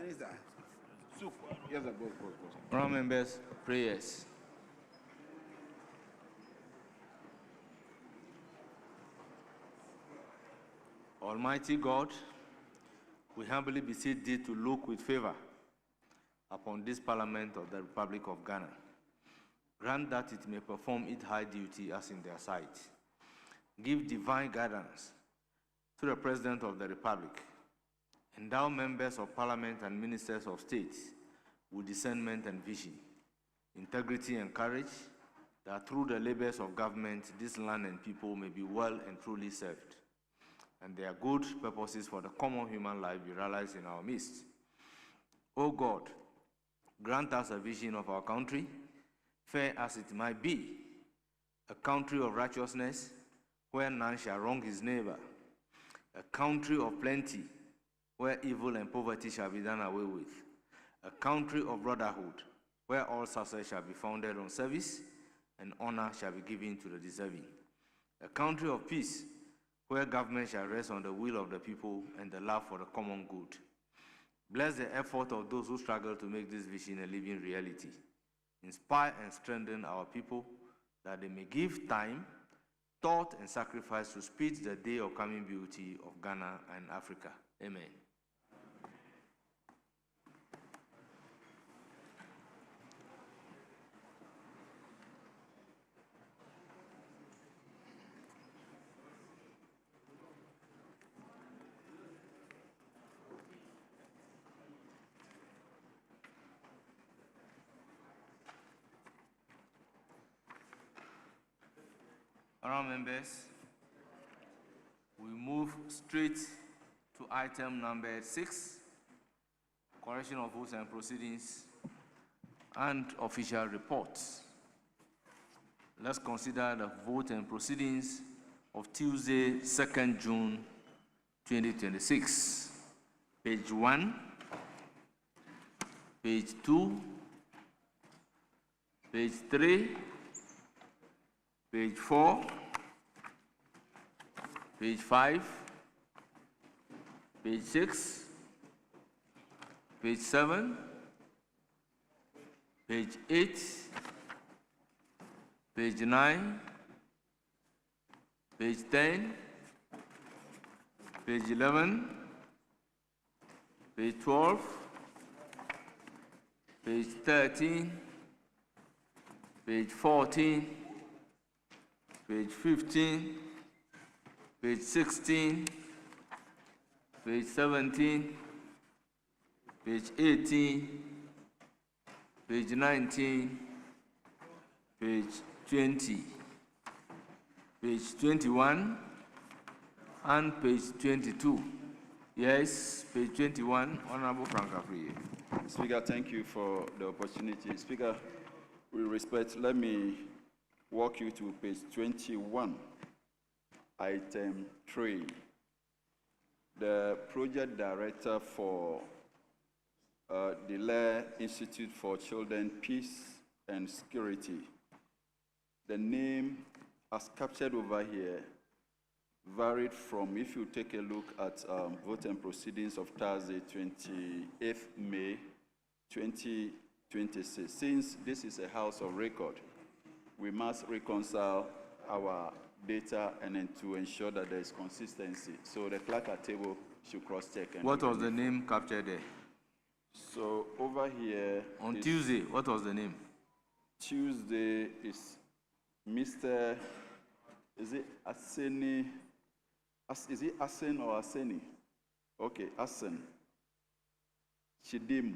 Minister, soup. Yes, sir. Boss. Honourable members, prayers. Almighty God, we humbly beseech thee to look with favor upon this Parliament of the Republic of Ghana. Grant that it may perform its high duty as in their sight. Give divine guidance to the President of the Republic. Endow members of Parliament and ministers of state with discernment and vision, integrity and courage, that through the labors of government, this land and people may be well and truly served, and their good purposes for the common human life be realized in our midst. O God, grant us a vision of our country, fair as it might be, a country of righteousness, where none shall wrong his neighbor, a country of plenty, where evil and poverty shall be done away with, a country of brotherhood, where all success shall be founded on service and honor shall be given to the deserving, a country of peace, where government shall rest on the will of the people and the love for the common good. Bless the effort of those who struggle to make this vision a living reality. Inspire and strengthen our people that they may give time, thought, and sacrifice to speed the day of coming beauty of Ghana and Africa. Amen. Honourable members, we move straight to item number 6, correction of votes and proceedings and official reports. Let's consider the vote and proceedings of Tuesday, 2nd June 2026. Page 1, page 2, page 3, page 4, page 5, page 6, page 7, page 8, page 9, page 10, page 11, page 12, page 13, page 14, page 15, page 16, page 17, page 18, page 19, page 20, page 21, and page 22. Yes, page 21, Honorable Frank Afriye. Speaker, thank you for the opportunity. Speaker, with respect, let me walk you to page 21, item 3. The project director for the Lair Institute for Children, Peace and Security. The name as captured over here varied from, if you take a look at vote and proceedings of Thursday, 28th May 2026. Since this is a house of record, we must reconcile our data and then to ensure that there is consistency. So the clerk at table should cross-check. What was the name captured there? So over here... On Tuesday, what was the name? Tuesday is Mr. Is it Aseni? Is it Asen or Aseni? Okay, Asen. Chidim.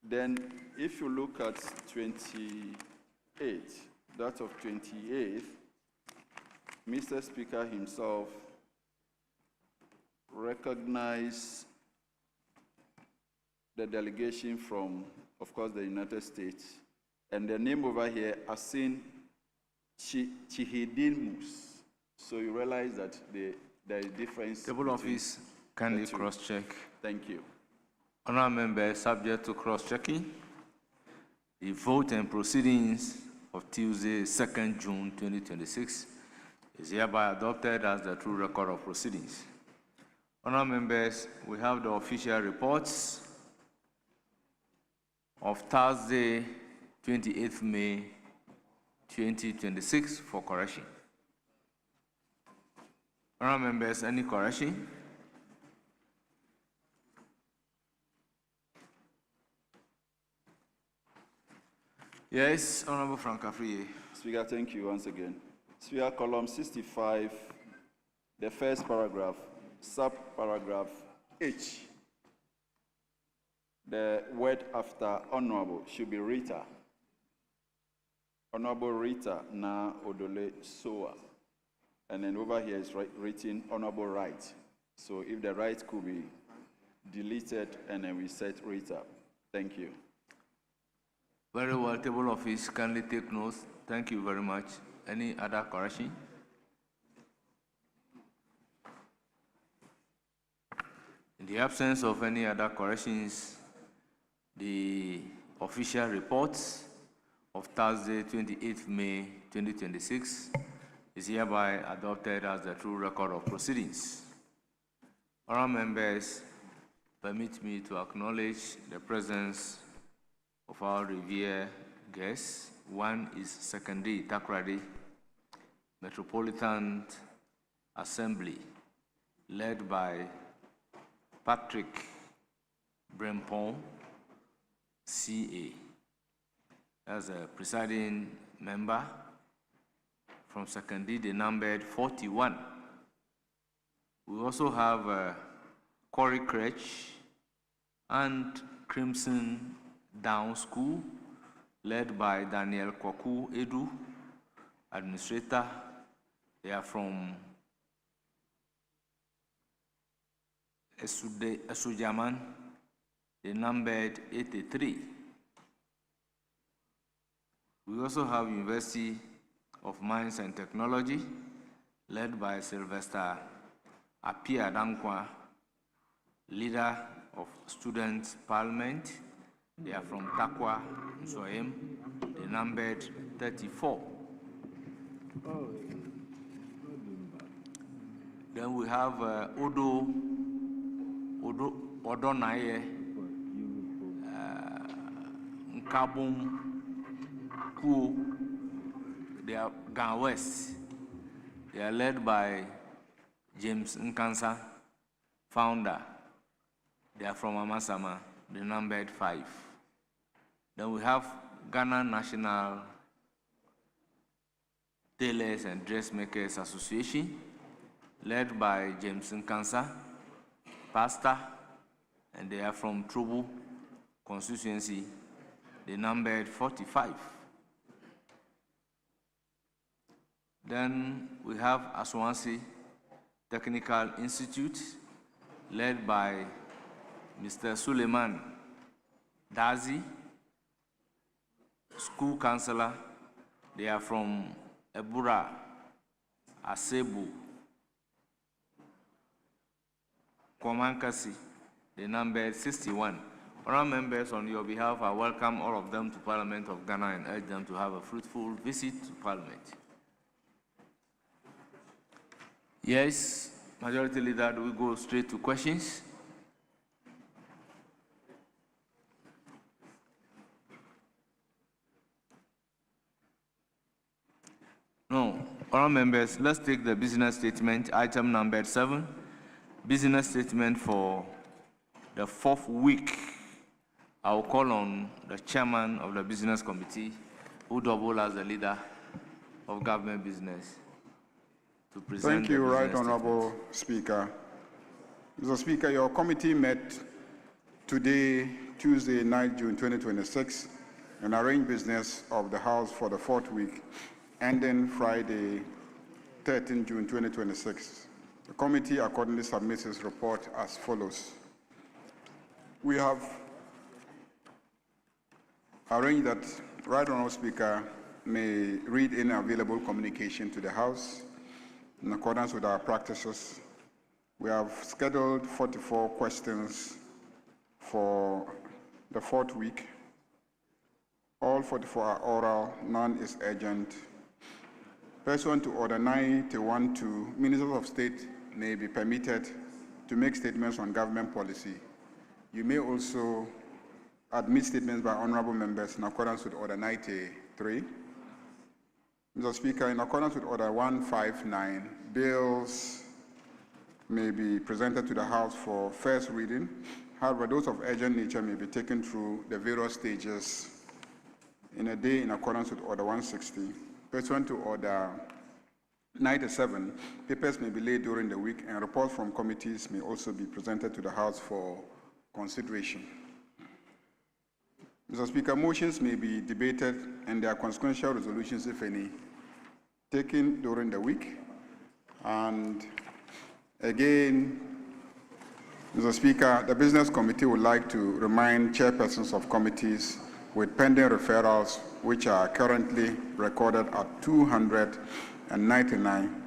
Then if you look at 28, that of 28th, Mr. Speaker himself recognized the delegation from, of course, the United States, and the name over here, Asin Chihidinmus. So you realize that there is difference. Table office, kindly cross-check. Thank you. Honourable member, subject to cross-checking, the vote and proceedings of Tuesday, 2nd June 2026 is hereby adopted as the true record of proceedings. Honourable members, we have the official reports of Thursday, 28th May 2026 for correction. Honorable members, any correction? Yes, Honorable Frank Afriye. Speaker, thank you once again. Speaker, column 65, the first paragraph, sub-paragraph H. The word after honorable should be Rita. Honorable Rita Na Odole Soa. And then over here is written Honorable Right. So if the right could be deleted and then we set Rita. Thank you. Very well, table office, kindly take notes. Thank you very much. Any other correction? In the absence of any other corrections, the official reports of Thursday, 28th May 2026 is hereby adopted as the true record of proceedings. Honorable members, permit me to acknowledge the presence of our revered guests. One is Secondary Takrady Metropolitan Assembly, led by Patrick Brempon, CA, as a presiding member. From Secondary, they numbered 41. We also have Corey Cretch and Crimson Down School, led by Daniel Kwaku Edu, administrator. They are from Esujaman. They numbered 83. We also have University of Mines and Technology, led by Sylvester Apia Dankwa, leader of Students' Parliament. They are from Takwa, Nsoyem. They numbered 34. Then we have Odonaye, Nkabum, Kuo. They are Gan West. They are led by James Nkansa, founder. They are from Amasama. They numbered 5. Then we have Ghana National Tailors and Dressmakers Association, led by James Nkansa, pastor, and they are from Trubu constituency. They numbered 45. Then we have Aswansi Technical Institute, led by Mr. Suleiman Dazi, school counselor. They are from Ebura, Asebu, Kwamankasi. They numbered 61. Honorable members, on your behalf, I welcome all of them to Parliament of Ghana and urge them to have a fruitful visit to Parliament. Yes, Majority Leader, do we go straight to questions? No. Honorable members, let's take the business statement, item number 7. Business statement for the 4th week. I will call on the chairman of the business committee, who double as the leader of government business, to present. Thank you, Right Honorable Speaker. Mr. Speaker, your committee met today, Tuesday, 9 June 2026, and arranged business of the House for the 4th week, ending Friday, 13 June 2026. The committee accordingly submits its report as follows. We have arranged that Right Honorable Speaker may read any available communication to the House in accordance with our practices. We have scheduled 44 questions for the 4th week. All 44 are oral, none is urgent. Pursuant to Order 91-2, Ministers of State may be permitted to make statements on government policy. You may also admit statements by honorable members in accordance with Order 93. Mr. Speaker, in accordance with Order 159, bills may be presented to the House for first reading. However, those of urgent nature may be taken through the various stages in a day in accordance with Order 160. Pursuant to Order 97, papers may be laid during the week, and reports from committees may also be presented to the House for consideration. Mr. Speaker, motions may be debated and their consequential resolutions, if any, taken during the week. And again, Mr. Speaker, the Business Committee would like to remind chairpersons of committees with pending referrals, which are currently recorded at 299,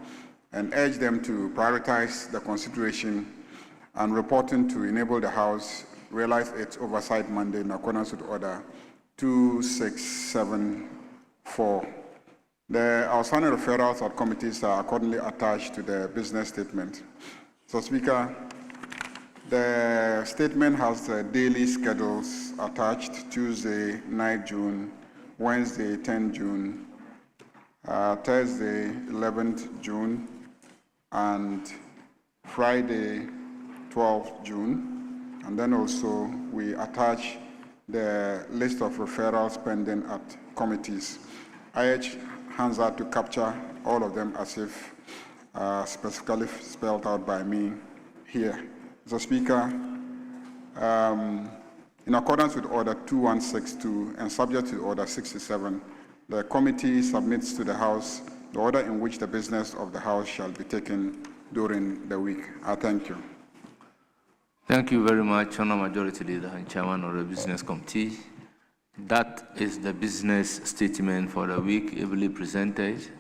and urge them to prioritize the consideration and reporting to enable the House realize its oversight mandate in accordance with Order 2674. The outstanding referrals at committees are accordingly attached to the business statement. So, Speaker, the statement has the daily schedules attached: Tuesday, 9 June, Wednesday, 10 June, Thursday, 11th June, and Friday, 12th June. And then also we attach the list of referrals pending at committees. I urge Hansa to capture all of them as if specifically spelled out by me here. Mr. Speaker, in accordance with Order 2162 and subject to Order 67, the committee submits to the House the order in which the business of the House shall be taken during the week. I thank you. Thank you very much, Honourable Majority Leader and Chairman of the Business Committee. That is the business statement for the week ably presented.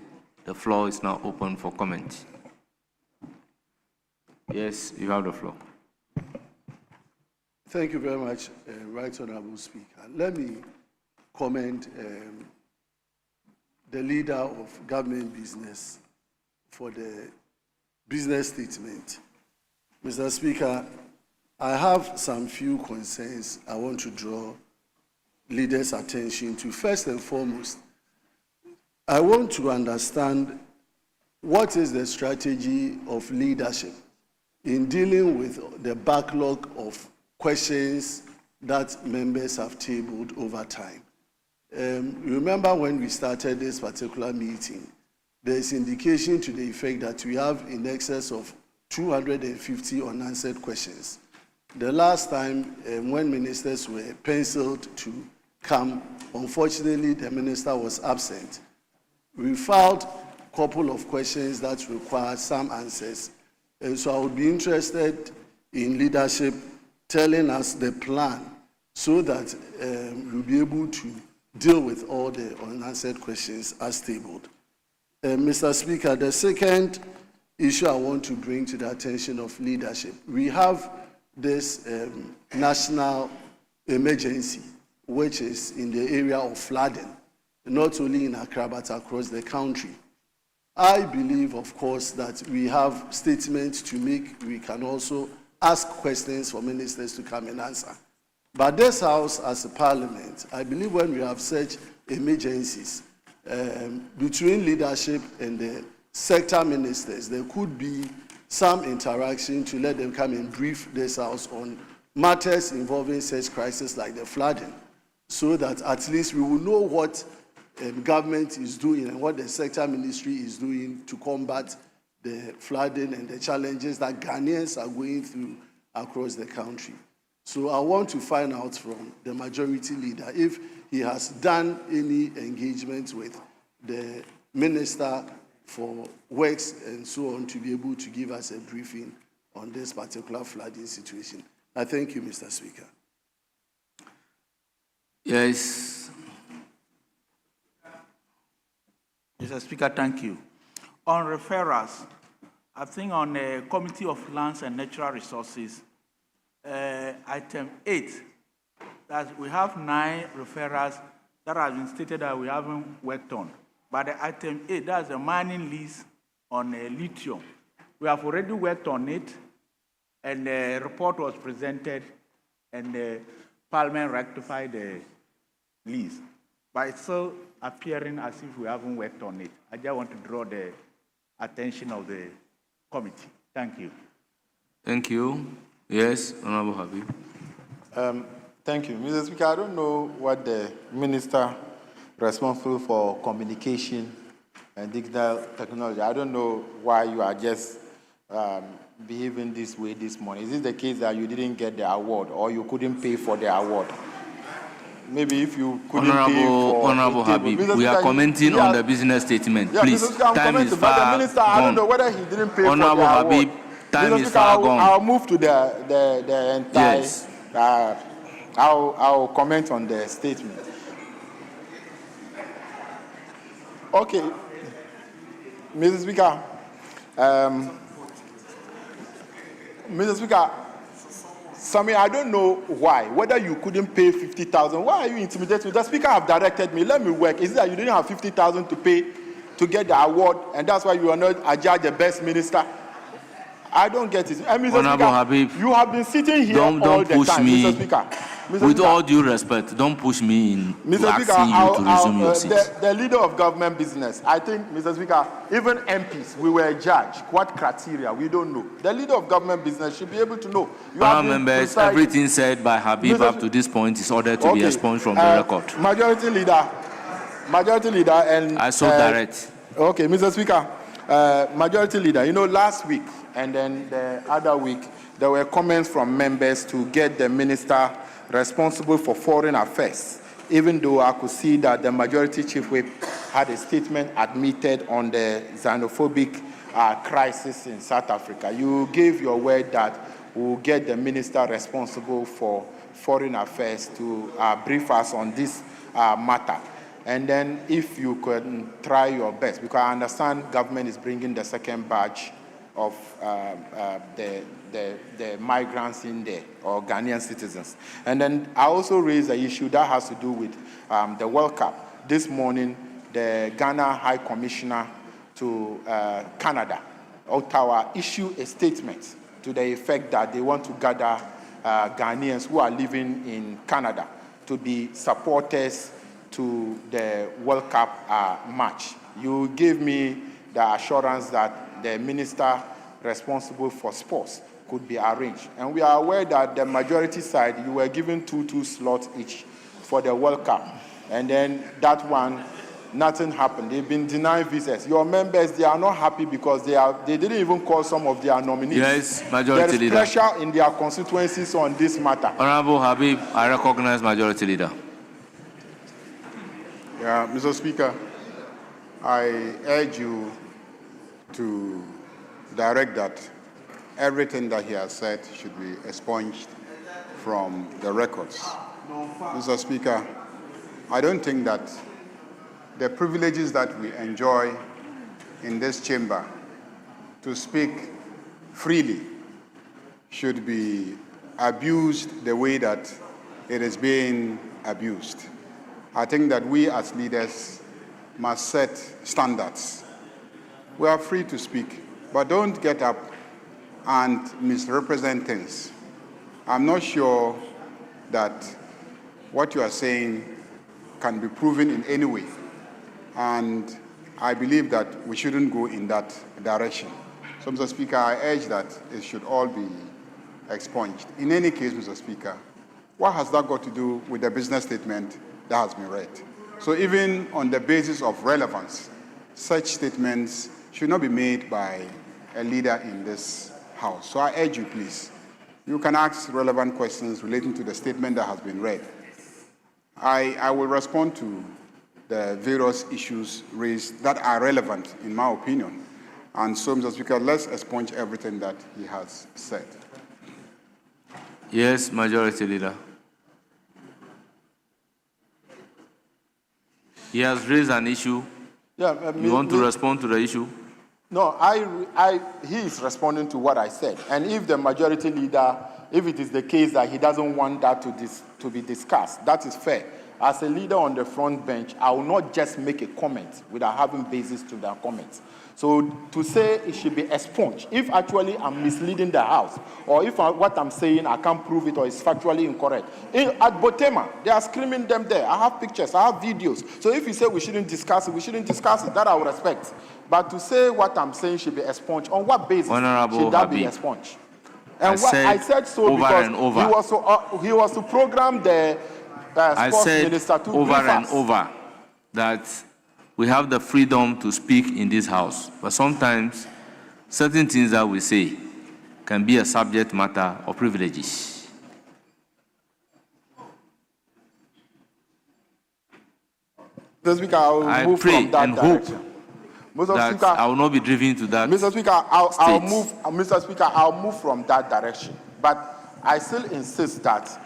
The floor is now open for comment. Yes, you have the floor. Thank you very much, Right Honourable Speaker. Let me commend the leader of government business for the business statement. Mr. Speaker, I have some few concerns I want to draw leaders' attention to. First and foremost, I want to understand what is the strategy of leadership in dealing with the backlog of questions that members have tabled over time. Remember when we started this particular meeting, there is indication to the effect that we have in excess of 250 unanswered questions. The last time when ministers were penciled to come, unfortunately the minister was absent. We filed a couple of questions that require some answers. And so I would be interested in leadership telling us the plan so that we'll be able to deal with all the unanswered questions as tabled. Mr. Speaker, the second issue I want to bring to the attention of leadership, we have this national emergency, which is in the area of flooding, not only in Accra but across the country. I believe, of course, that we have statements to make. We can also ask questions for ministers to come and answer. But this House, as a parliament, I believe when we have such emergencies, between leadership and the sector ministers, there could be some interaction to let them come and brief this House on matters involving such crises like the flooding, so that at least we will know what government is doing and what the sector ministry is doing to combat the flooding and the challenges that Ghanaians are going through across the country. So I want to find out from the majority leader if he has done any engagement with the Minister for Works and so on to be able to give us a briefing on this particular flooding situation. I thank you, Mr. Speaker. Yes. Mr. Speaker, thank you. On referrals, I think on the Committee of Lands and Natural Resources, item 8, that we have 9 referrals that have been stated that we haven't worked on. But the item 8, that's the mining lease on lithium. We have already worked on it, and the report was presented, and Parliament rectify the list, but it's still appearing as if we haven't worked on it. I just want to draw the attention of the committee. Thank you. Thank you. Yes, Honorable Habib. Thank you. Mr. Speaker, I don't know what the minister responsible for communication and digital technology, I don't know why you are just behaving this way this morning. Is it the case that you didn't get the award or you couldn't pay for the award? Maybe if you couldn't pay for Honorable Habib, we are commenting on the business statement. Yeah, Please, Mr. Speaker, time is but the far minister, I don't know gone. whether he didn't pay Honorable for the Habib, award. time Mr. is Speaker, far gone. I'll move to the entire. Yes. I'll comment on the statement. Okay, Mr. Speaker. Mr. Speaker, Sammy, I don't know why. Whether you couldn't pay 50,000, why are you intimidating me? The Speaker have directed me. Let me work. Is it that you didn't have 50,000 to pay to get the award, and that's why you are not adjudged the best minister? I don't get it. And Mr. Honorable Speaker, Habib, you have been sitting here all don't the push time, me. Mr. Speaker. Mr. With Speaker, all due respect, don't push me in Mr. Speaker, asking you to resume your seat. the leader of government business, I think, Mr. Speaker, even MPs, we were judged. What criteria? We don't know. The leader of government business should be able to know. Honourable members, everything said by Habib Mr. up to this point is ordered to be expunged from the record. Majority leader, and I so direct. Okay, Mr. Speaker, majority leader, you know, last week and then the other week, there were comments from members to get the minister responsible for foreign affairs, even though I could see that the majority chief whip had a statement admitted on the xenophobic crisis in South Africa. You gave your word that we'll get the minister responsible for foreign affairs to brief us on this matter. And then if you could try your best, because I understand government is bringing the second batch of the migrants in there, or Ghanaian citizens. And then I also raised an issue that has to do with the World Cup. This morning, the Ghana High Commissioner to Canada, Ottawa, issued a statement to the effect that they want to gather Ghanaians who are living in Canada to be supporters to the World Cup match. You gave me the assurance that the minister responsible for sports could be arranged. And we are aware that the majority side, you were given two slots each for the World Cup. And then that one, nothing happened. They've been denied visas. Your members, they are not happy because they didn't even call some of their nominees. Yes, majority leader. There is pressure in their constituencies on this matter. Honorable Habib, I recognize majority leader. Yeah, Mr. Speaker, I urge you to direct that everything that he has said should be expunged from the records. Mr. Speaker, I don't think that the privileges that we enjoy in this chamber to speak freely should be abused the way that it is being abused. I think that we as leaders must set standards. We are free to speak, but don't get up and misrepresent things. I'm not sure that what you are saying can be proven in any way. And I believe that we shouldn't go in that direction. So, Mr. Speaker, I urge that it should all be expunged. In any case, Mr. Speaker, what has that got to do with the business statement that has been read? So even on the basis of relevance, such statements should not be made by a leader in this House. So I urge you, please, you can ask relevant questions relating to the statement that has been read. I will respond to the various issues raised that are relevant, in my opinion. And so, Mr. Speaker, let's expunge everything that he has said. Yes, majority leader. He has raised an issue. Yeah, You want to respond to the issue? No, he is responding to what I said. And if the majority leader, if it is the case that he doesn't want that to be discussed, that is fair. as a leader on the front bench, I will not just make a comment without having basis to that comment. So to say it should be expunged, if actually I'm misleading the House, or if what I'm saying I can't prove it or it's factually incorrect. At Botema, they are screaming them there. I have pictures, I have videos. So if you say we shouldn't discuss it, we shouldn't discuss it. That I will respect. But to say what I'm saying should be expunged, on what basis should that be expunged? And I said so because he was to program the sports minister to over brief and us. over that we have the freedom to speak in this house, but sometimes certain things that we say can be a subject matter of privileges. Mr. Speaker, I will move from that direction. That I will not be driven to that. Mr. Speaker, I'll move. Mr. Speaker, I'll move from that direction. But I still insist that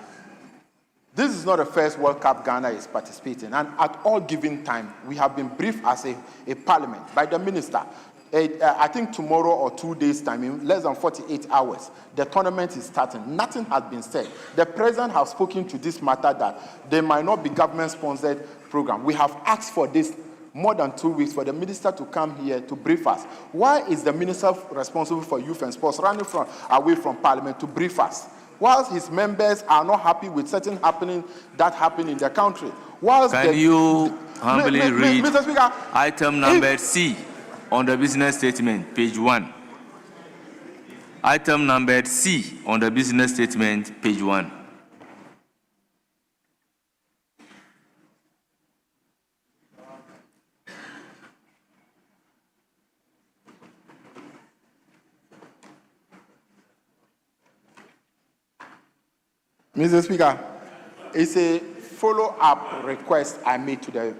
this is not the first World Cup Ghana is participating, and at all given time, we have been briefed as a parliament by the minister. I think tomorrow or 2 days' time, in less than 48 hours, the tournament is starting. Nothing has been said. The president has spoken to this matter that there might not be government-sponsored program. We have asked for this more than 2 weeks for the minister to come here to brief us. Why is the minister responsible for youth and sports running away from parliament to brief us? Whilst his members are not happy with certain happening that happen in the country. Can you humbly read Mr. Speaker, item number C on the business statement, page 1? Item number C on the business statement, page 1. Mr. Speaker, it's a follow-up request I made to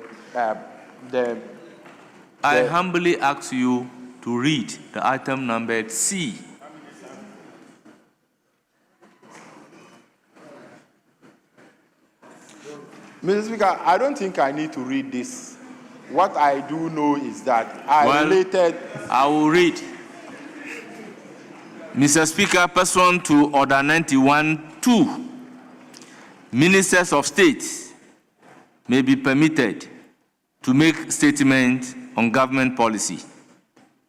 I humbly ask you to read the item number C. Mr. Speaker, I don't think I need to read this. What I do know is that I will read. Mr. Speaker, pursuant to Order 91-2, ministers of state may be permitted to make statements on government policy.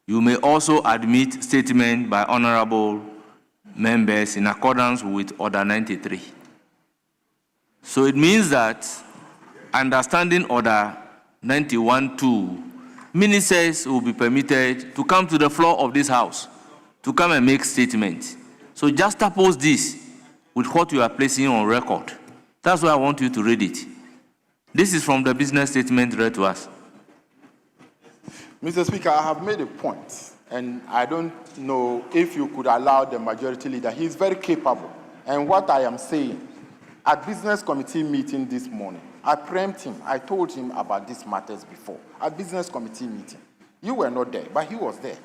You may also admit statement by honorable members in accordance with Order 93. So it means that, understanding Order 91-2, ministers will be permitted to come to the floor of this house to come and make statements. So just oppose this with what you are placing on record. That's why I want you to read it. This is from the business statement read to us. Mr. Speaker, I have made a point, and I don't know if you could allow the majority leader. He's very capable. And what I am saying, at business committee meeting this morning, I preempted him. I told him about these matters before. At business committee meeting. You were not there, but he was there.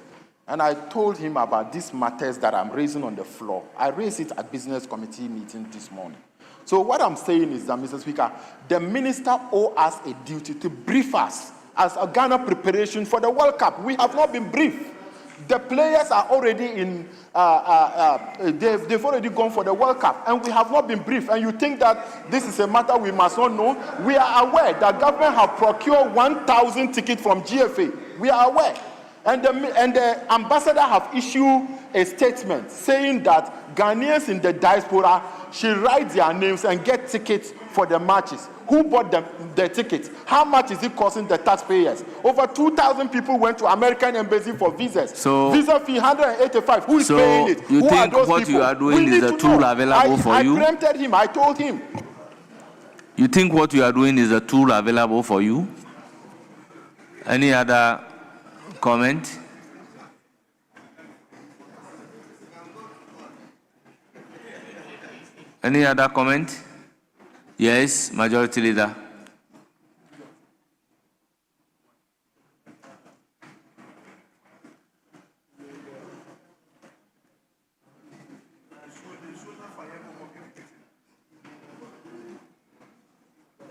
And I told him about these matters that I'm raising on the floor. I raised it at business committee meeting this morning. So what I'm saying is that, Mr. Speaker, the minister owes us a duty to brief us as a Ghana preparation for the World Cup. We have not been briefed. The players are already in, they've already gone for the World Cup, and we have not been briefed. And you think that this is a matter we must not know? We are aware that government have procured 1,000 tickets from GFA. We are aware. And the ambassador have issued a statement saying that Ghanaians in the diaspora should write their names and get tickets for the matches. Who bought the tickets? How much is it costing the taxpayers? Over 2,000 people went to American embassy for visas. So, visa fee 185. Who is paying it? You Who think are those what people? you are doing is a tool available for you? I preempted him. I told him. You think what you are doing is a tool available for you? Any other comment? Any other comment? Yes, Majority Leader.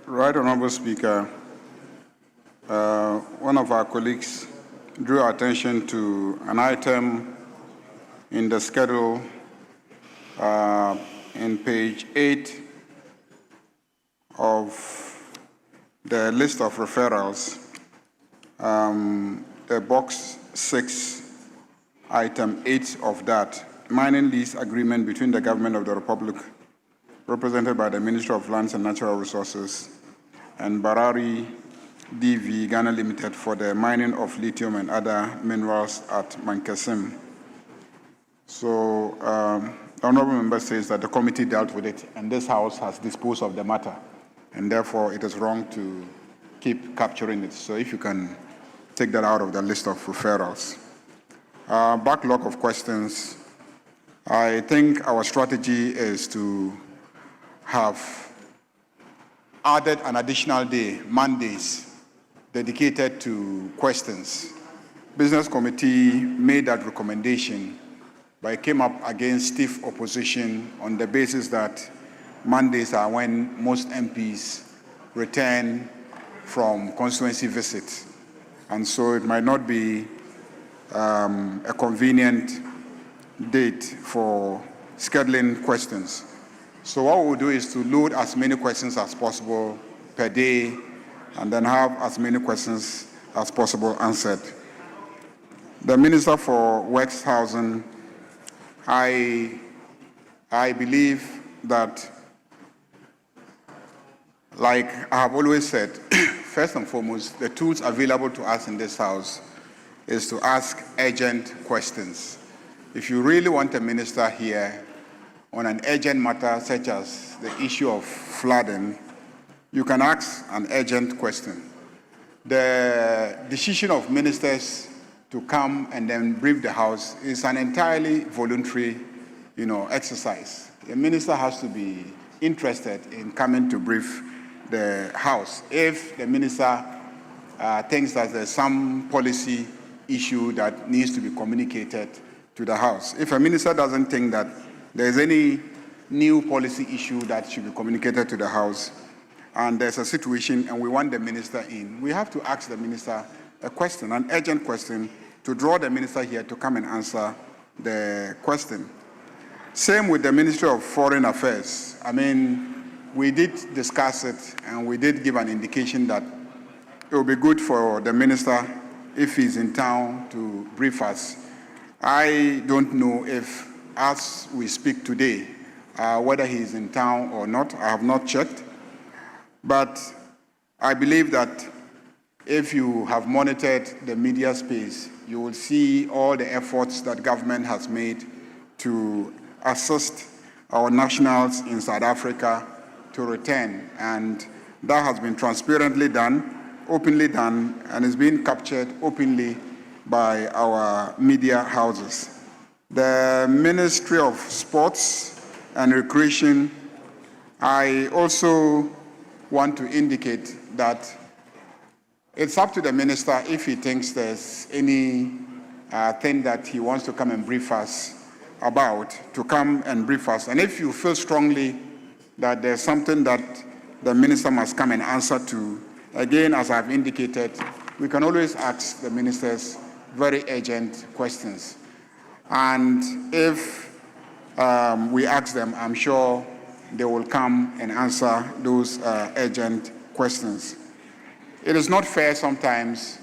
Right Honorable Speaker, one of our colleagues drew our attention to an item in the schedule in page 8 of the list of referrals, the box 6, item 8 of that, mining lease agreement between the government of the Republic, represented by the Ministry of Lands and Natural Resources, and Barari DV Ghana Limited for the mining of lithium and other minerals at Mankasim. So, the honorable member says that the committee dealt with it, and this House has disposed of the matter, and therefore it is wrong to keep capturing it. So, if you can take that out of the list of referrals. Backlog of questions. I think our strategy is to have added an additional day, Mondays, dedicated to questions. Business committee made that recommendation, but it came up against stiff opposition on the basis that Mondays are when most MPs return from constituency visits. And so it might not be a convenient date for scheduling questions. So what we'll do is to load as many questions as possible per day and then have as many questions as possible answered. The Minister for Works, Housing, I believe that, like I have always said, first and foremost, the tools available to us in this House is to ask urgent questions. If you really want a minister here on an urgent matter such as the issue of flooding, you can ask an urgent question. The decision of ministers to come and then brief the House is an entirely voluntary, exercise. The minister has to be interested in coming to brief the House. If the minister thinks that there's some policy issue that needs to be communicated to the House. If a minister doesn't think that there's any new policy issue that should be communicated to the House, and there's a situation and we want the minister in, we have to ask the minister a question, an urgent question, to draw the minister here to come and answer the question. Same with the Ministry of Foreign Affairs. I mean, we did discuss it and we did give an indication that it would be good for the minister, if he's in town, to brief us. I don't know if, as we speak today, whether he's in town or not. I have not checked. But I believe that if you have monitored the media space, you will see all the efforts that government has made to assist our nationals in South Africa to return. And that has been transparently done, openly done, and is being captured openly by our media houses. The Ministry of Sports and Recreation, I also want to indicate that it's up to the minister if he thinks there's any thing that he wants to come and brief us about, to come and brief us. And if you feel strongly that there's something that the minister must come and answer to, again, as I've indicated, we can always ask the ministers very urgent questions. And if we ask them, I'm sure they will come and answer those urgent questions. It is not fair sometimes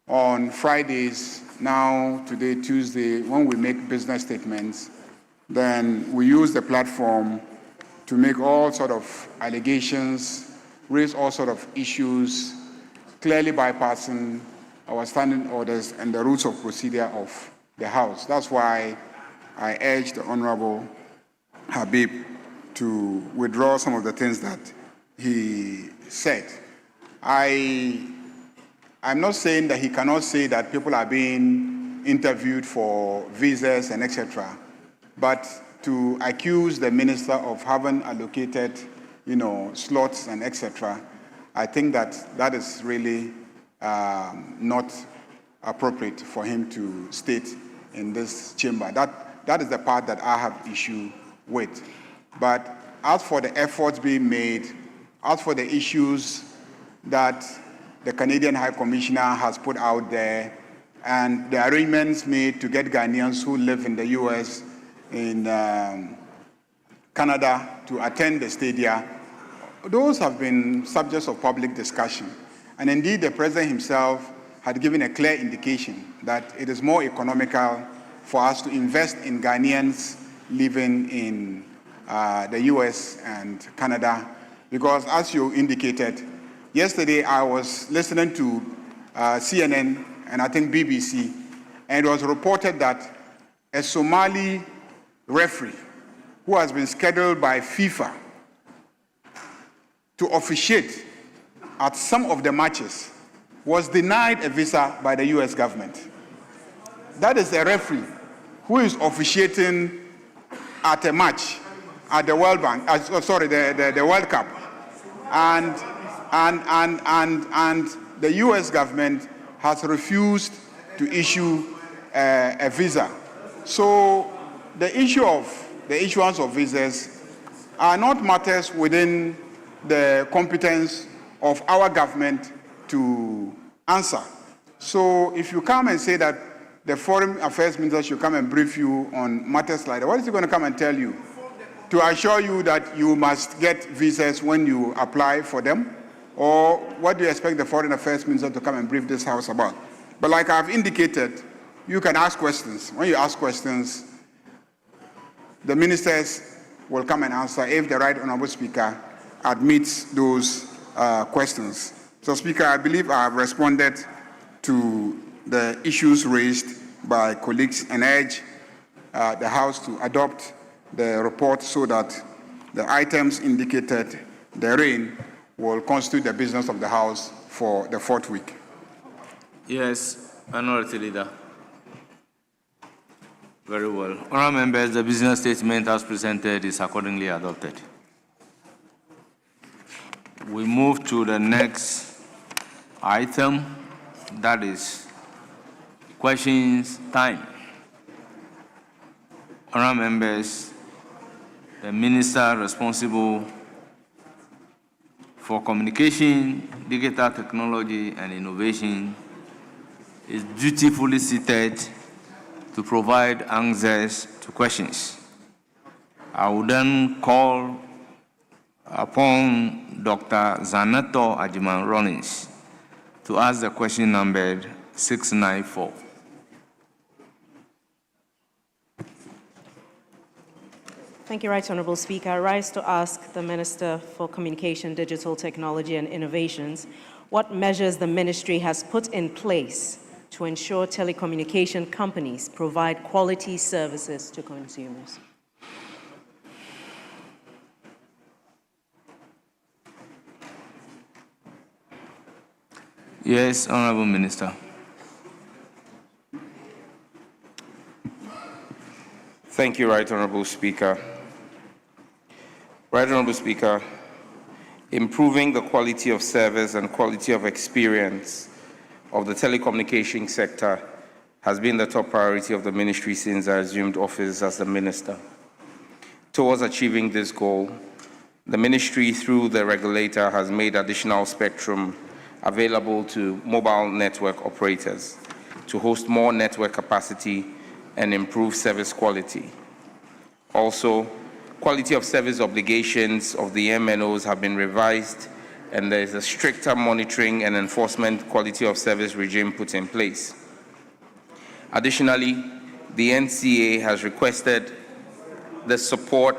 on Fridays, now, today, Tuesday, when we make business statements, then we use the platform to make all sort of allegations, raise all sort of issues, clearly bypassing our standing orders and the rules of procedure of the House. That's why I urge the Honorable Habib to withdraw some of the things that he said. I'm not saying that he cannot say that people are being interviewed for visas and etc., but to accuse the minister of having allocated, slots and etc., I think that is really not appropriate for him to state in this chamber. That is the part that I have issue with. But as for the efforts being made, as for the issues that the Canadian High Commissioner has put out there, and the arrangements made to get Ghanaians who live in the US, in Canada, to attend the stadia, those have been subjects of public discussion. And indeed, the president himself had given a clear indication that it is more economical for us to invest in Ghanaians living in the US and Canada, because as you indicated, yesterday I was listening to CNN and I think BBC, and it was reported that a Somali referee who has been scheduled by FIFA to officiate at some of the matches was denied a visa by the US government. That is a referee who is officiating at a match at the World Bank, the World Cup, and the US government has refused to issue a visa. So the issuance of visas are not matters within the competence of our government to answer. So if you come and say that the Foreign Affairs Minister should come and brief you on matters like that, what is he going to come and tell you? To assure you that you must get visas when you apply for them? Or what do you expect the Foreign Affairs Minister to come and brief this House about? But like I've indicated, you can ask questions. When you ask questions, the ministers will come and answer if the Right Honourable Speaker admits those questions. So, Speaker, I believe I have responded to the issues raised by colleagues and urge the House to adopt the report so that the items indicated therein will constitute the business of the House for the 4th week. Yes, Minority Leader. Very well. Honourable members, the business statement as presented is accordingly adopted. We move to the next item, that is questions time. Honourable members, the Minister responsible for Communication, Digital Technology and Innovation is dutifully seated to provide answers to questions. I will then call upon Dr. Zanato Ajiman Rollins to ask the question numbered 694. Thank you, Right Honourable Speaker. I rise to ask the Minister for Communication, Digital Technology and Innovations what measures the ministry has put in place to ensure telecommunication companies provide quality services to consumers. Yes, Honourable Minister. Thank you, Right Honourable Speaker. Right Honourable Speaker, improving the quality of service and quality of experience of the telecommunication sector has been the top priority of the ministry since I assumed office as the minister. Towards achieving this goal, the ministry, through the regulator, has made additional spectrum available to mobile network operators to host more network capacity and improve service quality. Also, quality of service obligations of the MNOs have been revised, and there is a stricter monitoring and enforcement quality of service regime put in place. Additionally, the NCA has requested the support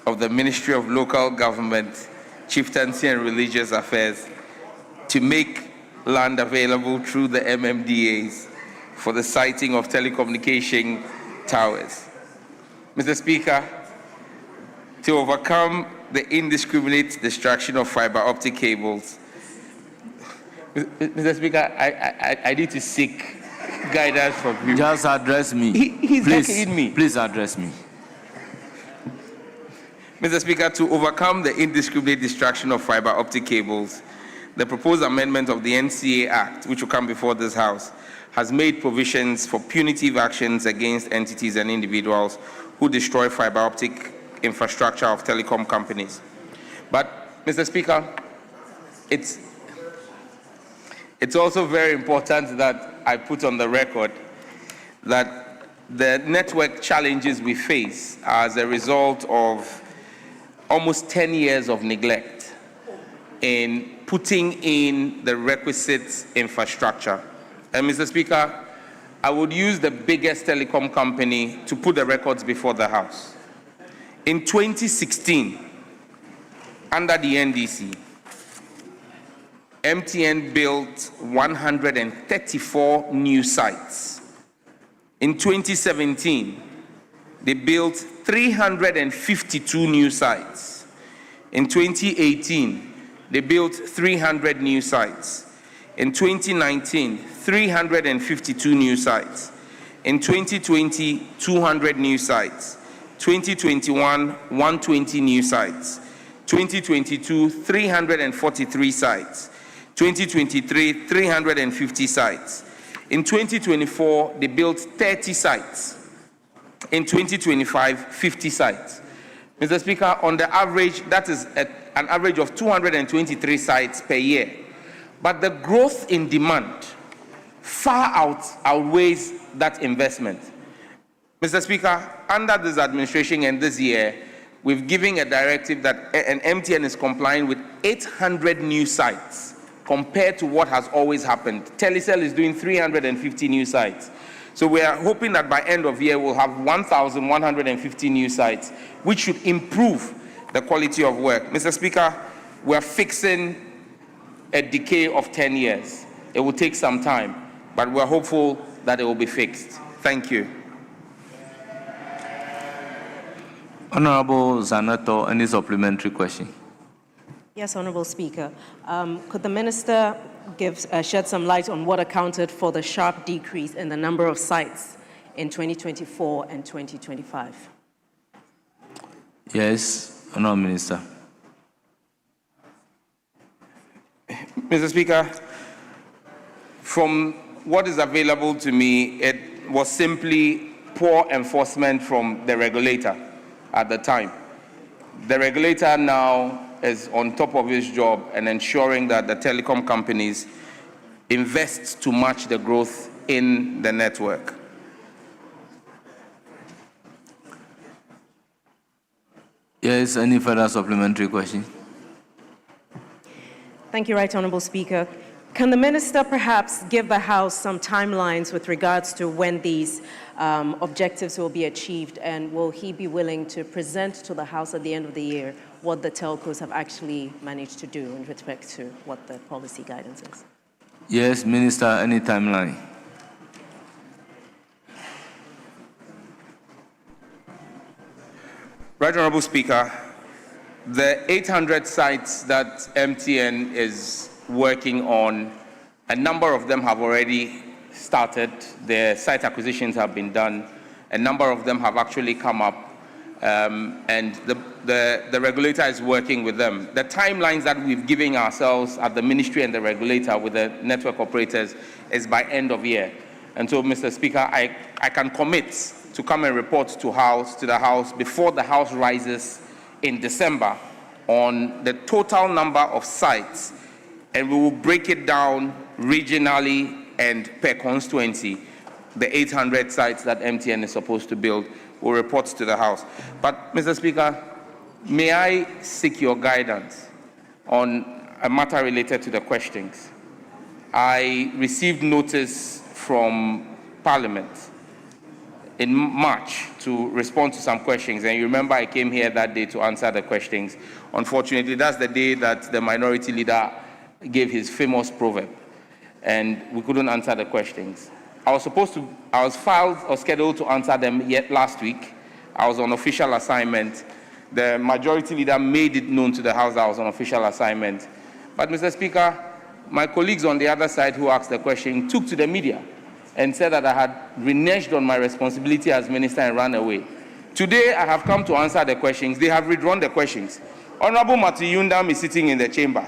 of the Ministry of Local Government, Chieftaincy and Religious Affairs to make land available through the MMDAs for the siting of telecommunication towers. Mr. Speaker, to overcome the indiscriminate destruction of fiber optic cables, Mr. Speaker, I need to seek guidance from him. Just address me. He's please, me. Please address me. Mr. Speaker, to overcome the indiscriminate destruction of fiber optic cables, the proposed amendment of the NCA Act, which will come before this House, has made provisions for punitive actions against entities and individuals who destroy fiber optic infrastructure of telecom companies. But, Mr. Speaker, it's also very important that I put on the record that the network challenges we face are as a result of almost 10 years of neglect in putting in the requisite infrastructure. And Mr. Speaker, I would use the biggest telecom company to put the records before the House. In 2016, under the NDC, MTN built 134 new sites. In 2017, they built 352 new sites. In 2018, they built 300 new sites. In 2019, 352 new sites. In 2020, 200 new sites. 2021, 120 new sites. 2022, 343 sites. 2023, 350 sites. In 2024, they built 30 sites. In 2025, 50 sites. Mr. Speaker, on the average, that is an average of 223 sites per year. But the growth in demand far outweighs that investment. Mr. Speaker, under this administration and this year, we've given a directive that an MTN is complying with 800 new sites compared to what has always happened. Telecel is doing 350 new sites. So we are hoping that by end of year, we'll have 1,150 new sites, which should improve the quality of work. Mr. Speaker, we're fixing a decay of 10 years. It will take some time, but we're hopeful that it will be fixed. Thank you. Honorable Zanato, any supplementary question? Yes, Honorable Speaker. Could the Minister shed some light on what accounted for the sharp decrease in the number of sites in 2024 and 2025? Yes, Honorable Minister. Mr. Speaker, from what is available to me, it was simply poor enforcement from the regulator at the time. The regulator now is on top of his job and ensuring that the telecom companies invest to match the growth in the network. Yes, any further supplementary question? Thank you, Right Honorable Speaker. Can the Minister perhaps give the House some timelines with regards to when these objectives will be achieved, and will he be willing to present to the House at the end of the year what the telcos have actually managed to do in respect to what the policy guidance is? Yes, Minister, any timeline? Right Honorable Speaker, the 800 sites that MTN is working on, a number of them have already started. Their site acquisitions have been done. A number of them have actually come up, and the regulator is working with them. The timelines that we've given ourselves at the ministry and the regulator with the network operators is by end of year. And so, Mr. Speaker, I can commit to come and report to the House before the House rises in December on the total number of sites, and we will break it down regionally and per constituency. The 800 sites that MTN is supposed to build will report to the House. But, Mr. Speaker, may I seek your guidance on a matter related to the questions? I received notice from Parliament in March to respond to some questions, and you remember I came here that day to answer the questions. Unfortunately, that's the day that the minority leader gave his famous proverb, and we couldn't answer the questions. I was filed or scheduled to answer them yet last week. I was on official assignment. The majority leader made it known to the House that I was on official assignment. But, Mr. Speaker, my colleagues on the other side who asked the question took to the media and said that I had reneged on my responsibility as minister and ran away. Today, I have come to answer the questions. They have withdrawn the questions. Honorable Matuyundam is sitting in the chamber.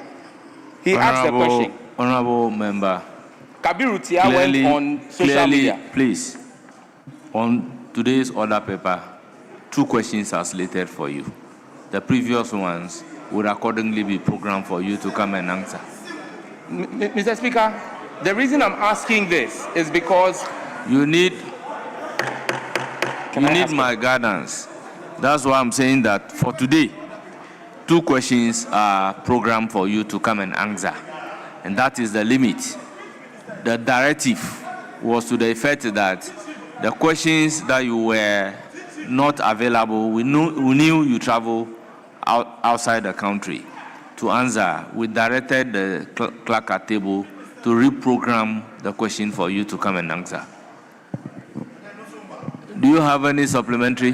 He asked the question. Honorable member. Kabiru Tia went on social media. Please, on today's order paper, 2 questions are slated for you. The previous ones would accordingly be programmed for you to come and answer. Mr. Speaker, the reason I'm asking this is because you need my guidance. That's why I'm saying that for today, 2 questions are programmed for you to come and answer, and that is the limit. The directive was to the effect that the questions that you were not available, we knew you travel outside the country to answer. We directed the clerk at table to reprogram the question for you to come and answer. Do you have any supplementary?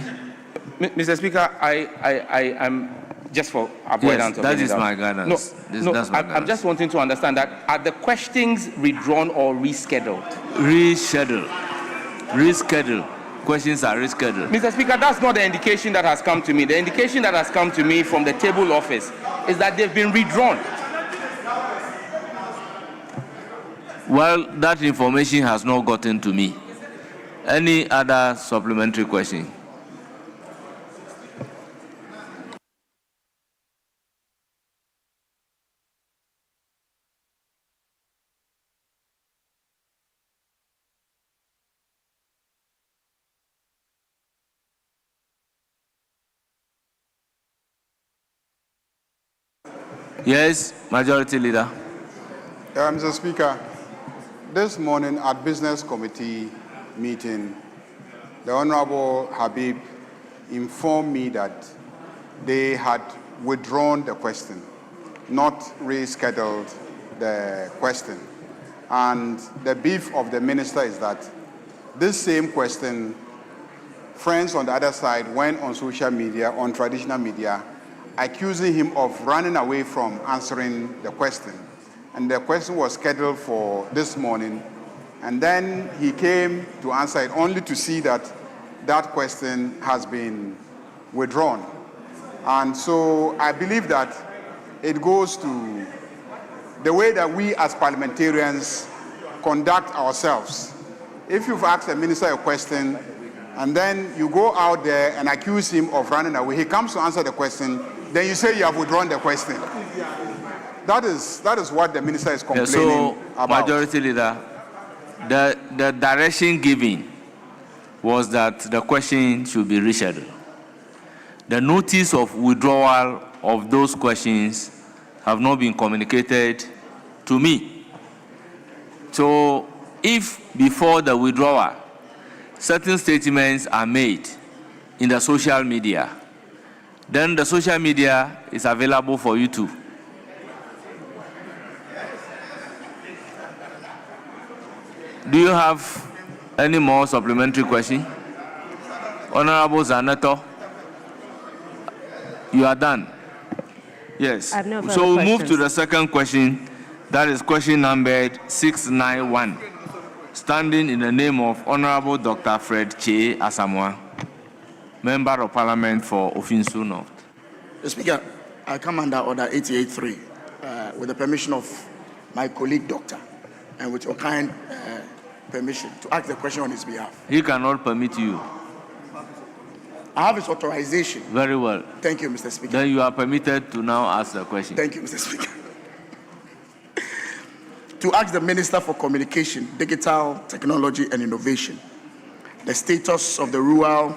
Mr. Speaker, I'm just for avoidance of that any is doubt. my guidance. That's my I'm guidance. just wanting to understand that are the questions withdrawn or rescheduled? Reschedule. Questions are rescheduled. Mr. Speaker, that's not the indication that has come to me. The indication that has come to me from the table office is that they've been redrawn. Well, that information has not gotten to me. Any other supplementary question? Yes, Majority Leader. Mr. Speaker, this morning at Business Committee meeting, the Honorable Habib informed me that they had withdrawn the question, not rescheduled the question. And the beef of the minister is that this same question, friends on the other side went on social media, on traditional media, accusing him of running away from answering the question. And the question was scheduled for this morning. And then he came to answer it only to see that that question has been withdrawn. And so I believe that it goes to the way that we as parliamentarians conduct ourselves. If you've asked a minister a question and then you go out there and accuse him of running away, he comes to answer the question, then you say you have withdrawn the question. That is what the minister is complaining about. Majority Leader, the direction given was that the question should be rescheduled. The notice of withdrawal of those questions have not been communicated to me. So if before the withdrawal, certain statements are made in the social media, then the social media is available for you to. Do you have any more supplementary question? Honorable Zanato, you are done. Yes. I have no further So we'll move to questions. the second question. That is question numbered 691. Standing in the name of Honorable Dr. Fred Che Asamoah, Member of Parliament for Ofinsu North. Mr. Speaker, I come under Order 88.3 with the permission of my colleague, Doctor, and with your kind permission to ask the question on his behalf. He cannot permit you. I have his authorization. Very well. Thank you, Mr. Speaker. Then you are permitted to now ask the question. Thank you, Mr. Speaker. To ask the Minister for Communication, Digital Technology and Innovation the status of the rural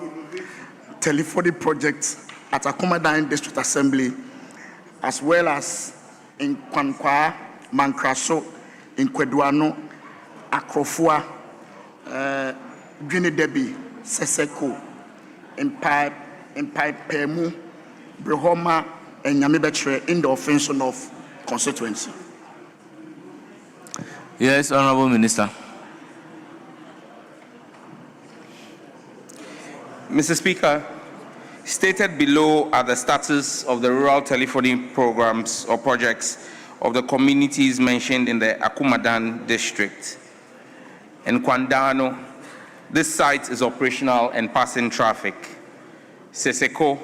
telephony project at Akumadan District Assembly, as well as in Kwankwa, Mankraso, in Kweduano, Akrofua, Gwinidebi, Seseko, in Pemu, Brehoma, and Nyamibetre in the Ofinsu North constituency. Yes, Honorable Minister. Mr. Speaker, stated below are the status of the rural telephony programs or projects of the communities mentioned in the Akumadan district. In Kwandano, this site is operational and passing traffic. Seseko,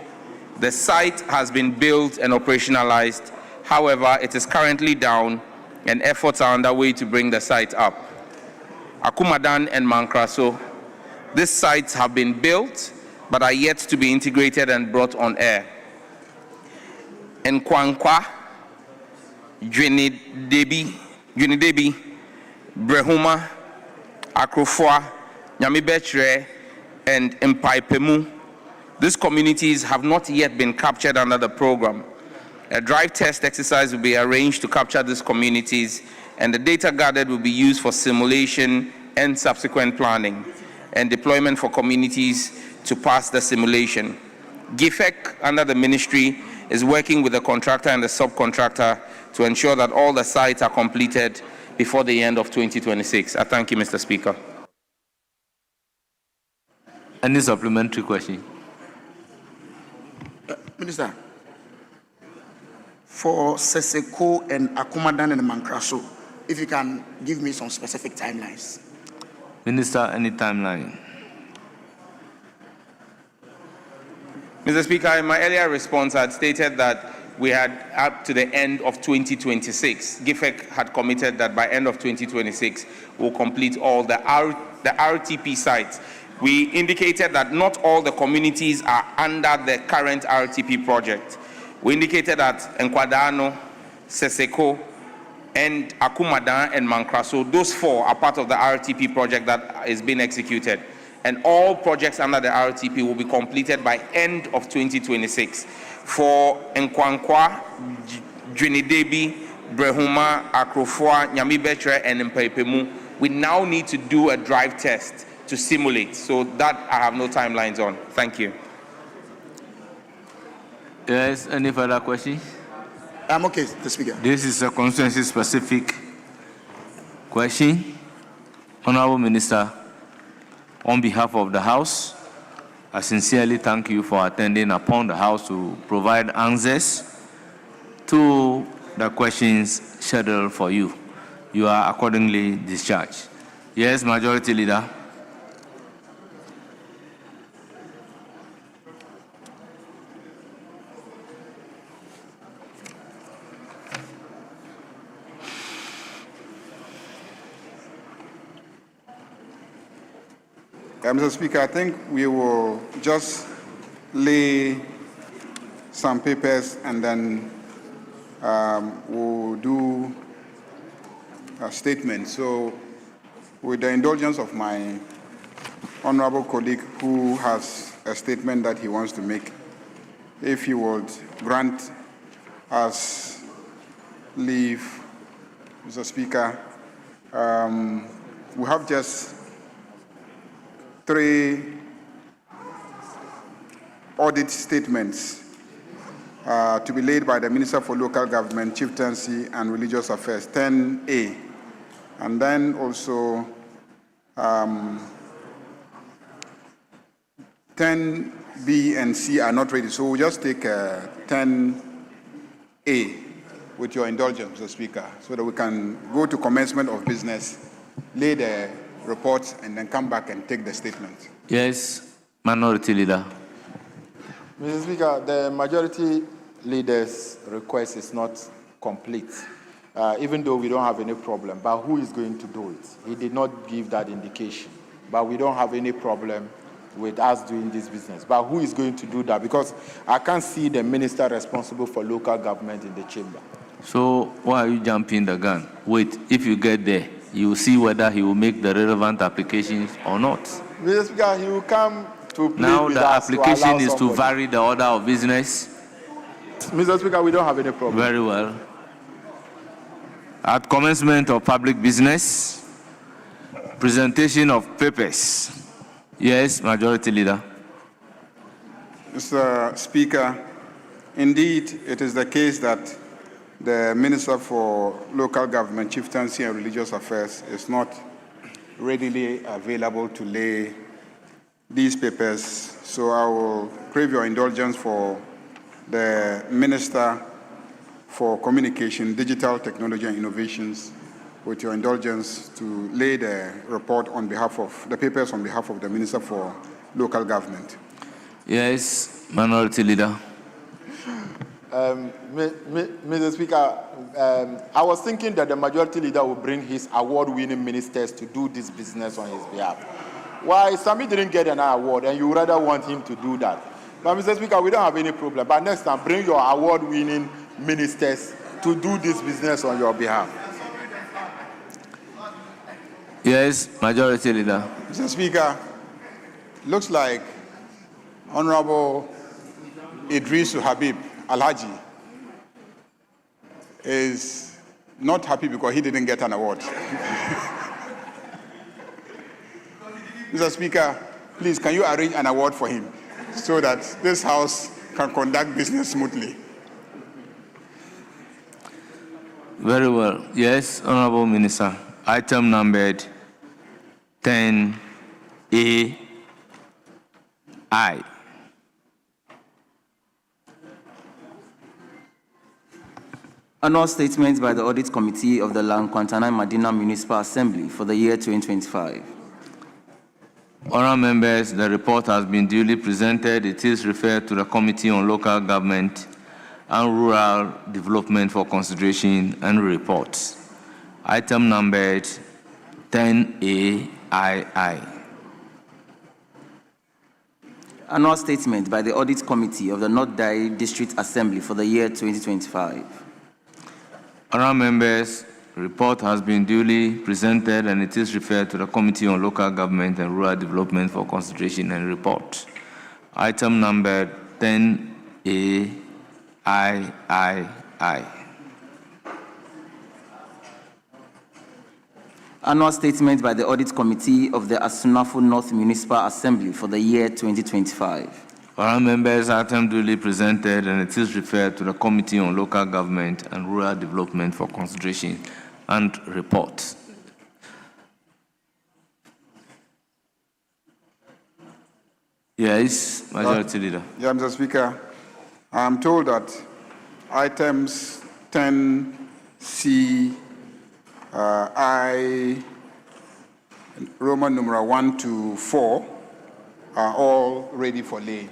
the site has been built and operationalized. However, it is currently down and efforts are underway to bring the site up. Akumadan and Mankraso, these sites have been built but are yet to be integrated and brought on air. In Kwankwa, Gwinidebi, Brehoma, Akrofua, Nyamibetre, and Pemu, these communities have not yet been captured under the program. A drive test exercise will be arranged to capture these communities, and the data gathered will be used for simulation and subsequent planning and deployment for communities to pass the simulation. GIFEC, under the ministry, is working with the contractor and the subcontractor to ensure that all the sites are completed before the end of 2026. I thank you, Mr. Speaker. Any supplementary question? Minister, for Seseko and Akumadan and Mankraso, if you can give me some specific timelines. Minister, any timeline? Mr. Speaker, in my earlier response, I had stated that we had up to the end of 2026. GIFEC had committed that by end of 2026, we'll complete all the RTP sites. We indicated that not all the communities are under the current RTP project. We indicated that Nkwadano, Seseko, and Akumadan and Mankraso, those four are part of the RTP project that is being executed. And all projects under the RTP will be completed by end of 2026. For Nkwankwa, Dwinidebi, Brehuma, Akrofua, Nyamibetre, and Mpepemu, we now need to do a drive test to simulate. So that I have no timelines on. Thank you. Yes, any further questions? I'm okay, the Speaker. This is a constituency-specific question. Honorable Minister, on behalf of the House, I sincerely thank you for attending upon the House to provide answers to the questions scheduled for you. You are accordingly discharged. Yes, Majority Leader. Mr. Speaker, I think we will just lay some papers and then we'll do a statement. So, with the indulgence of my honorable colleague who has a statement that he wants to make, if he would grant us leave, Mr. Speaker, we have just 3 audit statements to be laid by the Minister for Local Government, Chieftaincy and Religious Affairs, 10A. And then also 10B and C are not ready. So we'll just take 10A with your indulgence, Mr. Speaker, so that we can go to commencement of business, lay the reports, and then come back and take the statement. Yes, Minority Leader. Mr. Speaker, the Majority Leader's request is not complete, even though we don't have any problem. But who is going to do it? He did not give that indication. But we don't have any problem with us doing this business. But who is going to do that? Because I can't see the minister responsible for local government in the chamber. So why are you jumping the gun? Wait, if you get there, you will see whether he will make the relevant applications or not. Mr. Speaker, he will come to plead now with the us application to is to vary the order of business. Mr. Speaker, we don't have any problem. Very well. At commencement of public business, presentation of papers. Yes, Majority Leader. Mr. Speaker, indeed, it is the case that the Minister for Local Government, Chieftaincy and Religious Affairs is not readily available to lay these papers. So I will crave your indulgence for the Minister for Communication, Digital Technology and Innovations, with your indulgence to lay the report on behalf of, the papers on behalf of the Minister for Local Government. Yes, Minority Leader. Mr. Speaker, I was thinking that the Majority Leader will bring his award-winning ministers to do this business on his behalf. Why Sami didn't get an award and you rather want him to do that? But Mr. Speaker, we don't have any problem. But next time, bring your award-winning ministers to do this business on your behalf. Yes, Majority Leader. Mr. Speaker, looks like Honorable Idrisu Habib Alhaji is not happy because he didn't get an award. Mr. Speaker, please, can you arrange an award for him so that this House can conduct business smoothly? Very well. Yes, Honorable Minister. Item numbered 10A I. Annual statement by the Audit Committee of the Lankwantana Madina Municipal Assembly for the year 2025. Honourable members, the report has been duly presented. It is referred to the Committee on Local Government and Rural Development for consideration and reports. Item numbered 10A II. Annual statement by the Audit Committee of the North Dai District Assembly for the year 2025. Honourable members, the report has been duly presented and it is referred to the Committee on Local Government and Rural Development for consideration and report. Item number 10A III. Annual statement by the Audit Committee of the Asunafo North Municipal Assembly for the year 2025. Honourable members, item duly presented and it is referred to the Committee on Local Government and Rural Development for consideration and report. Yes, Majority Leader. Yeah, Mr. Speaker, I'm told that items 10C, I, Roman numeral 1 to 4 are all ready for laying.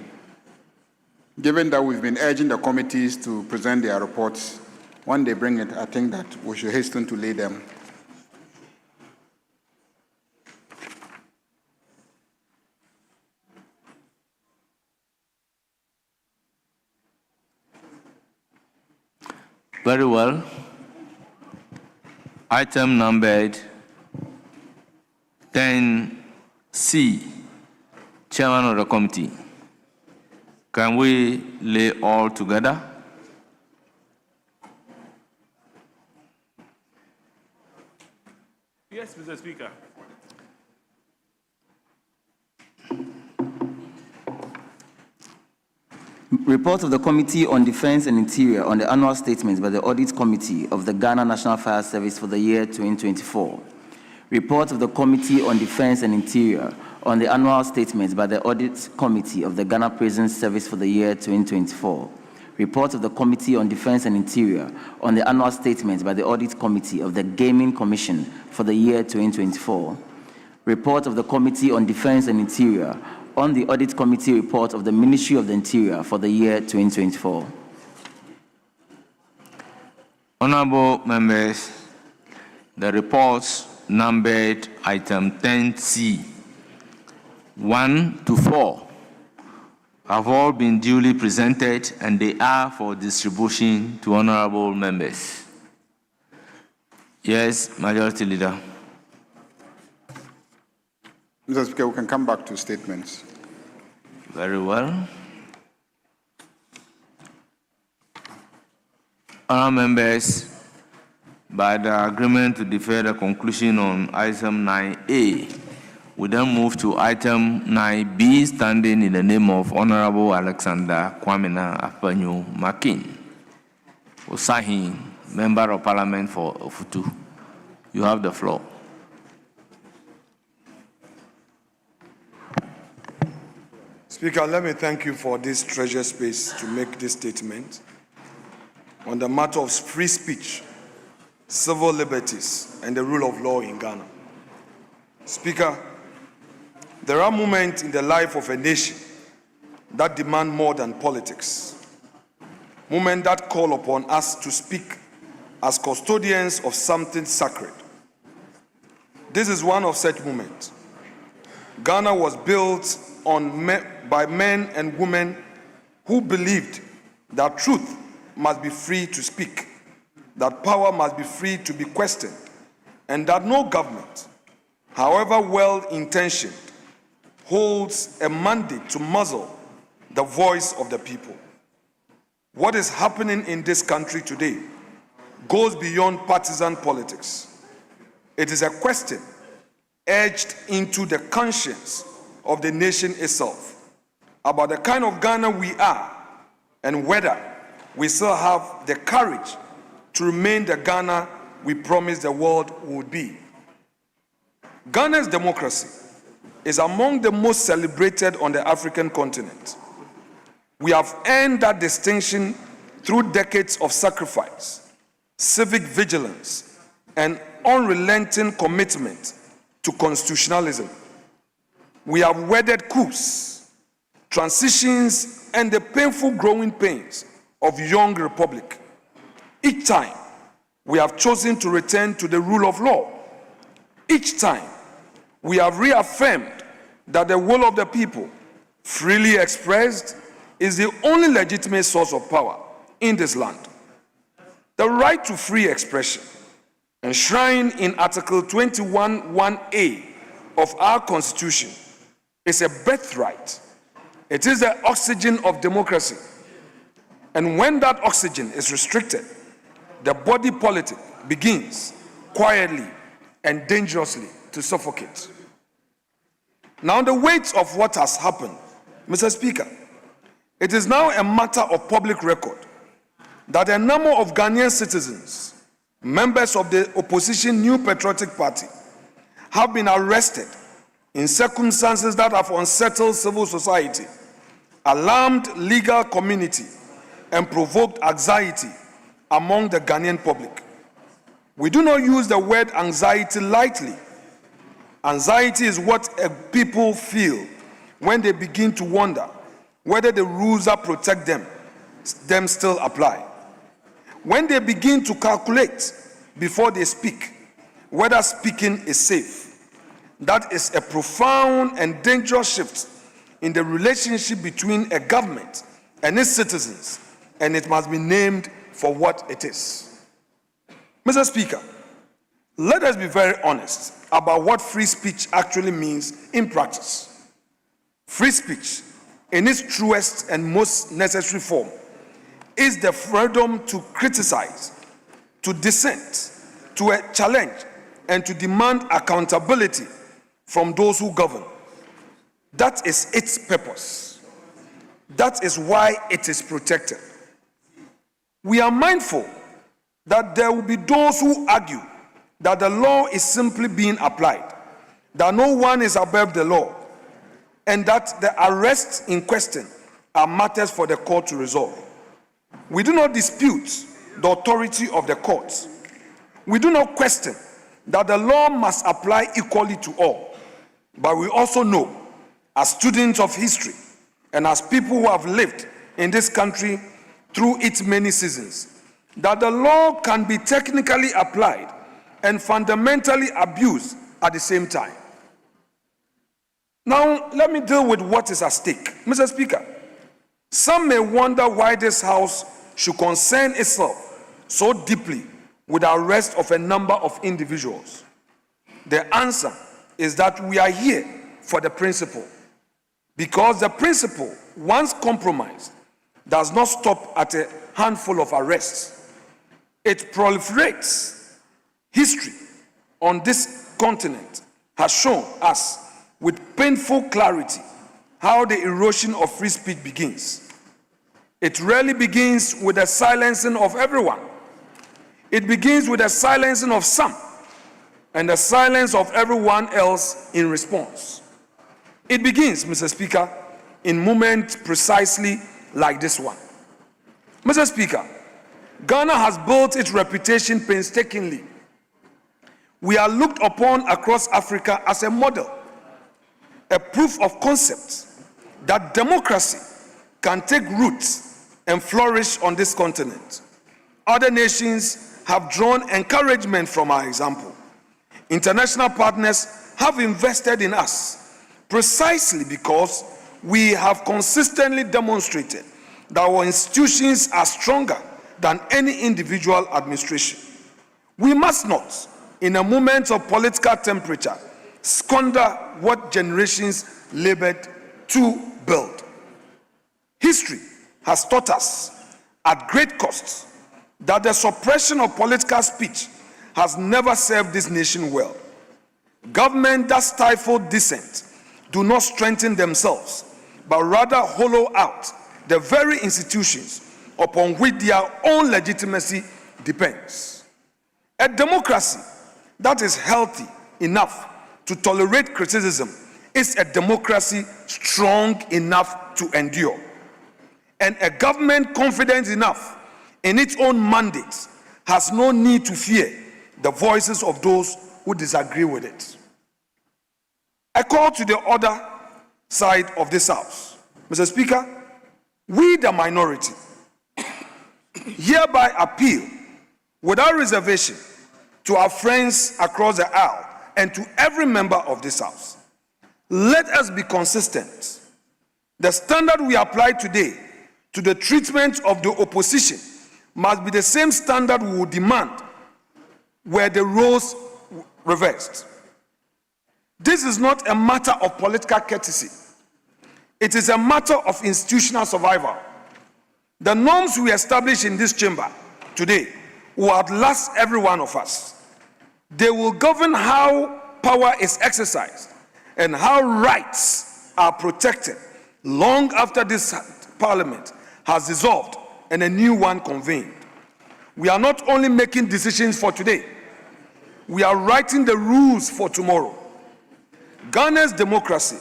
Given that we've been urging the committees to present their reports, when they bring it, I think that we should hasten to lay them. Very well. Item numbered 10C, Chairman of the Committee. Can we lay all together? Yes, Mr. Speaker. Report of the Committee on Defense and Interior on the annual statements by the Audit Committee of the Ghana National Fire Service for the year 2024. Report of the Committee on Defense and Interior on the annual statements by the Audit Committee of the Ghana Prison Service for the year 2024. Report of the Committee on Defense and Interior on the annual statements by the Audit Committee of the Gaming Commission for the year 2024. Report of the Committee on Defense and Interior on the Audit Committee report of the Ministry of the Interior for the year 2024. Honourable members, the reports numbered item 10C, 1 to 4, have all been duly presented and they are for distribution to honourable members. Yes, Majority Leader. Mr. Speaker, we can come back to statements. Very well. Honourable members, by the agreement to defer the conclusion on item 9A, we then move to item 9B, standing in the name of Honourable Alexander Kwamina Apanyo Makin, Osahin, Member of Parliament for Ofutu. You have the floor. Speaker, let me thank you for this treasure space to make this statement on the matter of free speech, civil liberties, and the rule of law in Ghana. Speaker, there are moments in the life of a nation that demand more than politics, moments that call upon us to speak as custodians of something sacred. This is one of such moments. Ghana was built by men and women who believed that truth must be free to speak, that power must be free to be questioned, and that no government, however well-intentioned, holds a mandate to muzzle the voice of the people. What is happening in this country today goes beyond partisan politics. It is a question edged into the conscience of the nation itself about the kind of Ghana we are and whether we still have the courage to remain the Ghana we promised the world would be. Ghana's democracy is among the most celebrated on the African continent. We have earned that distinction through decades of sacrifice, civic vigilance, and unrelenting commitment to constitutionalism. We have weathered coups, transitions, and the painful growing pains of young republic. Each time, we have chosen to return to the rule of law. Each time, we have reaffirmed that the will of the people, freely expressed, is the only legitimate source of power in this land. The right to free expression, enshrined in Article 21(1)(a) of our Constitution, is a birthright. It is the oxygen of democracy. And when that oxygen is restricted, the body politic begins quietly and dangerously to suffocate. Now, the weight of what has happened, Mr. Speaker, it is now a matter of public record that a number of Ghanaian citizens, members of the opposition New Patriotic Party, have been arrested in circumstances that have unsettled civil society, alarmed legal community, and provoked anxiety among the Ghanaian public. We do not use the word anxiety lightly. Anxiety is what people feel when they begin to wonder whether the rules that protect them still apply. When they begin to calculate before they speak whether speaking is safe. That is a profound and dangerous shift in the relationship between a government and its citizens, and it must be named for what it is. Mr. Speaker, let us be very honest about what free speech actually means in practice. Free speech, in its truest and most necessary form, is the freedom to criticize, to dissent, to challenge, and to demand accountability from those who govern. That is its purpose. That is why it is protected. We are mindful that there will be those who argue that the law is simply being applied, that no one is above the law, and that the arrests in question are matters for the court to resolve. We do not dispute the authority of the courts. We do not question that the law must apply equally to all. But we also know, as students of history and as people who have lived in this country through its many seasons, that the law can be technically applied and fundamentally abused at the same time. Now, let me deal with what is at stake. Mr. Speaker, some may wonder why this House should concern itself so deeply with the arrest of a number of individuals. The answer is that we are here for the principle, because the principle, once compromised, does not stop at a handful of arrests. It proliferates. History on this continent has shown us with painful clarity how the erosion of free speech begins. It rarely begins with the silencing of everyone. It begins with the silencing of some and the silence of everyone else in response. It begins, Mr. Speaker, in moments precisely like this one. Mr. Speaker, Ghana has built its reputation painstakingly. We are looked upon across Africa as a model, a proof of concept that democracy can take roots and flourish on this continent. Other nations have drawn encouragement from our example. International partners have invested in us precisely because we have consistently demonstrated that our institutions are stronger than any individual administration. We must not, in a moment of political temperature, squander what generations labored to build. History has taught us at great cost that the suppression of political speech has never served this nation well. Government that stifle dissent do not strengthen themselves, but rather hollow out the very institutions upon which their own legitimacy depends. A democracy that is healthy enough to tolerate criticism is a democracy strong enough to endure. And a government confident enough in its own mandates has no need to fear the voices of those who disagree with it. I call to the other side of this house. Mr. Speaker, we the minority hereby appeal without reservation to our friends across the aisle and to every member of this house. Let us be consistent. The standard we apply today to the treatment of the opposition must be the same standard we would demand were the roles reversed. This is not a matter of political courtesy. It is a matter of institutional survival. The norms we establish in this chamber today will outlast every one of us. They will govern how power is exercised and how rights are protected long after this parliament has dissolved and a new one convened. We are not only making decisions for today, we are writing the rules for tomorrow. Ghana's democracy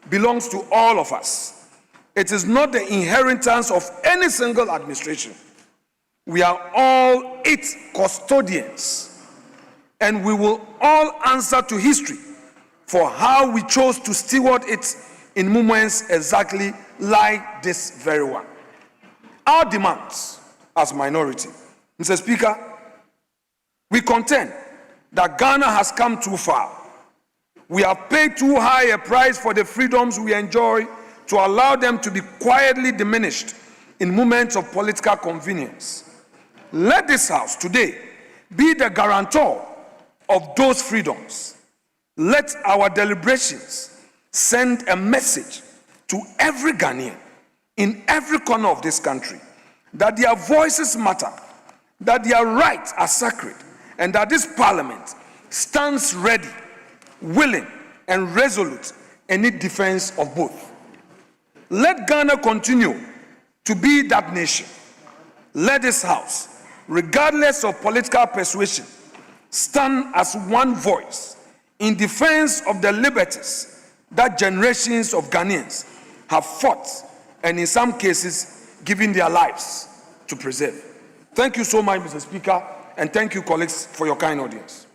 belongs to all of us. It is not the inheritance of any single administration. We are all its custodians, and we will all answer to history for how we chose to steward it in moments exactly like this very one. Our demands as minority, Mr. Speaker, we contend that Ghana has come too far. We have paid too high a price for the freedoms we enjoy to allow them to be quietly diminished in moments of political convenience. Let this House today be the guarantor of those freedoms. Let our deliberations send a message to every Ghanaian in every corner of this country that their voices matter, that their rights are sacred, and that this parliament stands ready, willing, and resolute in its defense of both. Let Ghana continue to be that nation. Let this House, regardless of political persuasion, stand as one voice in defense of the liberties that generations of Ghanaians have fought and in some cases given their lives to preserve. Thank you so much, Mr. Speaker, and thank you, colleagues, for your kind audience.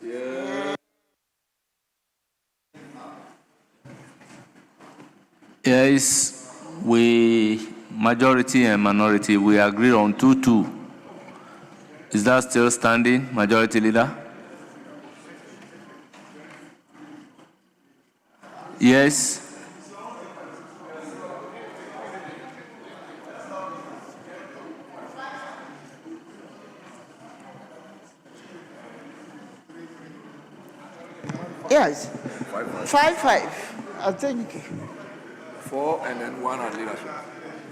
Yes, we, majority and minority, we agree on 2-2. Is that still standing, Majority Leader? Yes. Yes. 5-5. I think. 4 and then 1 on leadership.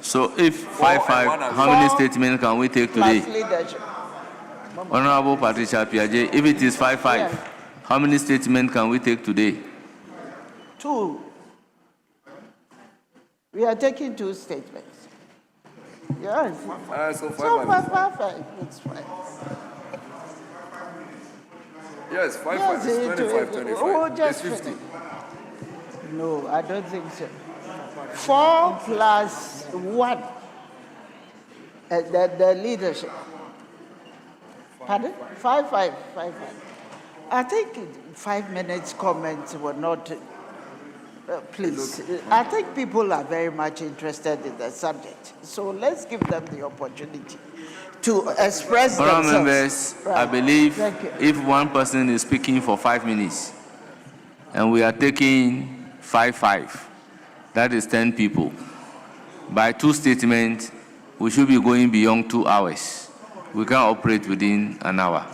So if 5-5, how many statements can we take today? Leadership. Honorable Patricia Piaget, if it is 5-5, Yeah. how many statements can we take today? 2. We are taking 2 statements. Yes. So 5-5. So 5-5. It's fine. Yes, 5-5 Yes, is it- 25-25. oh, just It's 50. No, I don't think so. 4 plus 1. The leadership. Pardon? 5-5. I think 5 minutes comments were not. Please, I think people are very much interested in the subject. So let's give them the opportunity to express Honourable themselves. members, Right. I believe Thank you. if one person is speaking for 5 minutes and we are taking 5-5, that is 10 people. By 2 statements, we should be going beyond 2 hours. We can operate within an hour.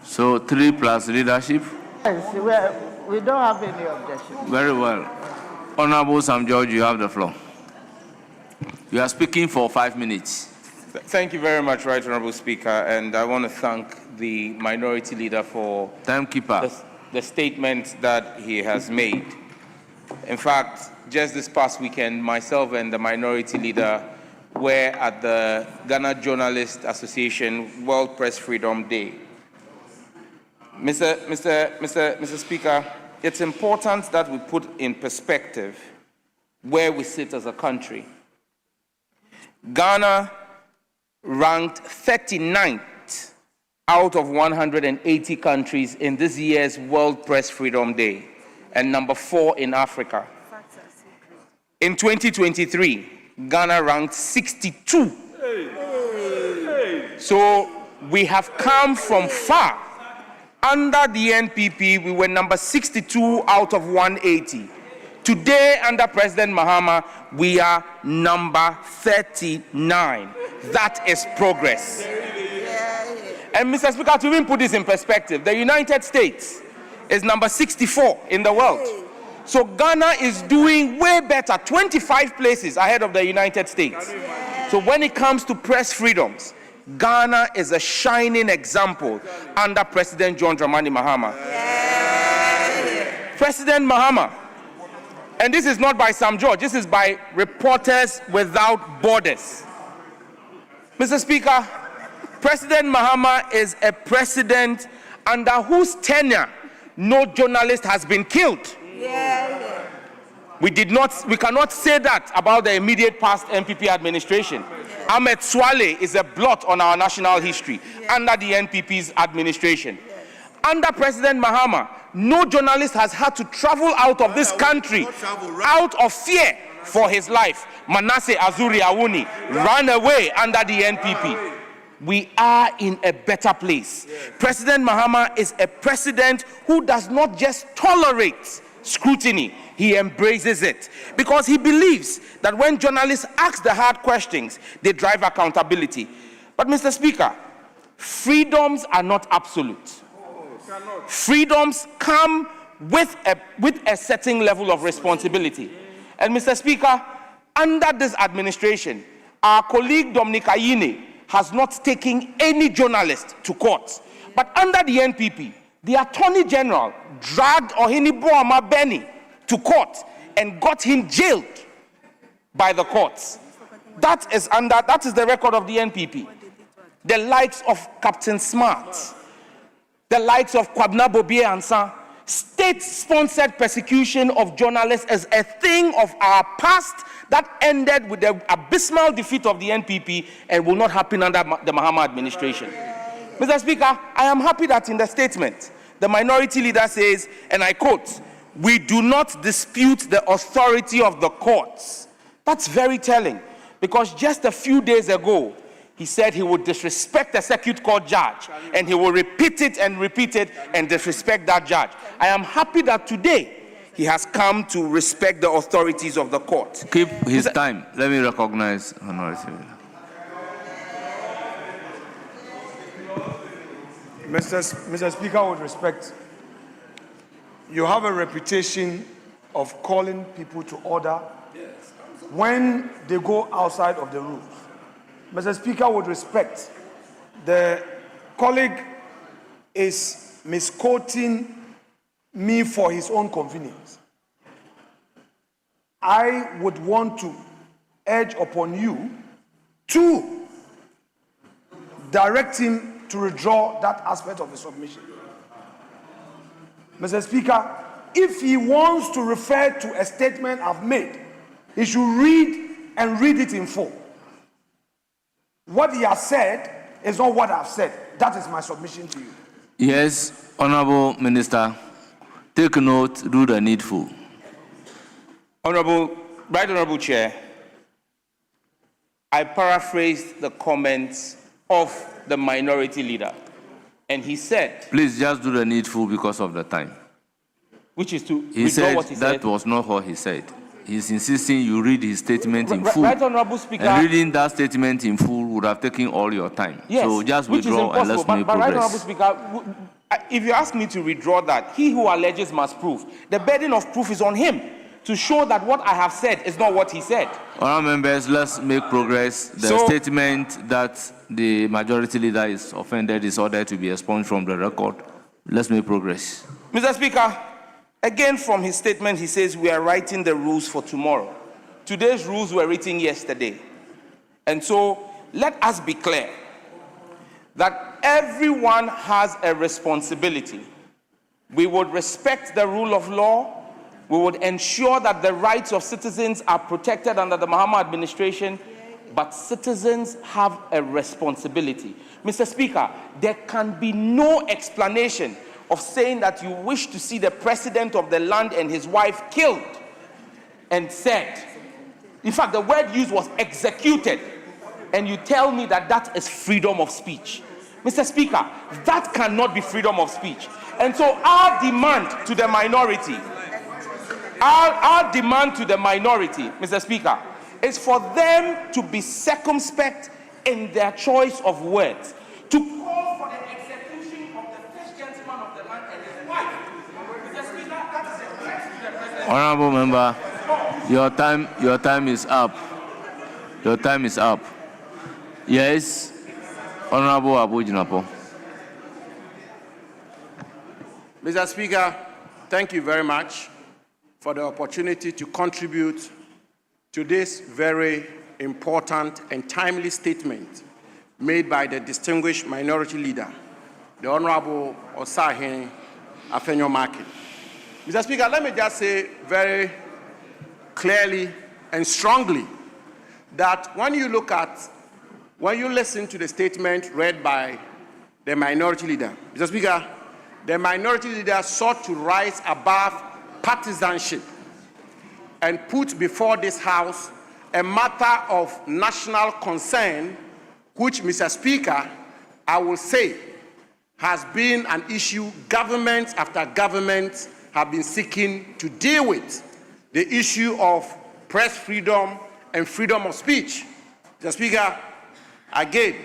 So 3 plus leadership. Yes, We don't have any objection. Very well. Honorable Sam George, you have the floor. You are speaking for 5 minutes. Thank you very much, Right Honorable Speaker, and I want to thank the Minority Leader for Timekeeper. the statement that he has made. In fact, just this past weekend, myself and the Minority Leader were at the Ghana Journalists Association World Press Freedom Day. Mr. Speaker, it's important that we put in perspective where we sit as a country. Ghana ranked 39th out of 180 countries in this year's World Press Freedom Day, and number 4 in Africa. In 2023, Ghana ranked 62. So we have come from far. Under the NPP, we were number 62 out of 180. Today, under President Mahama, we are number 39. That is progress. And Mr. Speaker, to even put this in perspective, the United States is number 64 in the world. So Ghana is doing way better, 25 places ahead of the United States. So when it comes to press freedoms, Ghana is a shining example under President John Dramani Mahama. President Mahama, and this is not by Sam George, this is by Reporters Without Borders. Mr. Speaker, President Mahama is a president under whose tenure no journalist has been killed. We cannot say that about the immediate past NPP administration. Ahmed Swale is a blot on our national history under the NPP's administration. Under President Mahama, no journalist has had to travel out of this country out of fear for his life. Manasseh Azuri Awuni ran away under the NPP. We are in a better place. President Mahama is a president who does not just tolerate scrutiny, he embraces it, because he believes that when journalists ask the hard questions, they drive accountability. But Mr. Speaker, freedoms are not absolute. Freedoms come with a certain level of responsibility. And Mr. Speaker, under this administration, our colleague Dominic Ayine has not taken any journalist to court. But under the NPP, the Attorney General dragged Ohini Boama Beni to court and got him jailed by the courts. That is the record of the NPP. The likes of Captain Smart, the likes of Kwabna Bobie Ansan, state-sponsored persecution of journalists is a thing of our past that ended with the abysmal defeat of the NPP and will not happen under the Mahama administration. Mr. Speaker, I am happy that in the statement, the Minority Leader says, and I quote, "We do not dispute the authority of the courts." That's very telling, because just a few days ago, he said he would disrespect a circuit court judge, and he will repeat it and disrespect that judge. I am happy that today he has come to respect the authorities of the court. Keep his time. Let me recognize Honorable. Mr. Speaker, with respect, you have a reputation of calling people to order when they go outside of the rules. Mr. Speaker, with respect, the colleague is misquoting me for his own convenience. I would want to urge upon you to direct him to withdraw that aspect of the submission. Mr. Speaker, if he wants to refer to a statement I've made, he should read it in full. What he has said is not what I've said. That is my submission to you. Yes, Honorable Minister, take note, do the needful. Right Honorable Chair, I paraphrased the comments of the Minority Leader, and he said... Please just do the needful because of the time. Which is to he said what he said. That was not what he said. He's insisting you read his statement in full. Right Honorable Speaker... And reading that statement in full would have taken all your time. Yes, so just withdraw and let's make progress. Right Honorable Speaker, if you ask me to redraw that, he who alleges must prove. The burden of proof is on him to show that what I have said is not what he said. Honourable members, let's make progress. The statement that the majority leader is offended is ordered to be expunged from the record. Let's make progress. Mr. Speaker, again from his statement, he says we are writing the rules for tomorrow. Today's rules were written yesterday. And so let us be clear that everyone has a responsibility. We would respect the rule of law. We would ensure that the rights of citizens are protected under the Mahama administration, but citizens have a responsibility. Mr. Speaker, there can be no explanation of saying that you wish to see the president of the land and his wife killed and said, in fact, the word used was executed, and you tell me that that is freedom of speech. Mr. Speaker, that cannot be freedom of speech. And so our demand to the minority, Mr. Speaker, is for them to be circumspect in their choice of words, to call for the execution of the first gentleman of the land and his wife. Mr. Speaker, that is a threat to the president. Honourable member, your time is up. Your time is up. Yes, Honourable Abu Jinapo. Mr. Speaker, thank you very much for the opportunity to contribute to this very important and timely statement made by the distinguished minority leader, the Honorable Osahin Afenyo-Markin. Mr. Speaker, let me just say very clearly and strongly that when you listen to the statement read by the minority leader, Mr. Speaker, the minority leader sought to rise above partisanship and put before this House a matter of national concern, which, Mr. Speaker, I will say has been an issue government after government have been seeking to deal with, the issue of press freedom and freedom of speech. Mr. Speaker, again,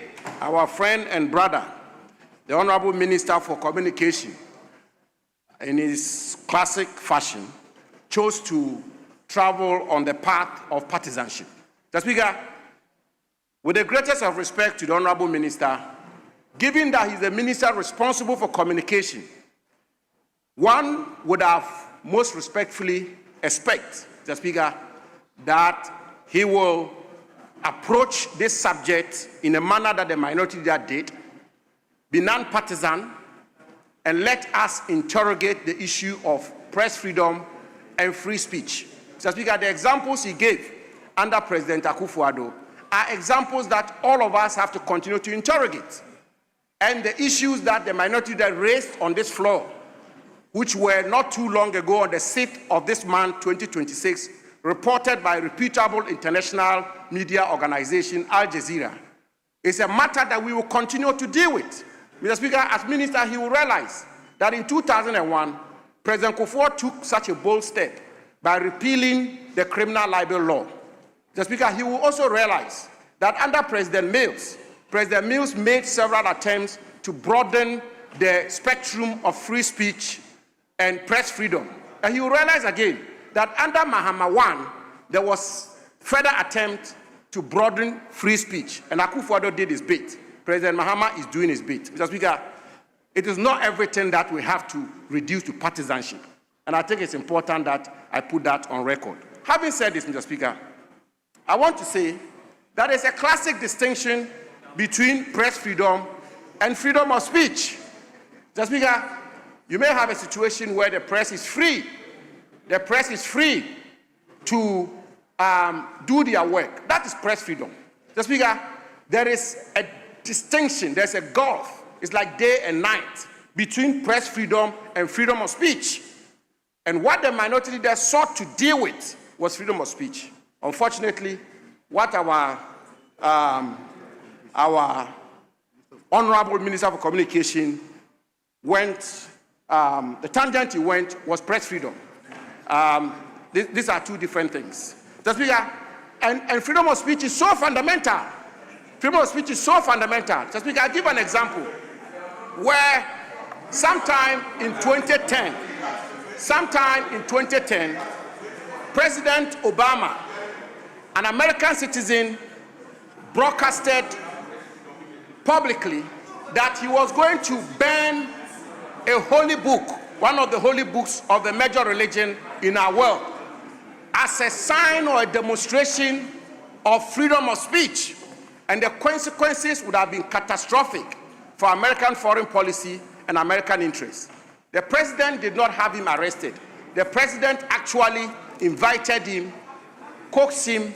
our friend and brother, the Honorable Minister for Communication, in his classic fashion, chose to travel on the path of partisanship. Mr. Speaker, with the greatest of respect to the Honorable Minister, given that he's the minister responsible for communication, one would have most respectfully expect, Mr. Speaker, that he will approach this subject in a manner that the minority leader did, be non-partisan, and let us interrogate the issue of press freedom and free speech. Mr. Speaker, the examples he gave under President Akufo-Addo are examples that all of us have to continue to interrogate. And the issues that the minority leader raised on this floor, which were not too long ago on the 6th of this month, 2026, reported by reputable international media organization Al Jazeera, is a matter that we will continue to deal with. Mr. Speaker, as minister, he will realize that in 2001, President Kufuor took such a bold step by repealing the criminal libel law. Mr. Speaker, he will also realize that under President Mills made several attempts to broaden the spectrum of free speech and press freedom. And he will realize again that under Mahama I, there was further attempt to broaden free speech, and Akufo-Addo did his bit. President Mahama is doing his bit. Mr. Speaker, it is not everything that we have to reduce to partisanship, and I think it's important that I put that on record. Having said this, Mr. Speaker, I want to say that there's a classic distinction between press freedom and freedom of speech. Mr. Speaker, you may have a situation where the press is free. The press is free to do their work. That is press freedom. Mr. Speaker, there is a distinction, there's a gulf. It's like day and night between press freedom and freedom of speech. And what the minority leader sought to deal with was freedom of speech. Unfortunately, what our Honorable Minister for Communication went, the tangent he went was press freedom. These are two different things. Mr. Speaker, and freedom of speech is so fundamental. Freedom of speech is so fundamental. Mr. Speaker, I'll give an example where sometime in 2010, President Obama, an American citizen, broadcasted publicly that he was going to ban a holy book, one of the holy books of the major religion in our world, as a sign or a demonstration of freedom of speech, and the consequences would have been catastrophic for American foreign policy and American interests. The president did not have him arrested. The president actually invited him, coaxed him,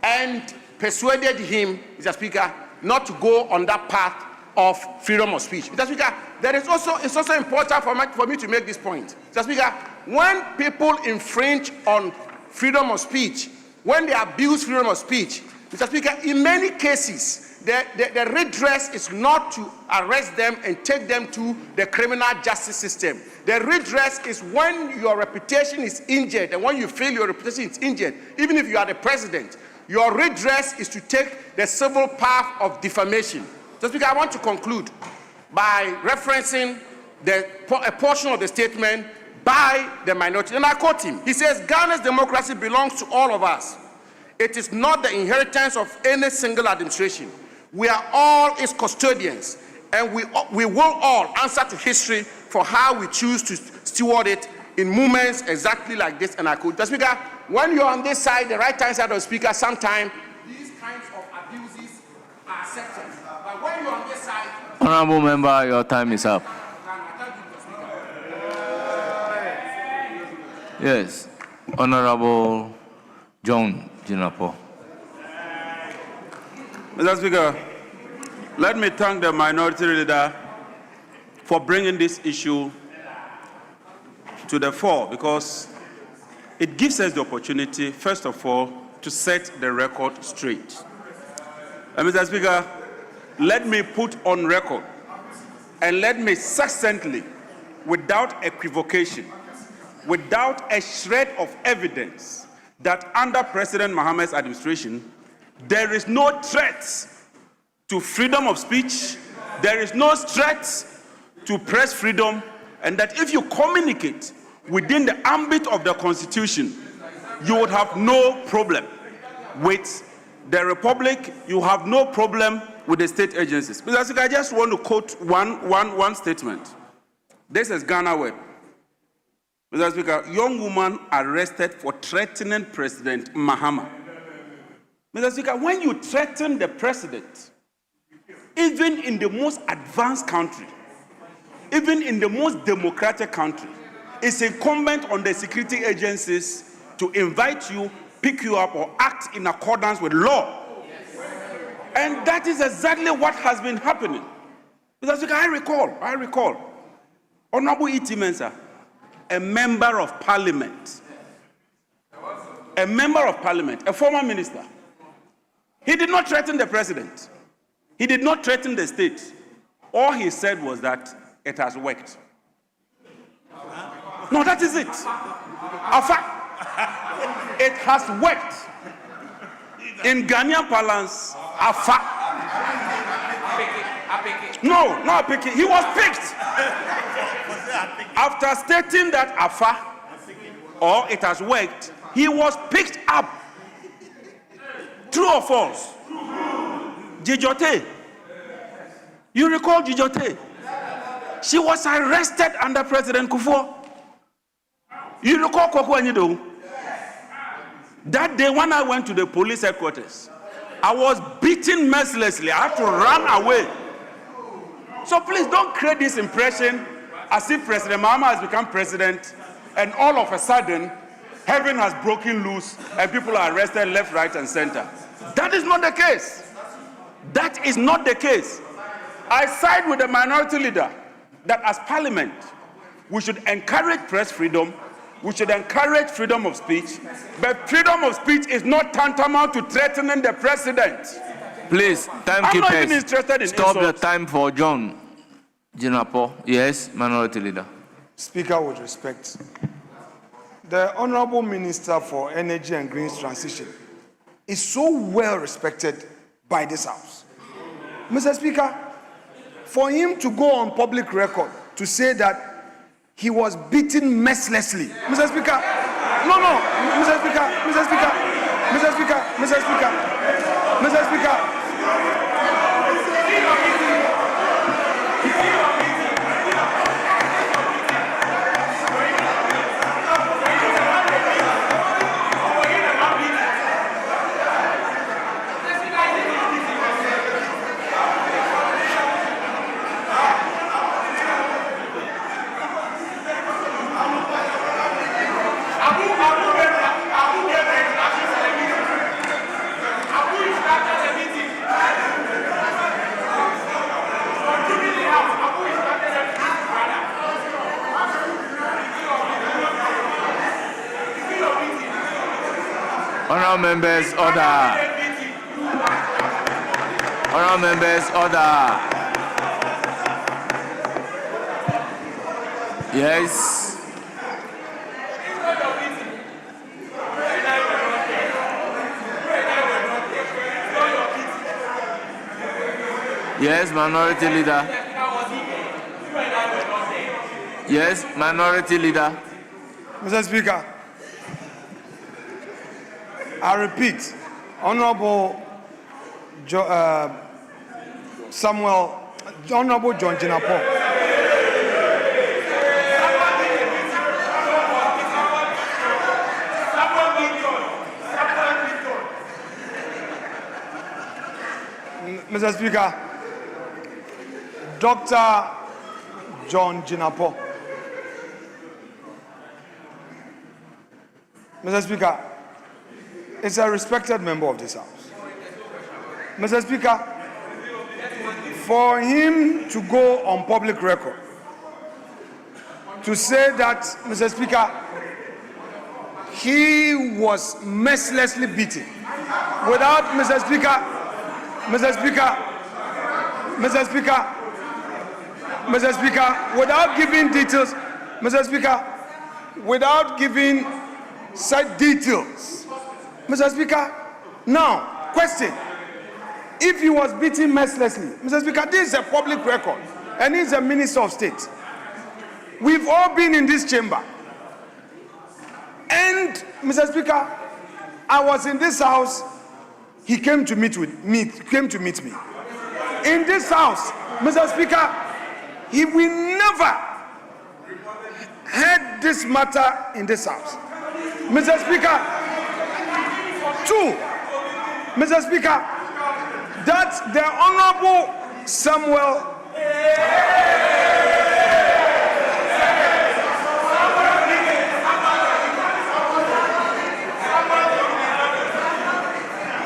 and persuaded him, Mr. Speaker, not to go on that path of freedom of speech. Mr. Speaker, it's also important for me to make this point. Mr. Speaker, when people infringe on freedom of speech, when they abuse freedom of speech, Mr. Speaker, in many cases, the redress is not to arrest them and take them to the criminal justice system. The redress is when your reputation is injured, and when you feel your reputation is injured, even if you are the president, your redress is to take the civil path of defamation. So, Speaker, I want to conclude by referencing a portion of the statement by the minority, and I quote him. He says, "Ghana's democracy belongs to all of us. It is not the inheritance of any single administration. We are all its custodians, and we will all answer to history for how we choose to steward it in moments exactly like this." And I quote, Mr. Speaker, when you're on this side, the right-hand side of the speaker, sometimes these kinds of abuses are accepted. But when you're on this side... Honorable member, your time is up. Yes, Honorable John Jinapo. Mr. Speaker, let me thank the minority leader for bringing this issue to the fore, because it gives us the opportunity, first of all, to set the record straight. And Mr. Speaker, let me put on record and let me succinctly, without equivocation, without a shred of evidence, that under President Mohammed's administration, there is no threat to freedom of speech, there is no threat to press freedom, and that if you communicate within the ambit of the Constitution, you would have no problem with the Republic, you have no problem with the state agencies. Mr. Speaker, I just want to quote one statement. This is Ghana Web. Mr. Speaker, young woman arrested for threatening President Mahama. Mr. Speaker, when you threaten the president, even in the most advanced country, even in the most democratic country, it's incumbent on the security agencies to invite you, pick you up, or act in accordance with law. And that is exactly what has been happening. Mr. Speaker, I recall, Honorable E.T. Mensah, a member of parliament, a former minister. He did not threaten the president. He did not threaten the state. All he said was that it has worked. No, that is it. It has worked. In Ghanaian parlance, No, not picking. He was picked. After stating that or it has worked, he was picked up. True or false? Jijote. You recall Jijote? She was arrested under President Kufuor. You recall Kwaku Anyido? That day when I went to the police headquarters, I was beaten mercilessly. I had to run away. So please don't create this impression as if President Mahama has become president and all of a sudden heaven has broken loose and people are arrested left, right, and center. That is not the case. That is not the case. I side with the minority leader that as parliament, we should encourage press freedom, we should encourage freedom of speech, but freedom of speech is not tantamount to threatening the president. Please, I'm not even interested in stop insults. the time for John Jinapo. Yes, minority leader. Speaker, with respect, the Honorable Minister for Energy and Green Transition is so well respected by this House. Mr. Speaker, for him to go on public record to say that he was beaten mercilessly. Mr. Speaker, no, Mr. Speaker, Mr. Speaker, Mr. Speaker, Mr. Speaker, Mr. Speaker. Honourable members, order. Honourable members, order. Yes. Yes, minority leader. Yes, minority leader. Mr. Speaker, I repeat, Honorable Honorable John Jinapo. Mr. Speaker, Dr. John Jinapo. Mr. Speaker, is a respected member of this House. Mr. Speaker, for him to go on public record to say that, Mr. Speaker, he was mercilessly beaten without, Mr. Speaker, without giving details, Mr. Speaker, without giving such details. Mr. Speaker, now, question. If he was beaten mercilessly, Mr. Speaker, this is a public record, and he's a Minister of State. We've all been in this chamber. And, Mr. Speaker, I was in this house, he came to meet me. In this house, Mr. Speaker, we never had this matter in this house. Mr. Speaker, two, Mr. Speaker, that the Honorable Samuel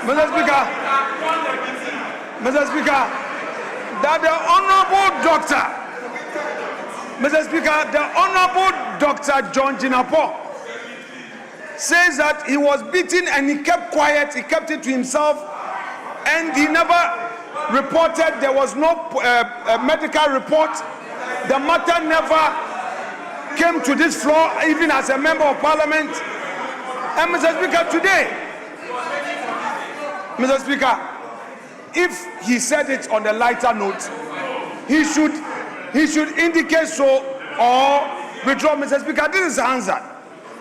Mr. Speaker, that the Honorable Doctor, Mr. Speaker, the Honorable Dr. John Jinapo says that he was beaten and he kept quiet, he kept it to himself, and he never reported. There was no medical report. The matter never came to this floor, even as a member of parliament. And Mr. Speaker, today, Mr. Speaker, if he said it on a lighter note, he should indicate so or withdraw. Mr. Speaker, this is Hansard.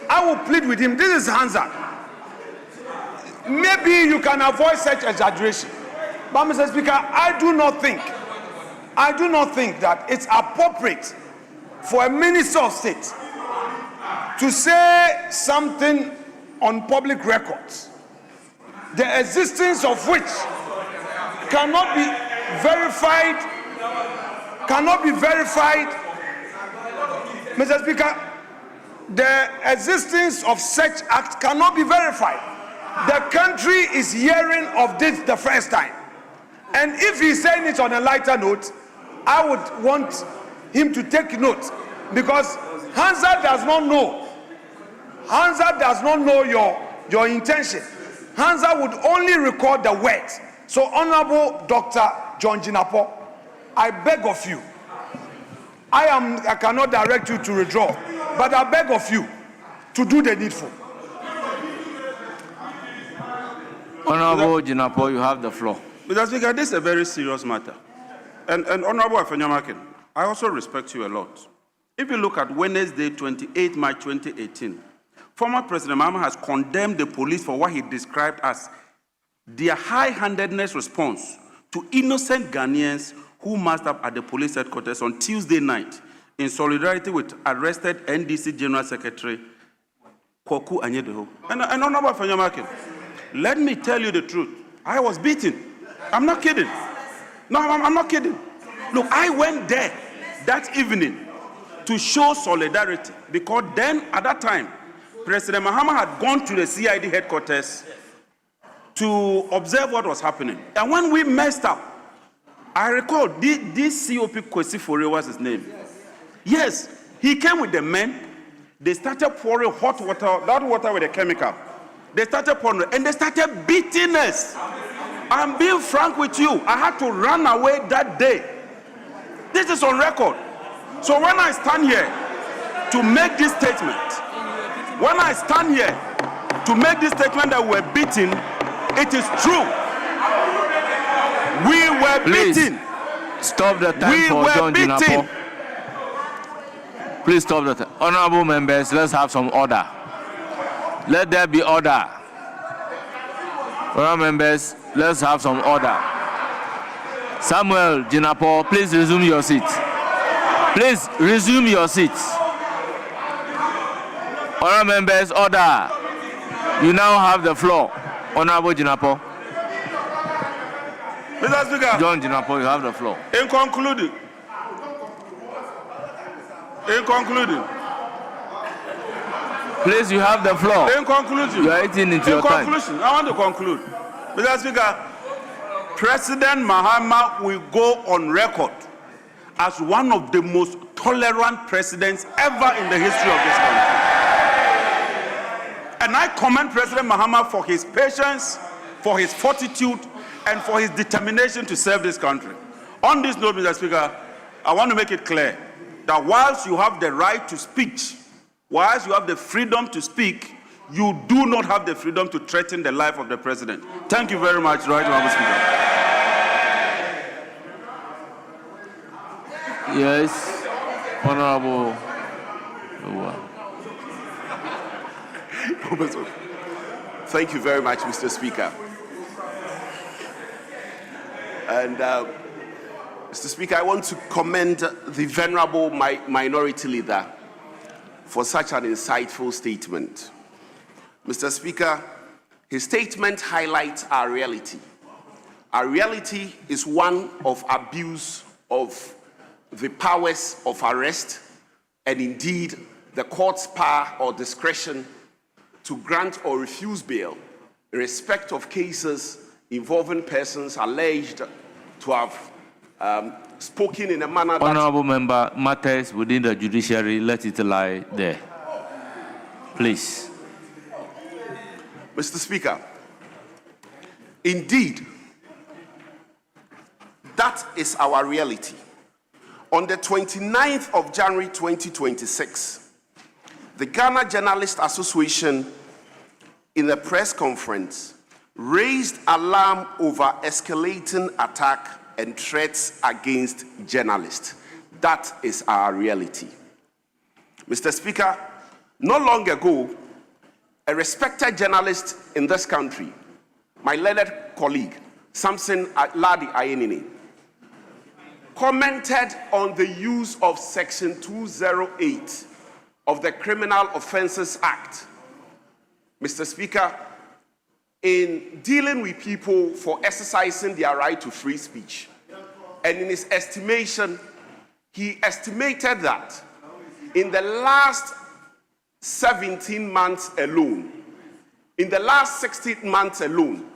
I will plead with him. This is Hansard. Maybe you can avoid such exaggeration. But Mr. Speaker, I do not think that it's appropriate for a Minister of State to say something on public records, the existence of which cannot be verified. Mr. Speaker, the existence of such act cannot be verified. The country is hearing of this the first time. And if he's saying it on a lighter note, I would want him to take note, because Hansard does not know your intention. Hansard would only record the words. So, Honorable Dr. John Jinapo, I beg of you, I cannot direct you to withdraw, but I beg of you to do the needful. Honorable Jinapo, you have the floor. Mr. Speaker, this is a very serious matter. And Honorable Afenyamakin, I also respect you a lot. If you look at Wednesday, 28 March 2018, former President Mahama has condemned the police for what he described as their high-handedness response to innocent Ghanaians who massed up at the police headquarters on Tuesday night in solidarity with arrested NDC General Secretary Kwaku Anyedeho. And Honorable Fanyamakin, let me tell you the truth. I was beaten. I'm not kidding. No, I'm not kidding. Look, I went there that evening to show solidarity because then, at that time, President Mahama had gone to the CID headquarters to observe what was happening. And when we messed up, I recall this COP Kwesifore was his name. Yes, he came with the men. They started pouring hot water, that water with a chemical. They started pouring, and they started beating us. I'm being frank with you. I had to run away that day. This is on record. So when I stand here to make this statement, that we're beaten, it is true. We were beaten. Stop the time for John Jinapo. Please stop the time. Honorable members, let's have some order. Let there be order. Honorable members, let's have some order. Samuel Jinapo, please resume your seat. Please resume your seat. Honorable members, order. You now have the floor. Honorable Jinapo. Mr. Speaker. John Jinapo, you have the floor. In concluding, please, you have the floor. In conclusion, you are eating into your time. I want to conclude. Mr. Speaker, President Mahama will go on record as one of the most tolerant presidents ever in the history of this country. And I commend President Mahama for his patience, for his fortitude, and for his determination to serve this country. On this note, Mr. Speaker, I want to make it clear that whilst you have the right to speech, whilst you have the freedom to speak, you do not have the freedom to threaten the life of the president. Thank you very much, Right Honorable Speaker. Yes, Honorable. Thank you very much, Mr. Speaker. And Mr. Speaker, I want to commend the venerable minority leader for such an insightful statement. Mr. Speaker, his statement highlights our reality. Our reality is one of abuse of the powers of arrest and indeed the court's power or discretion to grant or refuse bail in respect of cases involving persons alleged to have spoken in a manner that... Honorable member, matters within the judiciary, let it lie there. Please. Mr. Speaker, indeed, that is our reality. On the 29th of January 2026, the Ghana Journalists Association, in a press conference, raised alarm over escalating attack and threats against journalists. That is our reality. Mr. Speaker, not long ago, a respected journalist in this country, my learned colleague, Samson Ladi Ayenini, commented on the use of Section 208 of the Criminal Offences Act. Mr. Speaker, in dealing with people for exercising their right to free speech. And in his estimation, he estimated that in the last 17 months alone, in the last 16 months alone,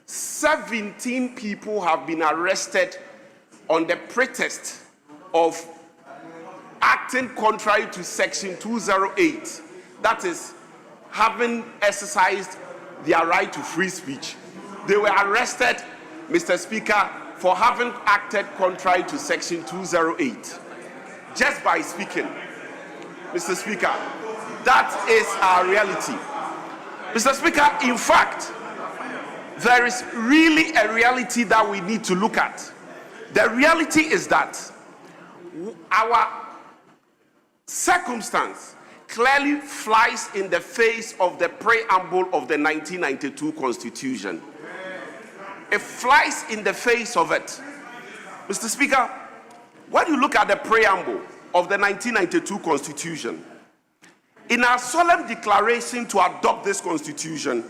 17 people have been arrested on the pretext of acting contrary to Section 208, that is, having exercised their right to free speech. They were arrested, Mr. Speaker, for having acted contrary to Section 208, just by speaking. Mr. Speaker, that is our reality. Mr. Speaker, in fact, there is really a reality that we need to look at. The reality is that our circumstance clearly flies in the face of the preamble of the 1992 Constitution. It flies in the face of it. Mr. Speaker, when you look at the preamble of the 1992 Constitution, in our solemn declaration to adopt this Constitution,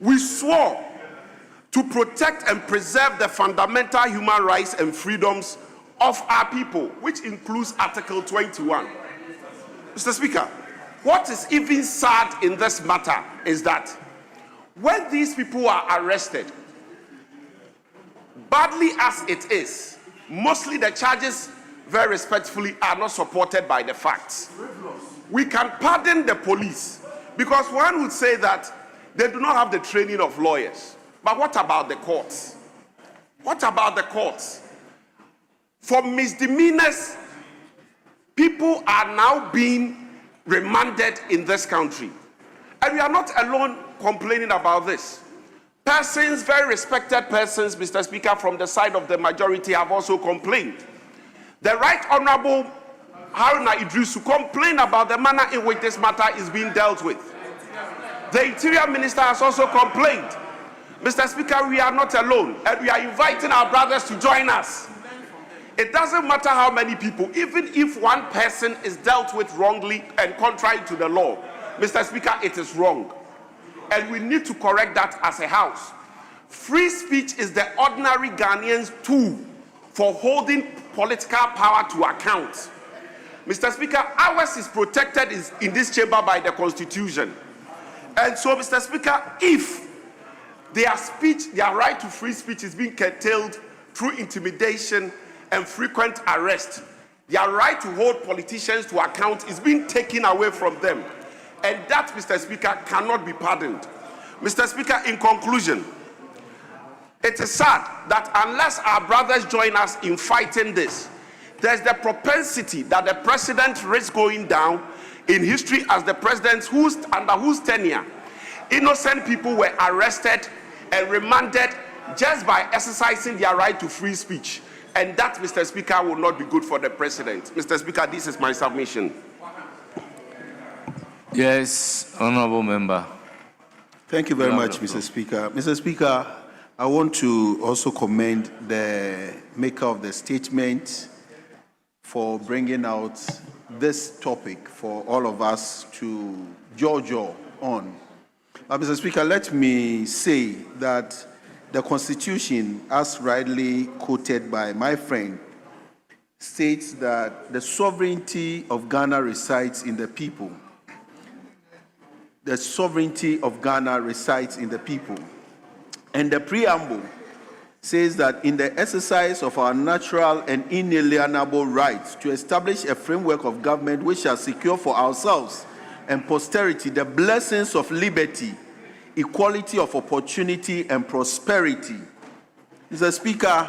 we swore to protect and preserve the fundamental human rights and freedoms of our people, which includes Article 21. Mr. Speaker, what is even sad in this matter is that when these people are arrested, badly as it is, mostly the charges, very respectfully, are not supported by the facts. We can pardon the police because one would say that they do not have the training of lawyers. But what about the courts? What about the courts? For misdemeanors, people are now being remanded in this country. And we are not alone complaining about this. Persons, very respected persons, Mr. Speaker, from the side of the majority have also complained. The Right Honorable Haruna Idrisu complained about the manner in which this matter is being dealt with. The Interior Minister has also complained. Mr. Speaker, we are not alone, and we are inviting our brothers to join us. It doesn't matter how many people, even if one person is dealt with wrongly and contrary to the law, Mr. Speaker, it is wrong. And we need to correct that as a house. Free speech is the ordinary Ghanaian's tool for holding political power to account. Mr. Speaker, ours is protected in this chamber by the Constitution. And so, Mr. Speaker, if their speech, their right to free speech is being curtailed through intimidation and frequent arrest, their right to hold politicians to account is being taken away from them. And that, Mr. Speaker, cannot be pardoned. Mr. Speaker, in conclusion, it is sad that unless our brothers join us in fighting this, there's the propensity that the president risks going down in history as the president under whose tenure innocent people were arrested and remanded just by exercising their right to free speech. And that, Mr. Speaker, will not be good for the president. Mr. Speaker, this is my submission. Yes, honorable member. Thank you very much, Mr. Speaker. Mr. Speaker, I want to also commend the maker of the statement for bringing out this topic for all of us to judge on. Mr. Speaker, let me say that the Constitution, as rightly quoted by my friend, states that the sovereignty of Ghana resides in the people. The sovereignty of Ghana resides in the people. And the preamble says that in the exercise of our natural and inalienable rights to establish a framework of government which shall secure for ourselves and posterity the blessings of liberty, equality of opportunity, and prosperity. Mr. Speaker,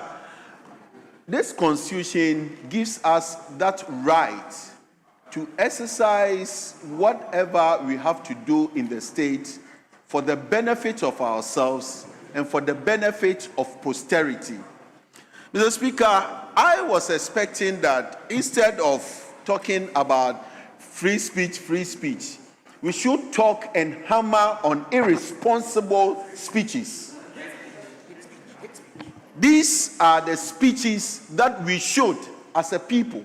this Constitution gives us that right to exercise whatever we have to do in the state for the benefit of ourselves and for the benefit of posterity. Mr. Speaker, I was expecting that instead of talking about free speech, we should talk and hammer on irresponsible speeches. These are the speeches that we should, as a people,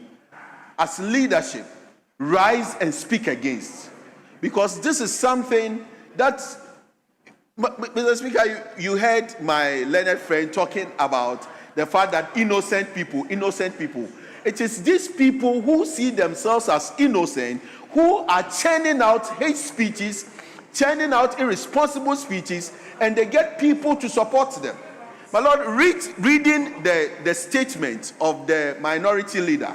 as leadership, rise and speak against. Because this is something that, Mr. Speaker, you heard my learned friend talking about the fact that innocent people. It is these people who see themselves as innocent who are churning out hate speeches, churning out irresponsible speeches, and they get people to support them. My Lord, reading the statement of the minority leader,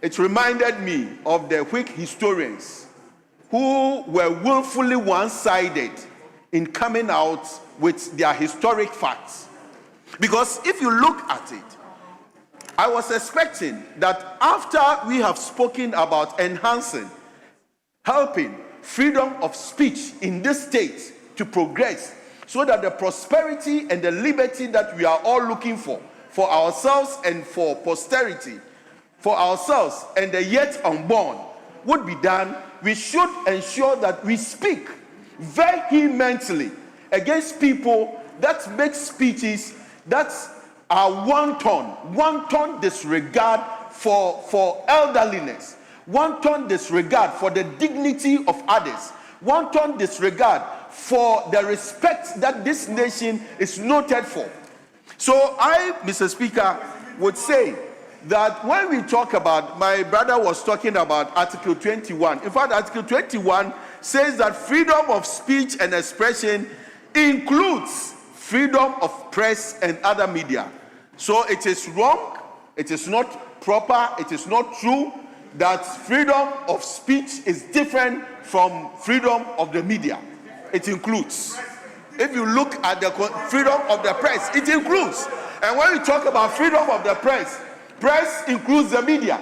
it reminded me of the Whig historians who were willfully one-sided in coming out with their historic facts. Because if you look at it, I was expecting that after we have spoken about enhancing, helping freedom of speech in this state to progress so that the prosperity and the liberty that we are all looking for ourselves and for posterity, for ourselves and the yet unborn would be done, we should ensure that we speak vehemently against people that make speeches that are wanton disregard for elderliness, wanton disregard for the dignity of others, wanton disregard for the respect that this nation is noted for. So I, Mr. Speaker, would say that when we talk about, my brother was talking about Article 21. In fact, Article 21 says that freedom of speech and expression includes freedom of press and other media. So it is wrong, it is not proper, it is not true that freedom of speech is different from freedom of the media. It includes. If you look at the freedom of the press, it includes. And when we talk about freedom of the press, press includes the media.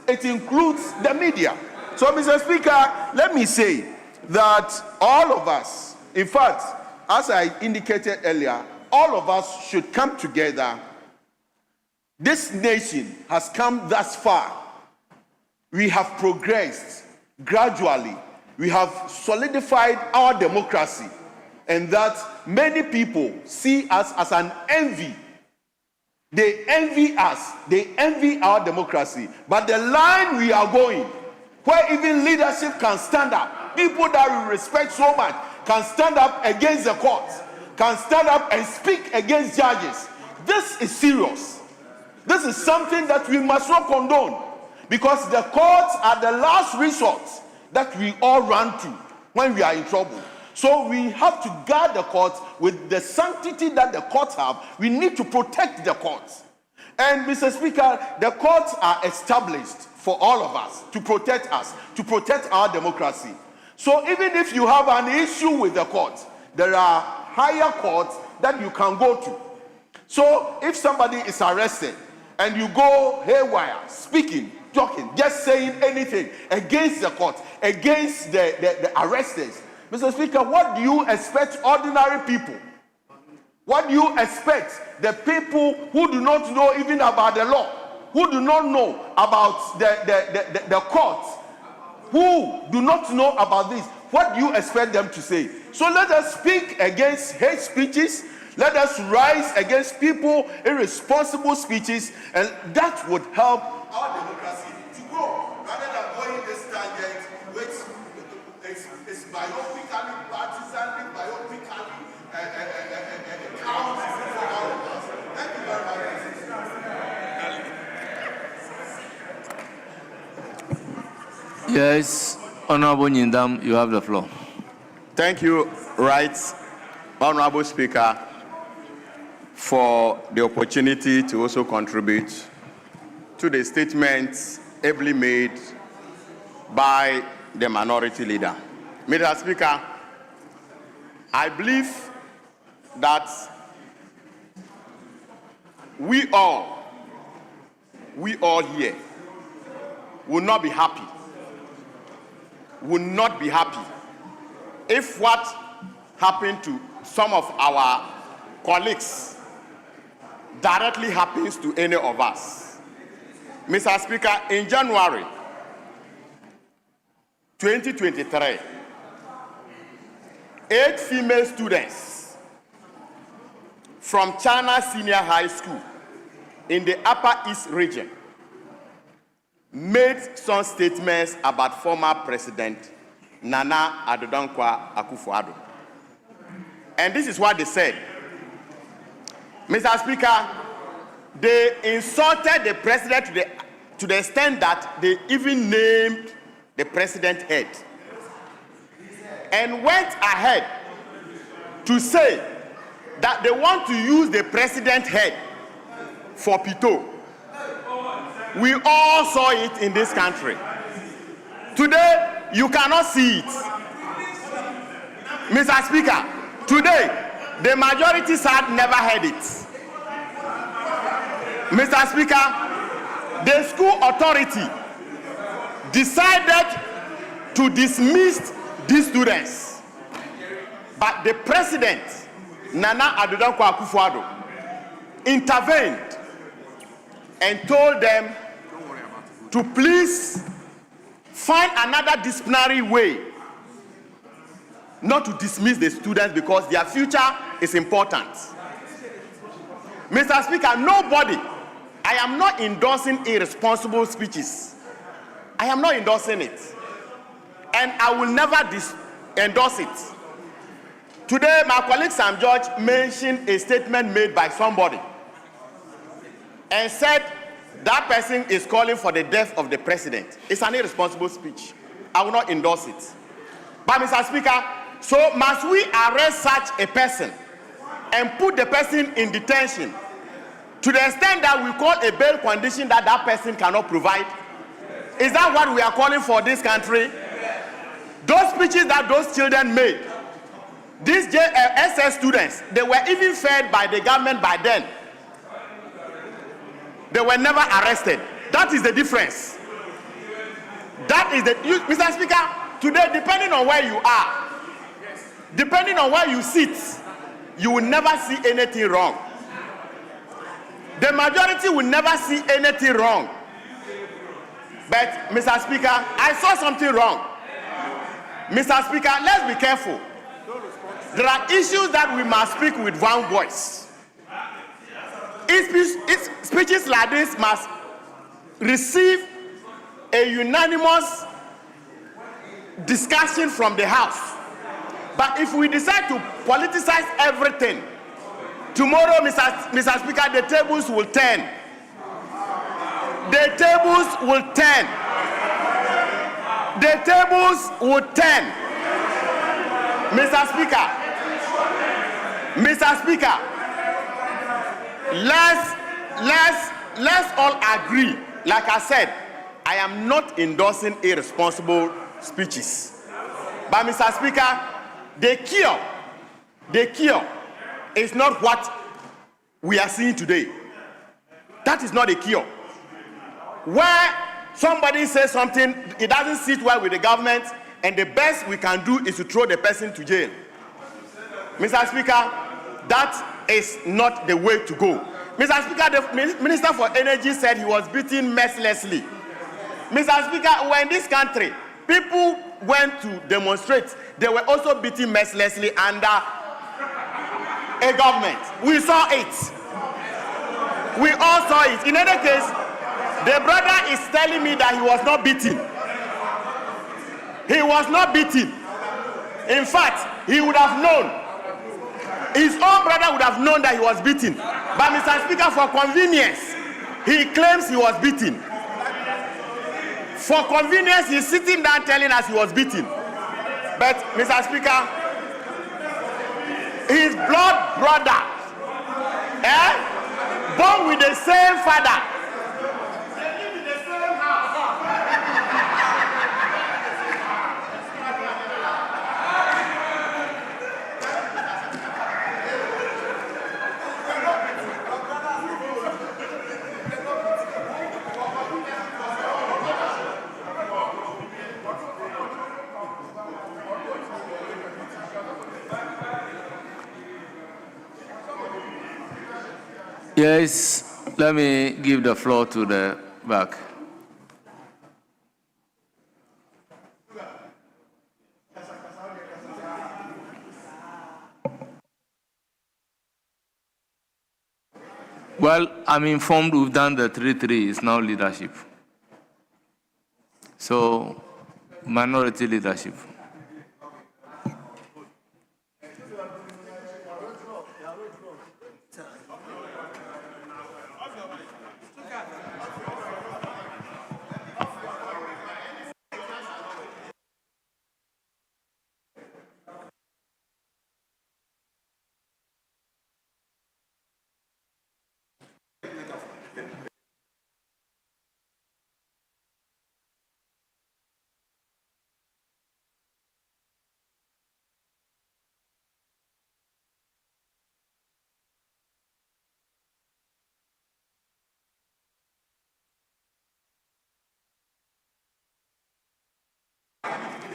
It includes the media. So, Mr. Speaker, let me say that all of us, in fact, as I indicated earlier, all of us should come together. This nation has come thus far. We have progressed gradually. We have solidified our democracy, and that many people see us as an envy. They envy us. They envy our democracy. But the line we are going, where even leadership can stand up, people that we respect so much can stand up against the courts, can stand up and speak against judges. This is serious. This is something that we must not condone, because the courts are the last resort that we all run to when we are in trouble. So we have to guard the courts with the sanctity that the courts have. We need to protect the courts. And Mr. Speaker, the courts are established for all of us, to protect our democracy. So even if you have an issue with the courts, there are higher courts that you can go to. So if somebody is arrested and you go haywire, speaking, talking, just saying anything against the court, against the arresters, Mr. Speaker, what do you expect ordinary people? What do you expect the people who do not know even about the law, who do not know about the courts, who do not know about this? What do you expect them to say? So let us speak against hate speeches. Let us rise against people, irresponsible speeches, and that would help our democracy to grow, rather than going this tangent, which is myopically, partisanly, myopically counts for all of us. Thank you very much. Yes, Honorable Nyindam, you have the floor. Thank you, Right Honorable Speaker, for the opportunity to also contribute to the statements ably made by the minority leader. Mr. Speaker, I believe that we all here will not be happy if what happened to some of our colleagues directly happens to any of us. Mr. Speaker, in January 2023, 8 female students from China Senior High School in the Upper East region made some statements about former President Nana Addo Dankwa Akufo-Addo. And this is what they said. Mr. Speaker, they insulted the president to the extent that they even named the president head, and went ahead to say that they want to use the president head for Pito. We all saw it in this country. Today, you cannot see it. Mr. Speaker, today, the majority side never heard it. Mr. Speaker, the school authority decided to dismiss these students. But the president, Nana Addo Dankwa Akufo-Addo, intervened and told them to please find another disciplinary way not to dismiss the students because their future is important. Mr. Speaker, nobody, I am not endorsing irresponsible speeches. I am not endorsing it. And I will never endorse it. Today, my colleague Sam George mentioned a statement made by somebody and said that person is calling for the death of the president. It's an irresponsible speech. I will not endorse it. But Mr. Speaker, so must we arrest such a person and put the person in detention to the extent that we call a bail condition that that person cannot provide? Is that what we are calling for this country? Those speeches that those children made, these SS students, they were even fed by the government by then. They were never arrested. That is the difference. That is the, Mr. Speaker, today, depending on where you are, depending on where you sit, you will never see anything wrong. The majority will never see anything wrong. But, Mr. Speaker, I saw something wrong. Mr. Speaker, let's be careful. There are issues that we must speak with one voice. Speeches like this must receive a unanimous discussion from the House. But if we decide to politicize everything, tomorrow, Mr. Speaker, the tables will turn. The tables will turn. The tables will turn. Mr. Speaker, let's all agree. Like I said, I am not endorsing irresponsible speeches. But Mr. Speaker, the cure is not what we are seeing today. That is not a cure. Where somebody says something, it doesn't sit well with the government, and the best we can do is to throw the person to jail. Mr. Speaker, that is not the way to go. Mr. Speaker, the Minister for Energy said he was beaten mercilessly. Mr. Speaker, when in this country, people went to demonstrate, they were also beaten mercilessly under a government. We saw it. We all saw it. In any case, the brother is telling me that he was not beaten. He was not beaten. In fact, he would have known. His own brother would have known that he was beaten. But Mr. Speaker, for convenience, he claims he was beaten. For convenience, he's sitting down telling us he was beaten. But Mr. Speaker, his blood brother, born with the same father, Yes, let me give the floor to the back. Well, I'm informed we've done the 3-3, it's now leadership. So, minority leadership.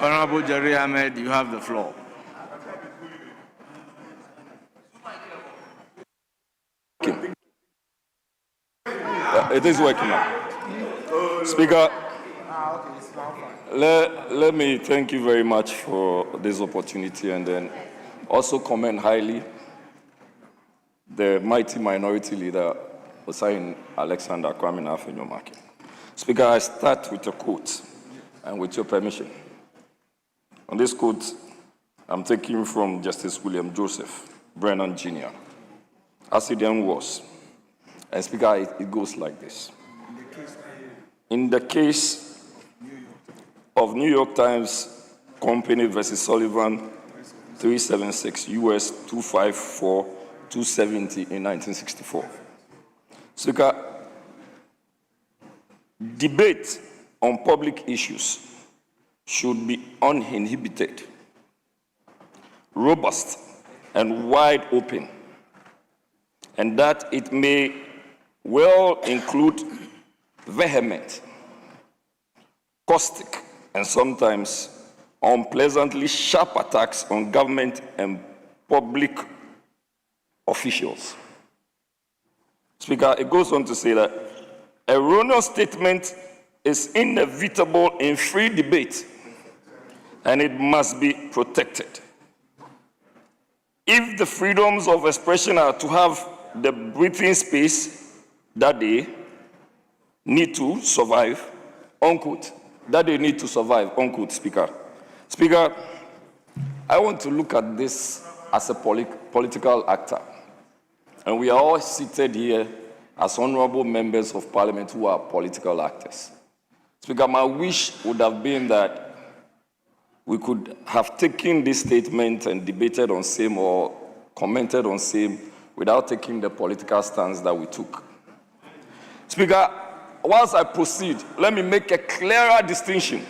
Honorable Jerry Ahmed, you have the floor. It is working now. Speaker, let me thank you very much for this opportunity and then also commend highly the mighty minority leader, Hussein Alexander Kwame Afenyo-Markin. Speaker, I start with a quote, and with your permission. On this quote, I'm taking from Justice William Joseph Brennan Jr., as it then was. And Speaker, it goes like this. In the case of New York Times Company versus Sullivan 376 US 254 270 in 1964. Speaker, debate on public issues should be uninhibited, robust, and wide open, and that it may well include vehement, caustic, and sometimes unpleasantly sharp attacks on government and public officials. Speaker, it goes on to say that erroneous statement is inevitable in free debate, and it must be protected. If the freedoms of expression are to have the breathing space that they need to survive, unquote, that they need to survive, unquote, Speaker. Speaker, I want to look at this as a political actor. And we are all seated here as honorable members of parliament who are political actors. Speaker, my wish would have been that we could have taken this statement and debated on same or commented on same without taking the political stance that we took. Speaker, once I proceed, let me make a clearer distinction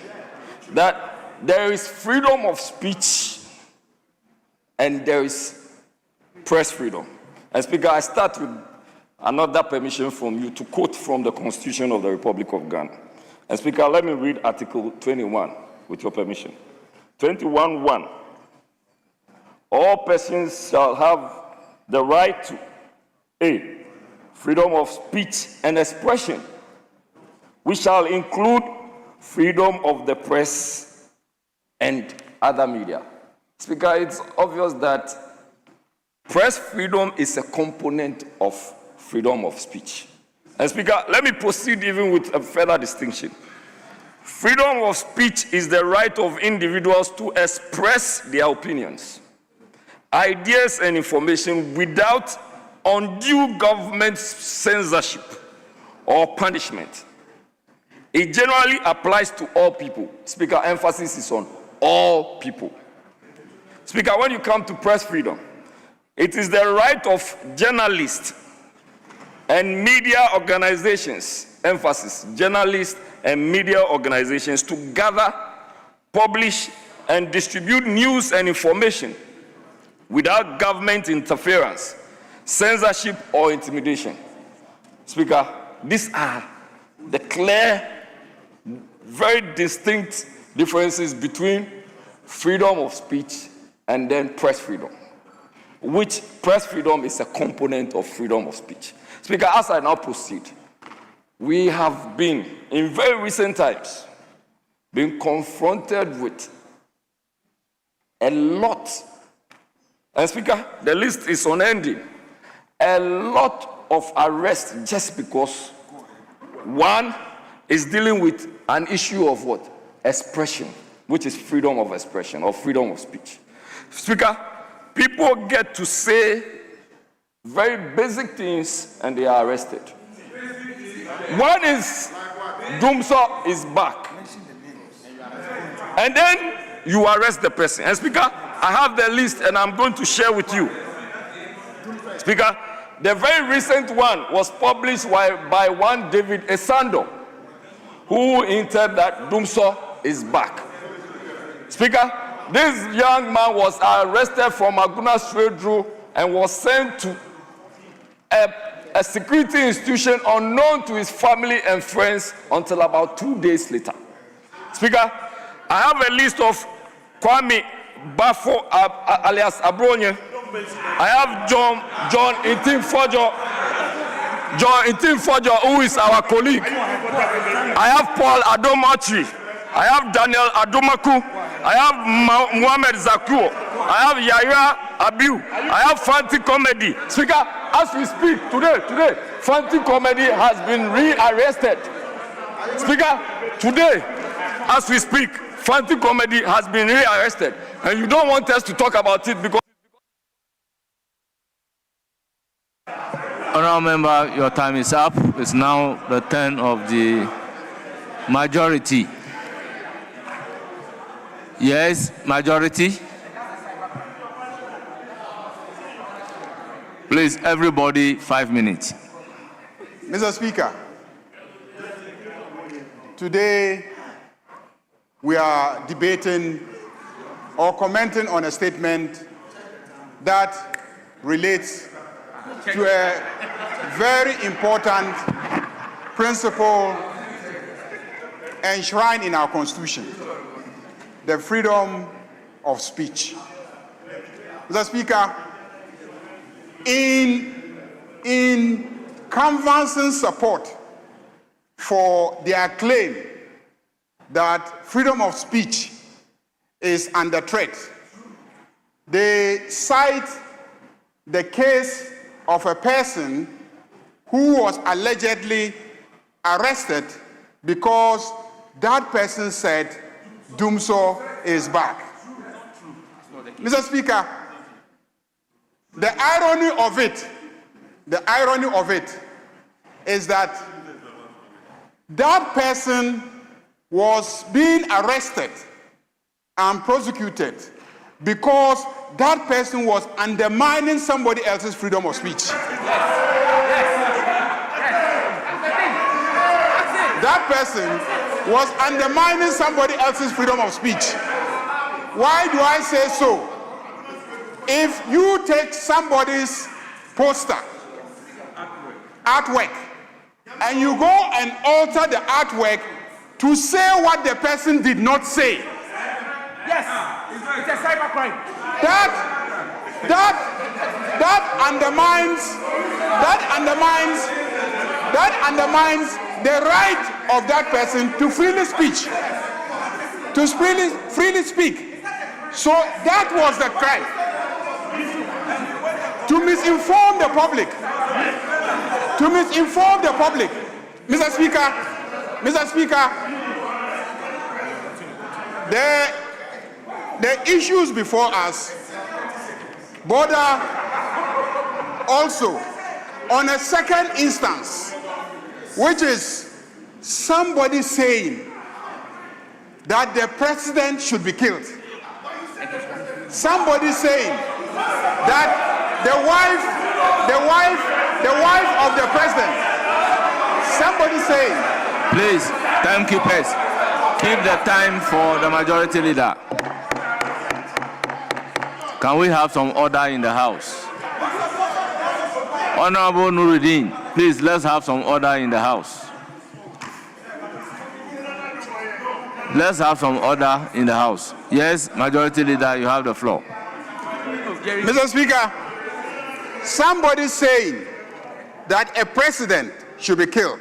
that there is freedom of speech and there is press freedom. And Speaker, I start with another permission from you to quote from the Constitution of the Republic of Ghana. And Speaker, let me read Article 21, with your permission. 21:1. All persons shall have the right to A, freedom of speech and expression, which shall include freedom of the press and other media. Speaker, it's obvious that press freedom is a component of freedom of speech. And Speaker, let me proceed even with a further distinction. Freedom of speech is the right of individuals to express their opinions, ideas, and information without undue government censorship or punishment. It generally applies to all people. Speaker, emphasis is on all people. Speaker, when you come to press freedom, it is the right of journalists and media organizations, emphasis, journalists and media organizations to gather, publish, and distribute news and information without government interference, censorship, or intimidation. Speaker, these are the clear, very distinct differences between freedom of speech and then press freedom, which press freedom is a component of freedom of speech. Speaker, as I now proceed, we have been, in very recent times, been confronted with a lot, and Speaker, the list is unending, a lot of arrests just because one is dealing with an issue of what? Expression, which is freedom of expression or freedom of speech. Speaker, people get to say very basic things and they are arrested. One is Dumso is back. And then you arrest the person. And Speaker, I have the list and I'm going to share with you. Speaker, the very recent one was published by one David Esando, who hinted that Dumso is back. Speaker, this young man was arrested from Aguna Stradru and was sent to a security institution unknown to his family and friends until about 2 days later. Speaker, I have a list of Kwame Bafo alias Abronye. I have John Intim Fojo. John Itimfojo, who is our colleague. I have Paul Adomachi. I have Daniel Adomaku. I have Muhammad Zakuo. I have Yahya Abiu. I have Fanti Comedy. Speaker, as we speak today, Fanti Comedy has been rearrested. Speaker, today, as we speak, Fanti Comedy has been rearrested. And you don't want us to talk about it because... Honourable member, your time is up. It's now the turn of the majority. Yes, majority. Please, everybody, 5 minutes. Mr. Speaker, today we are debating or commenting on a statement that relates to a very important principle enshrined in our Constitution, the freedom of speech. Mr. Speaker, in canvassing support for their claim that freedom of speech is under threat, they cite the case of a person who was allegedly arrested because that person said Dumso is back. Mr. Speaker, the irony of it is that that person was being arrested and prosecuted because that person was undermining somebody else's freedom of speech. That person was undermining somebody else's freedom of speech. Why do I say so? If you take somebody's poster, artwork, and you go and alter the artwork to say what the person did not say, Yes, it's a cybercrime. that undermines the right of that person to freely speak. So that was the crime. To misinform the public. Mr. Speaker, the issues before us border also on a second instance, which is somebody saying that the president should be killed. Somebody saying that the wife of the president. Somebody saying. Please, timekeepers, keep the time for the majority leader. Can we have some order in the House? Honorable Nuruddin, please, let's have some order in the House. Let's have some order in the House. Yes, majority leader, you have the floor. Mr. Speaker, somebody saying that a president should be killed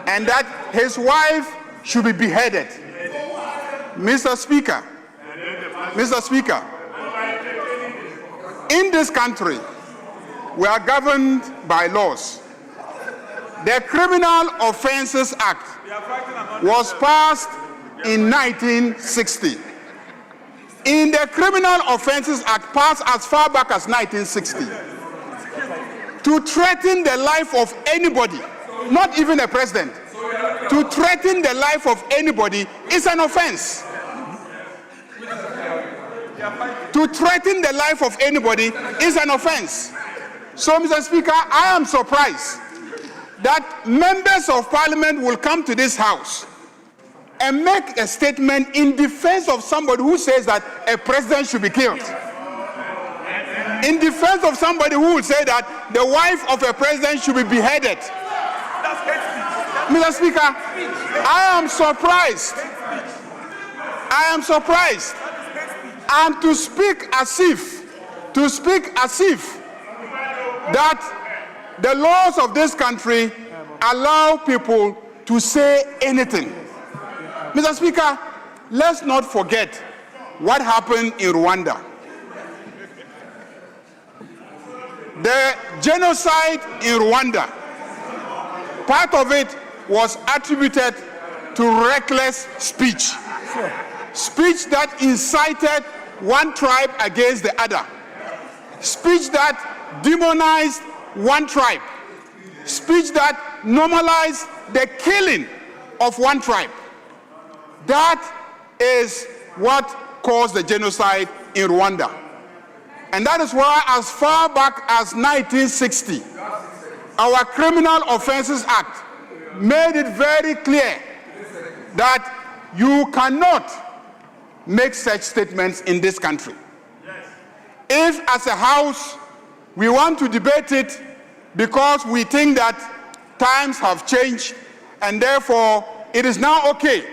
and that his wife should be beheaded. Mr. Speaker, in this country, we are governed by laws. The Criminal Offences Act was passed in 1960. In the Criminal Offences Act, passed as far back as 1960, to threaten the life of anybody, not even a president, to threaten the life of anybody is an offense. To threaten the life of anybody is an offense. So, Mr. Speaker, I am surprised that members of parliament will come to this house and make a statement in defense of somebody who says that a president should be killed. In defense of somebody who will say that the wife of a president should be beheaded. Mr. Speaker, I am surprised. And to speak as if that The laws of this country allow people to say anything. Mr. Speaker, let's not forget what happened in Rwanda. The genocide in Rwanda, part of it was attributed to reckless speech. Speech that incited one tribe against the other. Speech that demonized one tribe. Speech that normalized the killing of one tribe. That is what caused the genocide in Rwanda. And that is why, as far back as 1960, our Criminal Offences Act made it very clear that you cannot make such statements in this country. If, as a House, we want to debate it because we think that times have changed and therefore it is now okay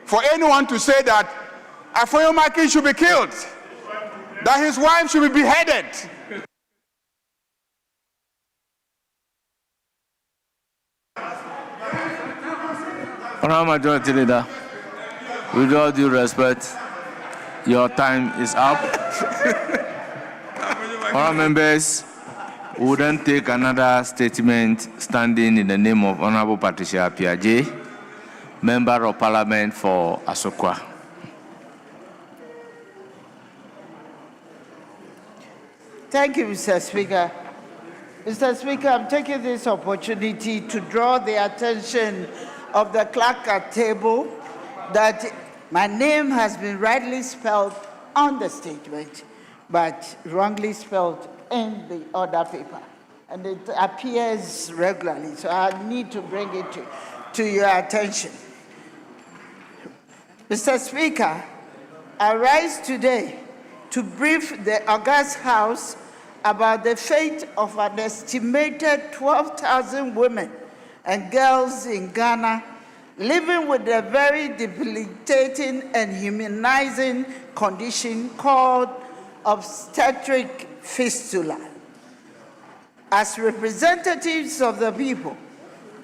for anyone to say that Afoyomaki should be killed, that his wife should be beheaded. Honourable Majority Leader, with all due respect, your time is up. Honourable members, we will then take another statement standing in the name of Honourable Patricia Piaget, Member of Parliament for Asokwa. Thank you, Mr. Speaker. Mr. Speaker, I'm taking this opportunity to draw the attention of the clerk at table that my name has been rightly spelled on the statement, but wrongly spelled in the other paper. And it appears regularly, so I need to bring it to your attention. Mr. Speaker, I rise today to brief the August House about the fate of an estimated 12,000 women and girls in Ghana living with a very debilitating and humanizing condition called obstetric fistula. As representatives of the people,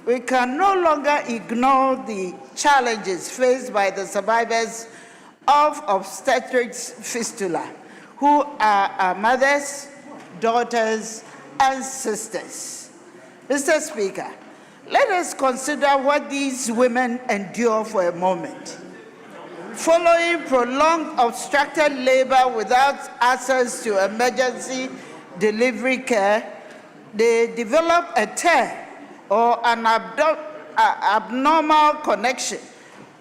we can no longer ignore the challenges faced by the survivors of obstetric fistula, who are our mothers, daughters, and sisters. Mr. Speaker, let us consider what these women endure for a moment. Following prolonged obstructed labor without access to emergency delivery care, they develop a tear or an abnormal connection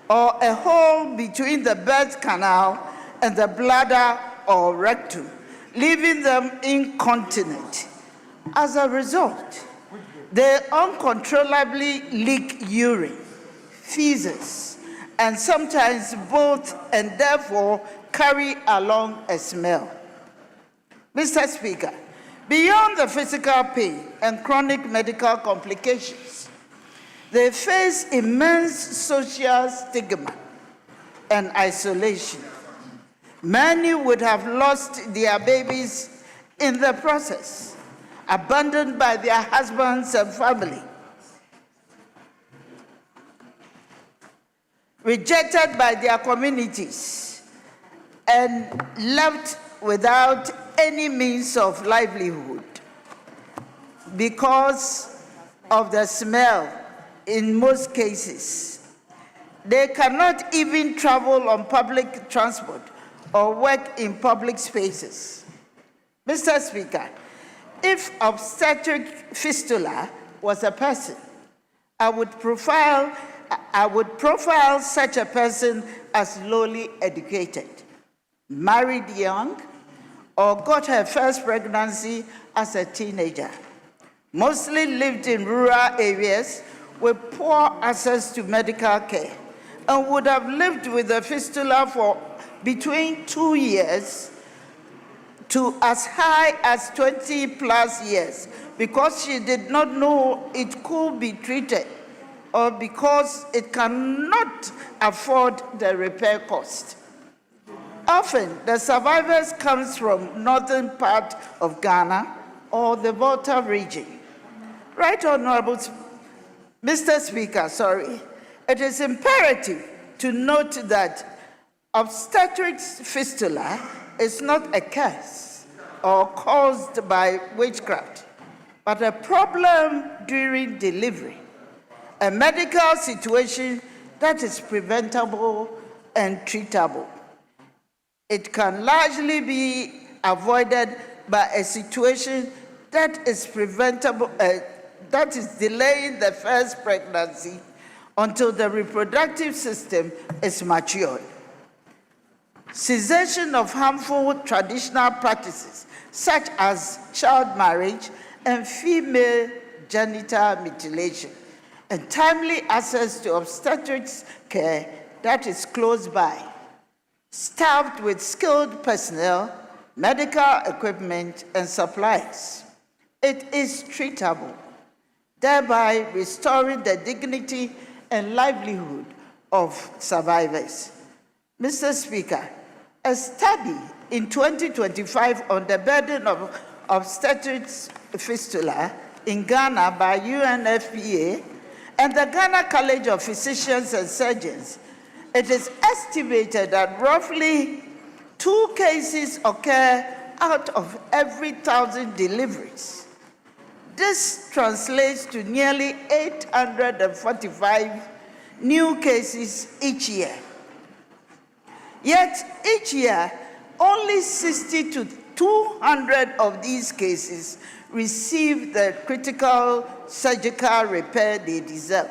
or a hole between the birth canal and the bladder or rectum, leaving them incontinent. As a result, they uncontrollably leak urine, feces, and sometimes both, and therefore carry along a smell. Mr. Speaker, beyond the physical pain and chronic medical complications, they face immense social stigma and isolation. Many would have lost their babies in the process, abandoned by their husbands and family, rejected by their communities, and left without any means of livelihood because of the smell in most cases. They cannot even travel on public transport or work in public spaces. Mr. Speaker, if obstetric fistula was a person, I would profile such a person as lowly educated, married young, or got her first pregnancy as a teenager, mostly lived in rural areas with poor access to medical care, and would have lived with a fistula for between 2 years to as high as 20 plus years because she did not know it could be treated or because it cannot afford the repair cost. Often, the survivors come from northern part of Ghana or the Volta region. Right Honorable Mr. Speaker, it is imperative to note that obstetrics fistula is not a curse or caused by witchcraft, but a problem during delivery, a medical situation that is preventable and treatable. It can largely be avoided by a situation that is preventable, that is delaying the first pregnancy until the reproductive system is matured. Cessation of harmful traditional practices such as child marriage and female genital mutilation, and timely access to obstetrics care that is close by, staffed with skilled personnel, medical equipment, and supplies. It is treatable, thereby restoring the dignity and livelihood of survivors. Mr. Speaker, a study in 2025 on the burden of obstetrics fistula in Ghana by UNFPA and the Ghana College of Physicians and Surgeons, it is estimated that roughly 2 cases occur out of every 1,000 deliveries. This translates to nearly 845 new cases each year. Yet each year, only 60 to 200 of these cases receive the critical surgical repair they deserve.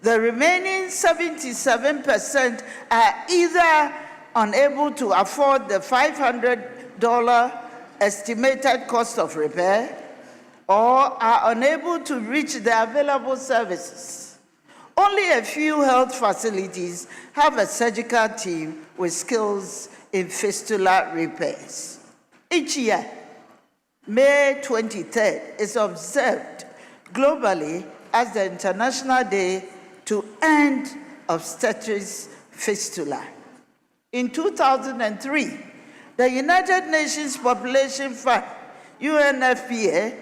The remaining 77% are either unable to afford the $500 estimated cost of repair or are unable to reach the available services. Only a few health facilities have a surgical team with skills in fistula repairs. Each year, May 23rd is observed globally as the International Day to End Obstetrics Fistula. In 2003, the United Nations Population Fund, UNFPA,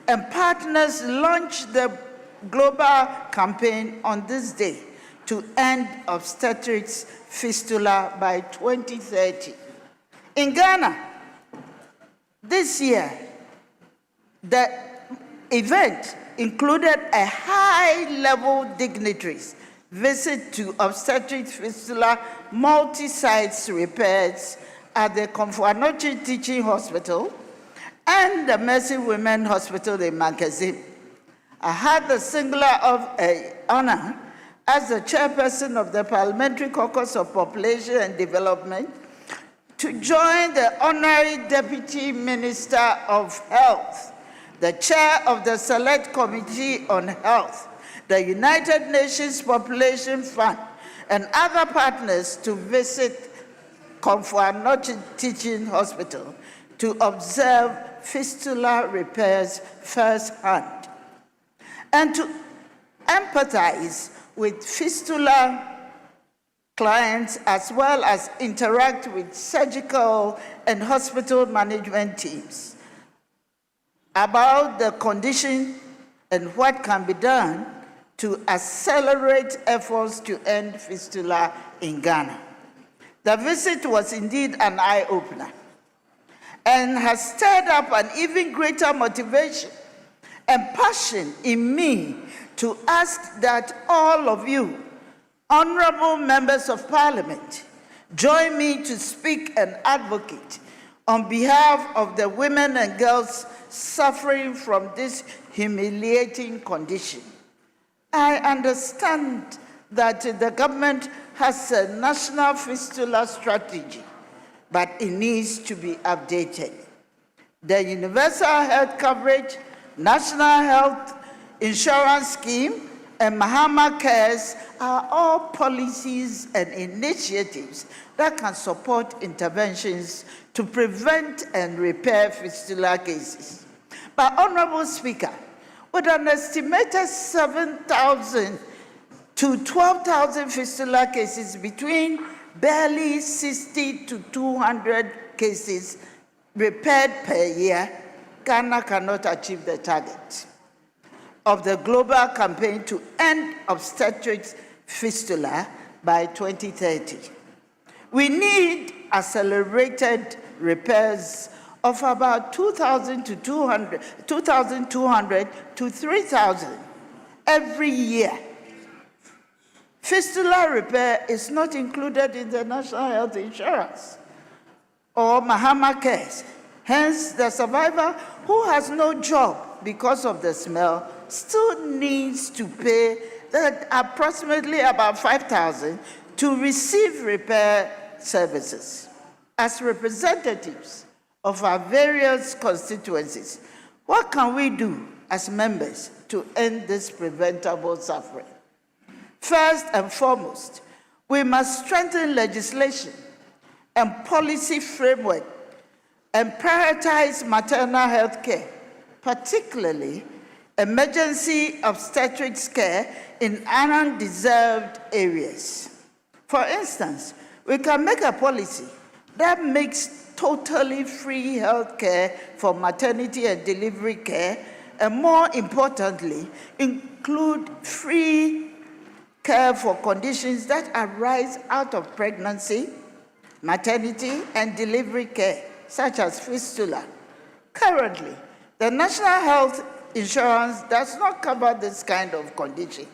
and partners launched the global campaign on this day to end obstetrics fistula by 2030. In Ghana, this year, the event included a high-level dignitaries visit to obstetrics fistula multi-sites repairs at the Komfo-Anokye Teaching Hospital and the Mercy Women Hospital in Mankazim. I had the singular honor as the chairperson of the Parliamentary Caucus of Population and Development to join the Honorary Deputy Minister of Health, the chair of the Select Committee on Health, the United Nations Population Fund, and other partners to visit Komfo-Anokye Teaching Hospital to observe fistula repairs firsthand and to empathize with fistula clients as well as interact with surgical and hospital management teams about the condition and what can be done to accelerate efforts to end fistula in Ghana. The visit was indeed an eye-opener and has stirred up an even greater motivation and passion in me to ask that all of you, honorable members of parliament, join me to speak and advocate on behalf of the women and girls suffering from this humiliating condition. I understand that the government has a national fistula strategy, but it needs to be updated. The Universal Health Coverage, National Health Insurance Scheme, and Mahama Cares are all policies and initiatives that can support interventions to prevent and repair fistula cases. But, Honorable Speaker, with an estimated 7,000 to 12,000 fistula cases between barely 60 to 200 cases repaired per year, Ghana cannot achieve the target. of the global campaign to end obstetrics fistula by 2030. We need accelerated repairs of about 2,200 to 3,000 every year. Fistula repair is not included in the National Health Insurance or Mahama cares. Hence, the survivor who has no job because of the smell still needs to pay approximately about 5,000 to receive repair services. As representatives of our various constituencies, what can we do as members to end this preventable suffering? First and foremost, we must strengthen legislation and policy framework and prioritize maternal health care, particularly emergency obstetrics care in undeserved areas. For instance, we can make a policy that makes totally free health care for maternity and delivery care, and more importantly, include free care for conditions that arise out of pregnancy, maternity, and delivery care, such as fistula. Currently, the National Health Insurance does not cover this kind of condition.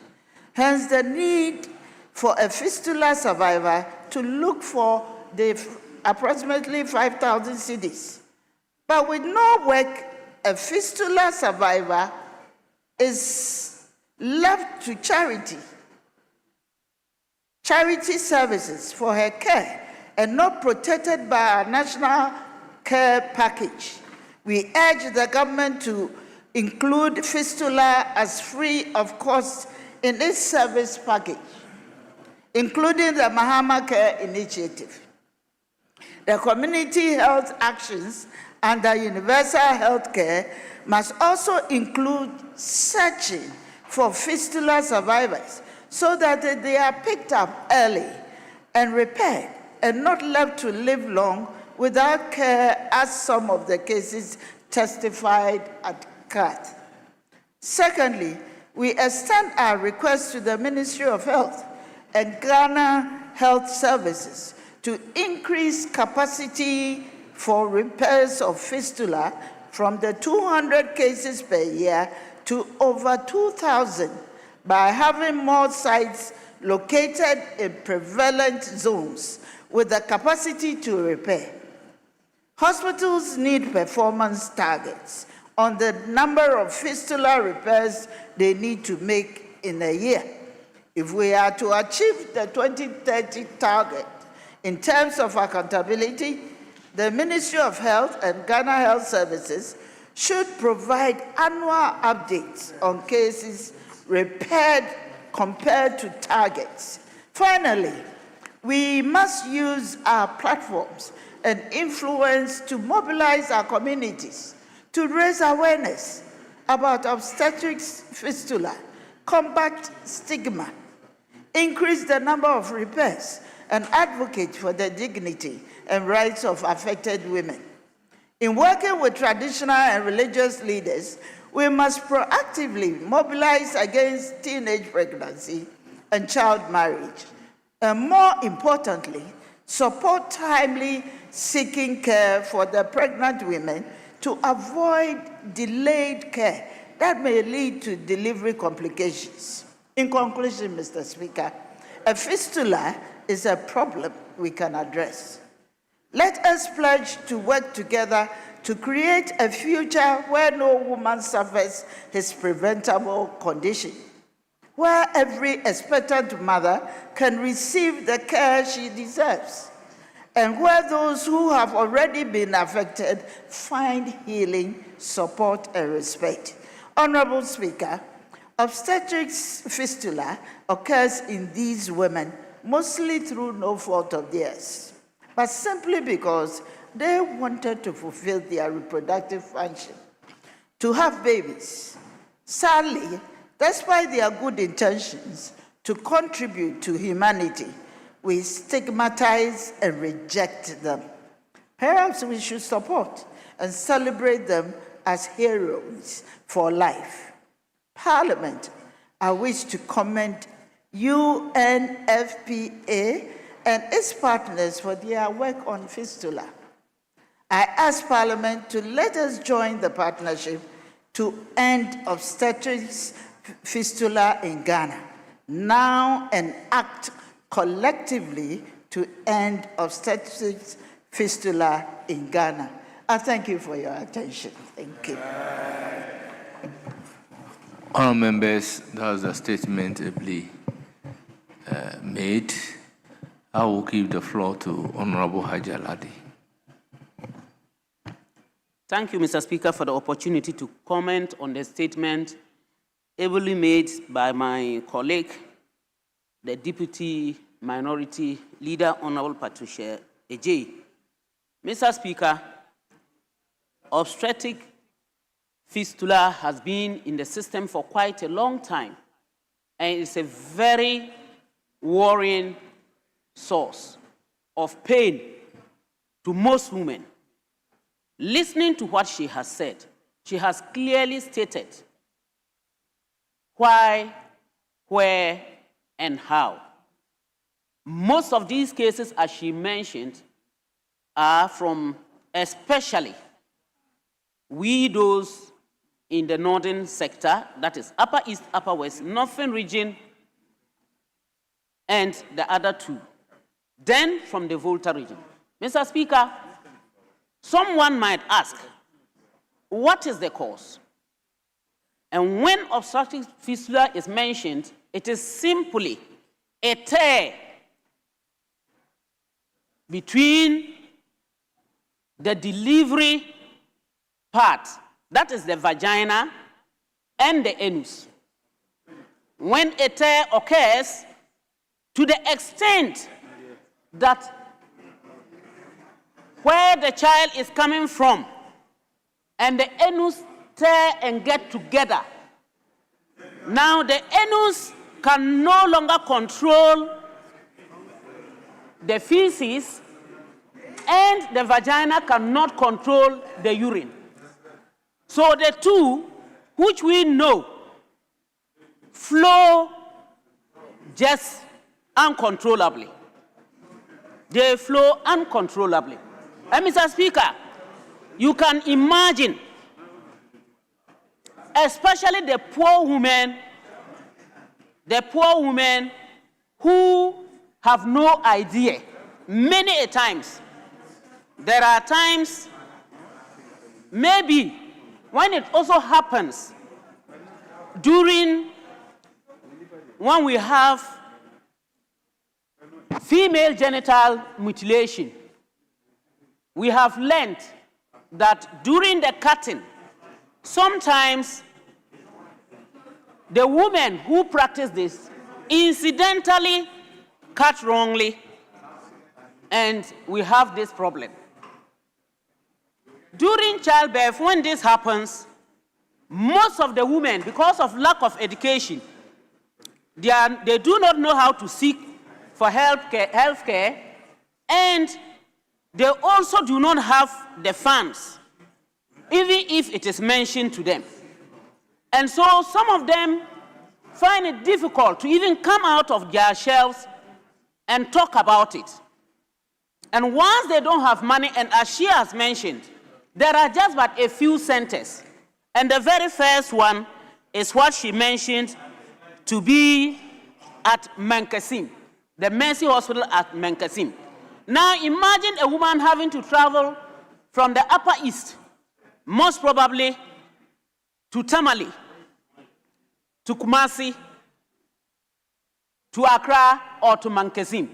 Hence, the need for a fistula survivor to look for the approximately 5,000 cedis. But with no work, a fistula survivor is left to charity services for her care and not protected by our national care package. We urge the government to include fistula as free of cost in its service package, including the Mahama Care Initiative. The community health actions under universal health care must also include searching for fistula survivors so that they are picked up early and repaired and not left to live long without care, as some of the cases testified at CAT. Secondly, we extend our request to the Ministry of Health and Ghana Health Services to increase capacity for repairs of fistula from the 200 cases per year to over 2,000 by having more sites located in prevalent zones with the capacity to repair. Hospitals need performance targets on the number of fistula repairs they need to make in a year. If we are to achieve the 2030 target in terms of accountability, the Ministry of Health and Ghana Health Services should provide annual updates on cases repaired compared to targets. Finally, we must use our platforms and influence to mobilize our communities to raise awareness about obstetrics fistula, combat stigma, increase the number of repairs, and advocate for the dignity and rights of affected women. In working with traditional and religious leaders, we must proactively mobilize against teenage pregnancy and child marriage, and more importantly, support timely seeking care for the pregnant women to avoid delayed care that may lead to delivery complications. In conclusion, Mr. Speaker, a fistula is a problem we can address. Let us pledge to work together to create a future where no woman suffers this preventable condition, where every expectant mother can receive the care she deserves, and where those who have already been affected find healing, support, and respect. Honorable Speaker, obstetrics fistula occurs in these women mostly through no fault of theirs, but simply because they wanted to fulfill their reproductive function, to have babies. Sadly, despite their good intentions to contribute to humanity, we stigmatize and reject them. Perhaps we should support and celebrate them as heroes for life. Parliament, I wish to commend UNFPA and its partners for their work on fistula. I ask Parliament to let us join the partnership to end obstetrics fistula in Ghana now and act collectively to end obstetrics fistula in Ghana. I thank you for your attention. Thank you. Honourable members, that was a statement ably made. I will give the floor to Honourable Haji Aladi. Thank you, Mr. Speaker, for the opportunity to comment on the statement ably made by my colleague, the Deputy Minority Leader, Honourable Patricia Ejei. Mr. Speaker, obstetric fistula has been in the system for quite a long time, and it's a very worrying source of pain to most women. Listening to what she has said, she has clearly stated why, where, and how. Most of these cases, as she mentioned, are from especially widows in the northern sector, that is Upper East, Upper West, Northern region, and the other two. Then from the Volta region. Mr. Speaker, someone might ask, what is the cause? And when obstetric fistula is mentioned, it is simply a tear between the delivery part, that is the vagina, and the anus. When a tear occurs, to the extent that where the child is coming from and the anus tear and get together, now the anus can no longer control the feces, and the vagina cannot control the urine. So the two, which we know, flow just uncontrollably. They flow uncontrollably. And Mr. Speaker, you can imagine, especially the poor women who have no idea. Many a times, there are times, maybe when it also happens when we have female genital mutilation. We have learned that during the cutting, sometimes the women who practice this incidentally cut wrongly, and we have this problem. During childbirth, when this happens, most of the women, because of lack of education, they do not know how to seek for health care, and they also do not have the funds, even if it is mentioned to them. And so some of them find it difficult to even come out of their shells and talk about it. And once they don't have money, and as she has mentioned, there are just but a few centers. And the very first one is what she mentioned to be at Mankasim, the Mercy Hospital at Mankasim. Now imagine a woman having to travel from the Upper East, most probably to Tamale, to Kumasi, to Accra, or to Mankasim.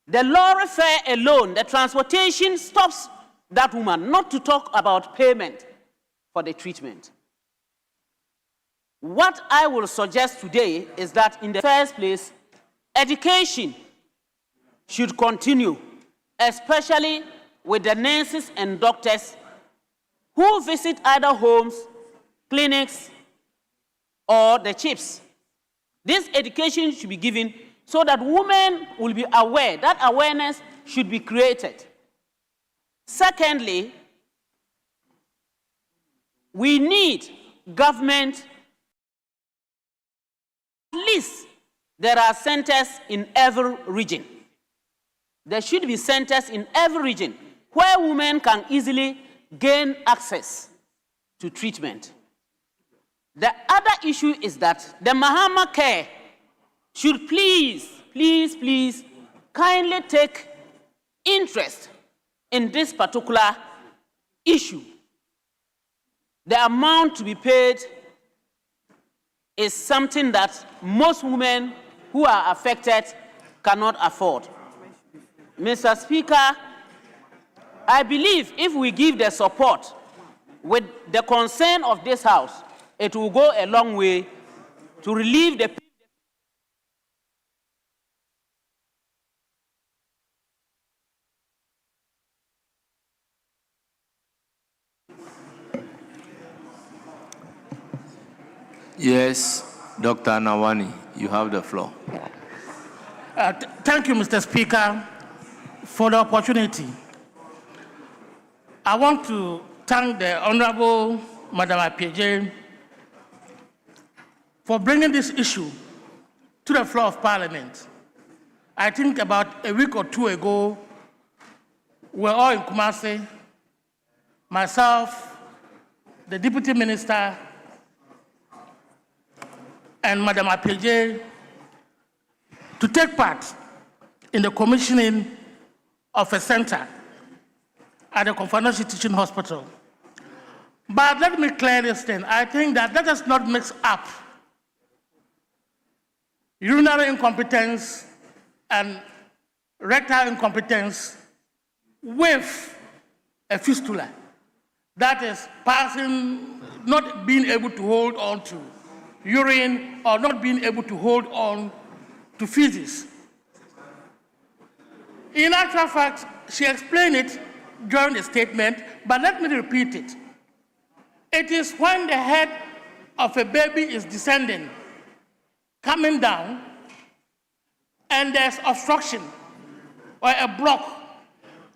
The lorry fare alone, the transportation stops that woman, not to talk about payment for the treatment. What I will suggest today is that in the first place, education should continue, especially with the nurses and doctors who visit either homes, clinics, or the CHIPS. This education should be given so that women will be aware. That awareness should be created. Secondly, we need government least there are centers in every region. There should be centers in every region where women can easily gain access to treatment. The other issue is that the Mahama Care should please kindly take interest in this particular issue. The amount to be paid is something that most women who are affected cannot afford. Mr. Speaker, I believe if we give the support with the concern of this House, it will go a long way to relieve the Yes, Dr. Nawani, you have the floor. Thank you, Mr. Speaker, for the opportunity. I want to thank the Honorable Madam Appiagyei for bringing this issue to the floor of Parliament. I think about a week or two ago, we were all in Kumasi, myself, the Deputy Minister, and Madam Appiagyei, to take part in the commissioning of a center at the Confederacy Teaching Hospital. But let me clear this thing. I think that let us not mix up urinary incompetence and rectal incompetence with a fistula. That is passing, not being able to hold on to urine or not being able to hold on to feces. In actual fact, she explained it during the statement, but let me repeat it. It is when the head of a baby is descending, coming down, and there's obstruction or a block.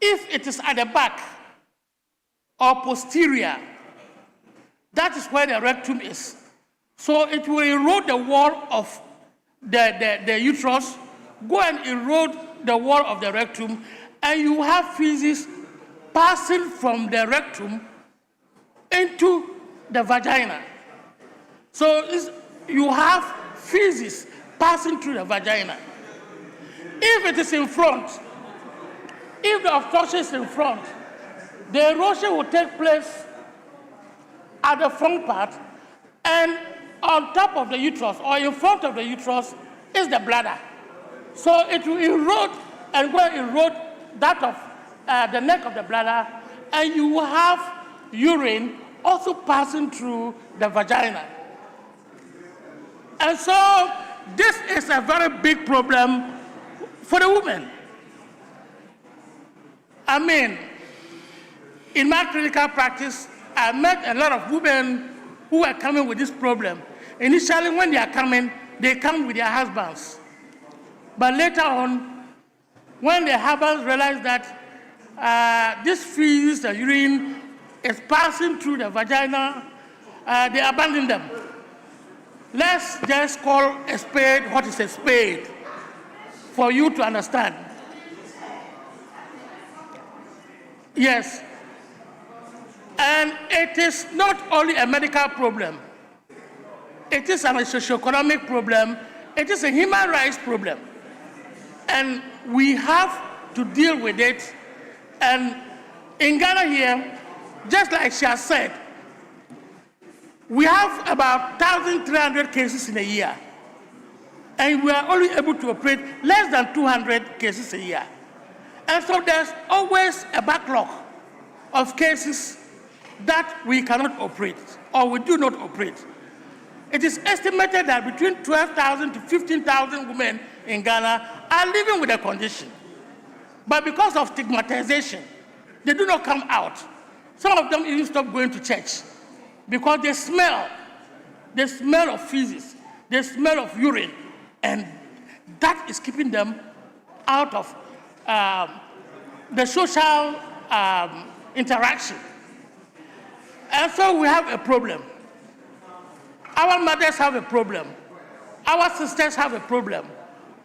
If it is at the back or posterior, that is where the rectum is. So it will erode the wall of the uterus, go and erode the wall of the rectum, and you have feces passing from the rectum into the vagina. So you have feces passing through the vagina. If it is in front, if the obstruction is in front, the erosion will take place at the front part, and on top of the uterus or in front of the uterus is the bladder. So it will erode and go erode that of the neck of the bladder, and you will have urine also passing through the vagina. And so this is a very big problem for the women. I mean, in my clinical practice, I met a lot of women who are coming with this problem. Initially, when they are coming, they come with their husbands. But later on, when the husbands realize that this feces, the urine, is passing through the vagina, they abandon them. Let's just call a spade what is a spade for you to understand. Yes. And it is not only a medical problem. It is a socioeconomic problem. It is a human rights problem. And we have to deal with it. And in Ghana here, just like she has said, we have about 1,300 cases in a year. And we are only able to operate less than 200 cases a year. And so there's always a backlog of cases that we cannot operate, or we do not operate. It is estimated that between 12,000 to 15,000 women in Ghana are living with a condition. But because of stigmatization, they do not come out. Some of them even stop going to church because they smell of feces, they smell of urine, and that is keeping them out of the social interaction. And so we have a problem. Our mothers have a problem. Our sisters have a problem.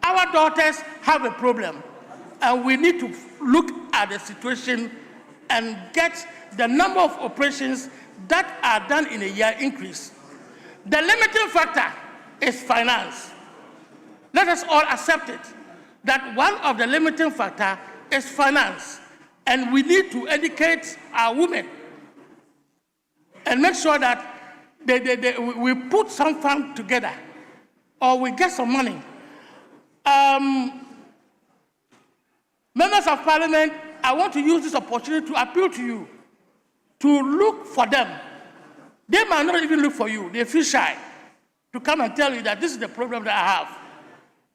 Our daughters have a problem. And we need to look at the situation and get the number of operations that are done in a year increase. The limiting factor is finance. Let us all accept it, that one of the limiting factor is finance. And we need to educate our women and make sure that we put some fund together or we get some money. Members of Parliament, I want to use this opportunity to appeal to you to look for them. They might not even look for you. They feel shy to come and tell you that this is the problem that I have.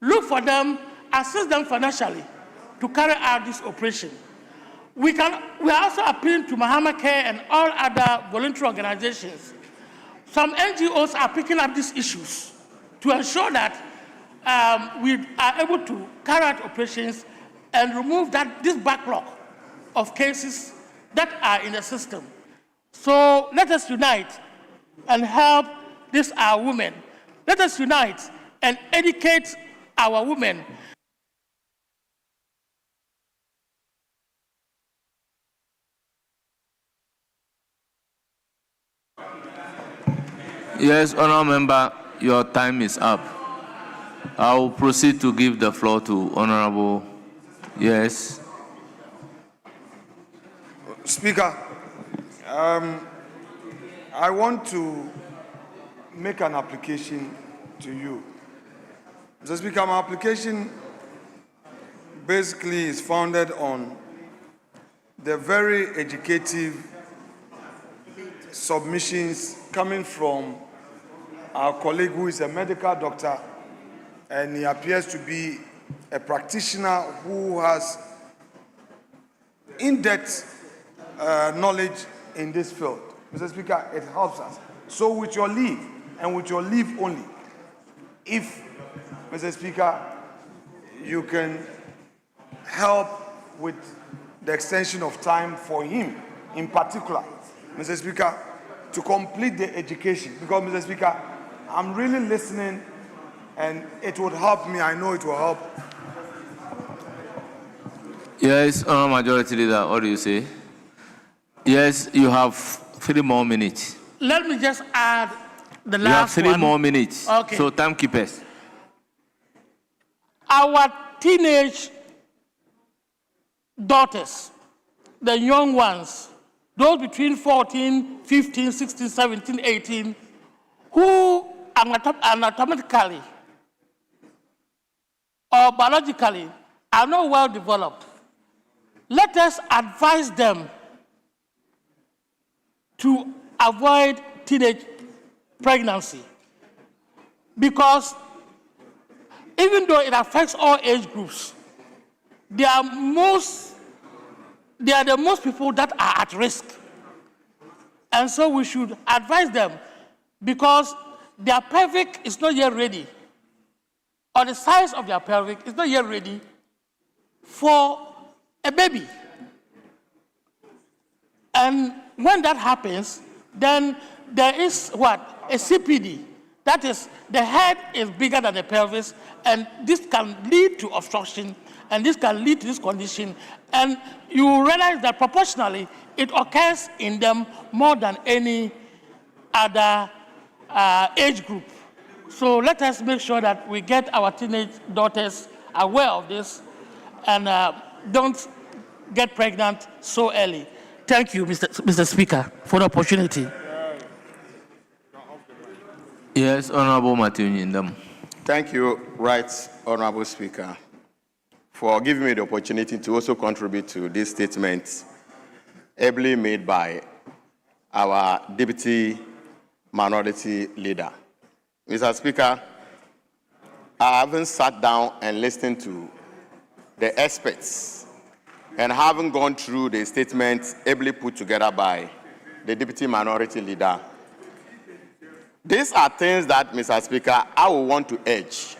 Look for them, assist them financially to carry out this operation. We are also appealing to Mahama Care and all other voluntary organizations. Some NGOs are picking up these issues to ensure that we are able to carry out operations and remove this backlog of cases that are in the system. So let us unite and help our women. Let us unite and educate our women. Yes, Honourable Member, your time is up. I will proceed to give the floor to Honourable. Yes. Speaker, I want to make an application to you. Mr. Speaker, my application basically is founded on the very educative submissions coming from our colleague who is a medical doctor, and he appears to be a practitioner who has in-depth knowledge in this field. Mr. Speaker, it helps us. So with your leave, and with your leave only, if, Mr. Speaker, you can help with the extension of time for him in particular, Mr. Speaker, to complete the education. Because, Mr. Speaker, I'm really listening and it would help me. I know it will help. Yes, Honourable Majority Leader, what do you say? Yes, you have 3 more minutes. Let me just add the You have last 3 one. more minutes. Okay. So timekeepers. Our teenage daughters, the young ones, those between 14, 15, 16, 17, 18, who anatomically or biologically are not well developed, let us advise them to avoid teenage pregnancy. Because even though it affects all age groups, they are the most people that are at risk. And so we should advise them because their pelvic is not yet ready, or the size of their pelvic is not yet ready for a baby. And when that happens, then there is what? A CPD. That is, the head is bigger than the pelvis, and this can lead to obstruction, and this can lead to this condition. And you realize that proportionally, it occurs in them more than any other age group. So let us make sure that we get our teenage daughters aware of this and don't get pregnant so early. Thank you, Mr. Speaker, for the opportunity. Yes, Honourable Matthew Nyindam. Thank you, Right Honourable Speaker, for giving me the opportunity to also contribute to this statement ably made by our Deputy Minority Leader. Mr. Speaker, I haven't sat down and listened to the experts and haven't gone through the statement ably put together by the Deputy Minority Leader. These are things that, Mr. Speaker, I will want to urge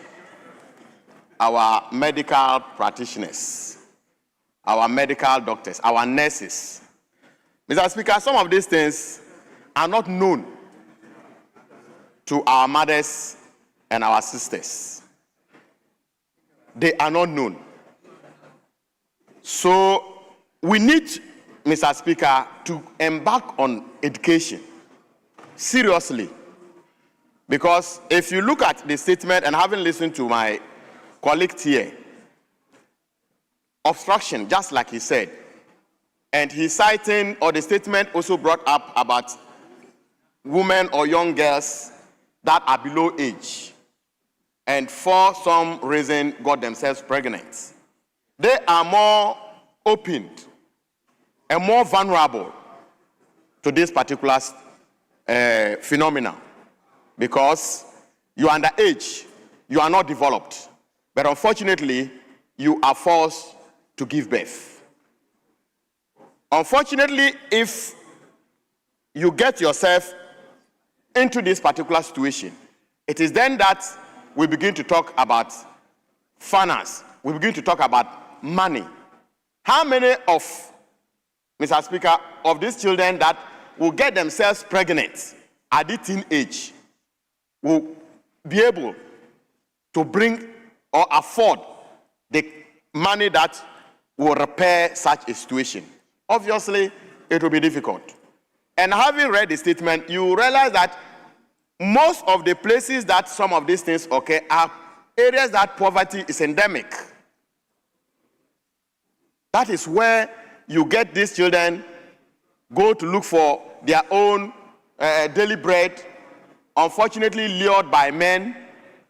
our medical practitioners, our medical doctors, our nurses. Mr. Speaker, some of these things are not known to our mothers and our sisters. They are not known. So we need, Mr. Speaker, to embark on education seriously. Because if you look at the statement, and having listened to my colleague here, obstruction, just like he said, and he's citing, or the statement also brought up about women or young girls that are below age and for some reason got themselves pregnant. They are more opened and more vulnerable to this particular phenomenon because you are underage, you are not developed, but unfortunately, you are forced to give birth. Unfortunately, if you get yourself into this particular situation, it is then that we begin to talk about finance, we begin to talk about money. How many of, Mr. Speaker, of these children that will get themselves pregnant at the teenage will be able to bring or afford the money that will repair such a situation? Obviously, it will be difficult. And having read the statement, you realize that most of the places that some of these things occur are areas that poverty is endemic. That is where you get these children go to look for their own daily bread, unfortunately lured by men,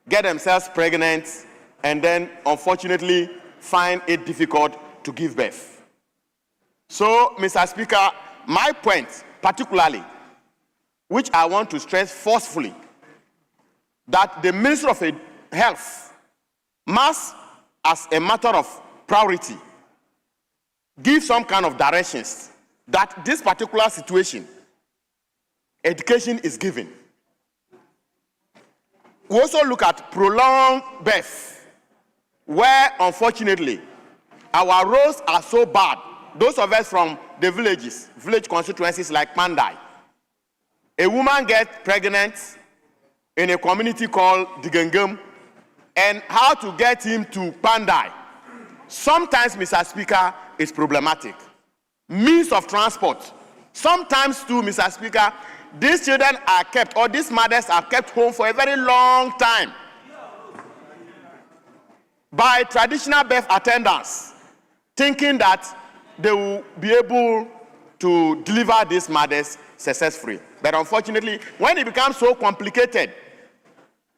get themselves pregnant, and then unfortunately find it difficult to give birth. So, Mr. Speaker, my point particularly, which I want to stress forcefully, that the Ministry of Health must, as a matter of priority, give some kind of directions that this particular situation, education is given. We also look at prolonged birth, where unfortunately our roads are so bad. Those of us from the villages, village constituencies like Pandai, a woman gets pregnant in a community called Digengem, and how to get him to Pandai, sometimes, Mr. Speaker, is problematic. Means of transport. Sometimes too, Mr. Speaker, these children are kept, or these mothers are kept home for a very long time by traditional birth attendants, thinking that they will be able to deliver these mothers successfully. But unfortunately, when it becomes so complicated,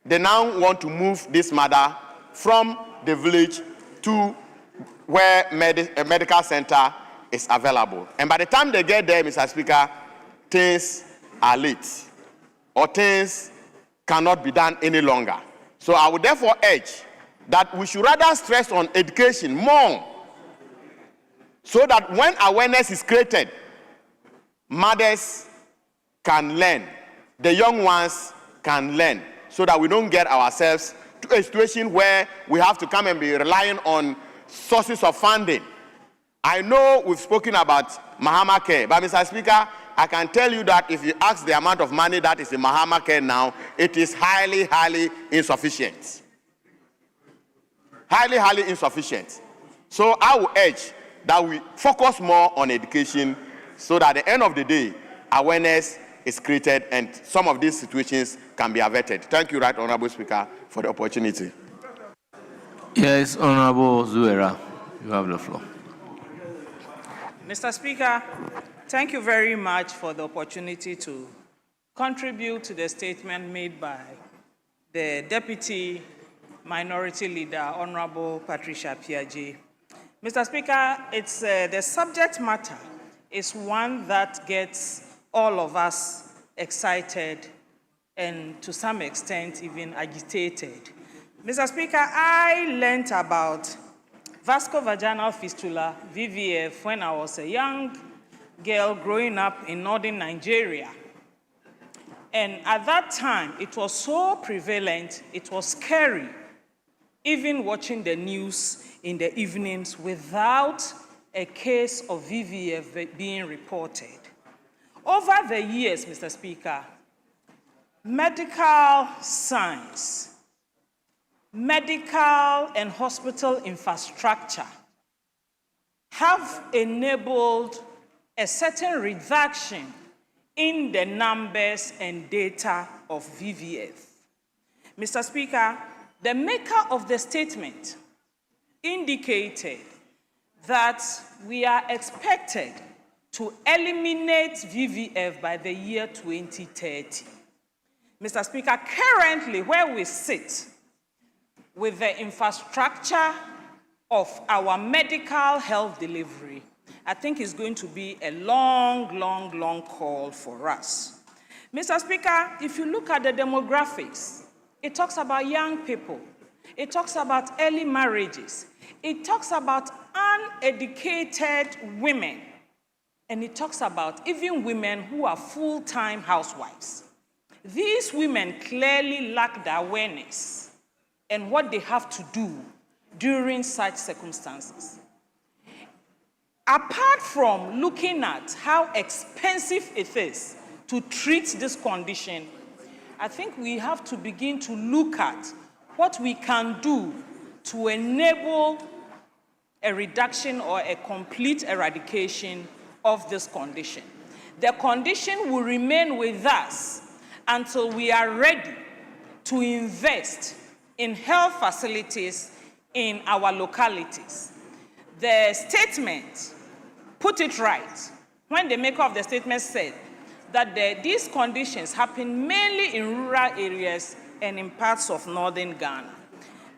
they now want to move this mother from the village to where a medical center is available. And by the time they get there, Mr. Speaker, things are late, or things cannot be done any longer. So I would therefore urge that we should rather stress on education more, so that when awareness is created, mothers can learn, the young ones can learn, so that we don't get ourselves to a situation where we have to come and be relying on sources of funding. I know we've spoken about Mahama Care, but Mr. Speaker, I can tell you that if you ask the amount of money that is in Mahama Care now, it is highly, highly insufficient. Highly, highly insufficient. So I will urge that we focus more on education so that at the end of the day, awareness is created and some of these situations can be averted. Thank you, Right Honorable Speaker, for the opportunity. Yes, Honorable Zuera, you have the floor. Mr. Speaker, thank you very much for the opportunity to contribute to the statement made by the Deputy Minority Leader, Honorable Patricia Piaget. Mr. Speaker, it's, the subject matter is one that gets all of us excited and to some extent even agitated. Mr. Speaker, I learned about vasculovaginal fistula, VVF, when I was a young girl growing up in northern Nigeria. And at that time, it was so prevalent, it was scary, even watching the news in the evenings without a case of VVF being reported. Over the years, Mr. Speaker, medical science medical and hospital infrastructure have enabled a certain reduction in the numbers and data of VVF. Mr. Speaker, the maker of the statement indicated that we are expected to eliminate VVF by the year 2030. Mr. Speaker, currently where we sit with the infrastructure of our medical health delivery, I think it's going to be a long, long, long call for us. Mr. Speaker, if you look at the demographics, it talks about young people. It talks about early marriages. It talks about uneducated women. And it talks about even women who are full-time housewives. These women clearly lack the awareness and what they have to do during such circumstances. Apart from looking at how expensive it is to treat this condition, I think we have to begin to look at what we can do to enable a reduction or a complete eradication of this condition. The condition will remain with us until we are ready to invest in health facilities in our localities. The statement put it right when the maker of the statement said that these conditions happen mainly in rural areas and in parts of northern Ghana.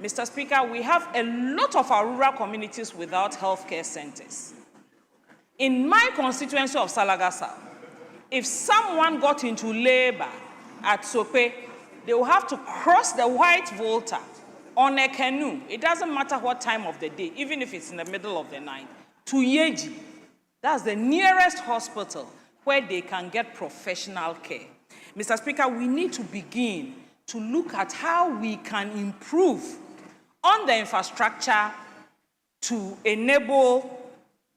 Mr. Speaker, we have a lot of our rural communities without healthcare centers. In my constituency of Salagasa, if someone got into labor at Sope, they will have to cross the White Volta on a canoe. It doesn't matter what time of the day, even if it's in the middle of the night, to Yeji. That's the nearest hospital where they can get professional care. Mr. Speaker, we need to begin to look at how we can improve on the infrastructure to enable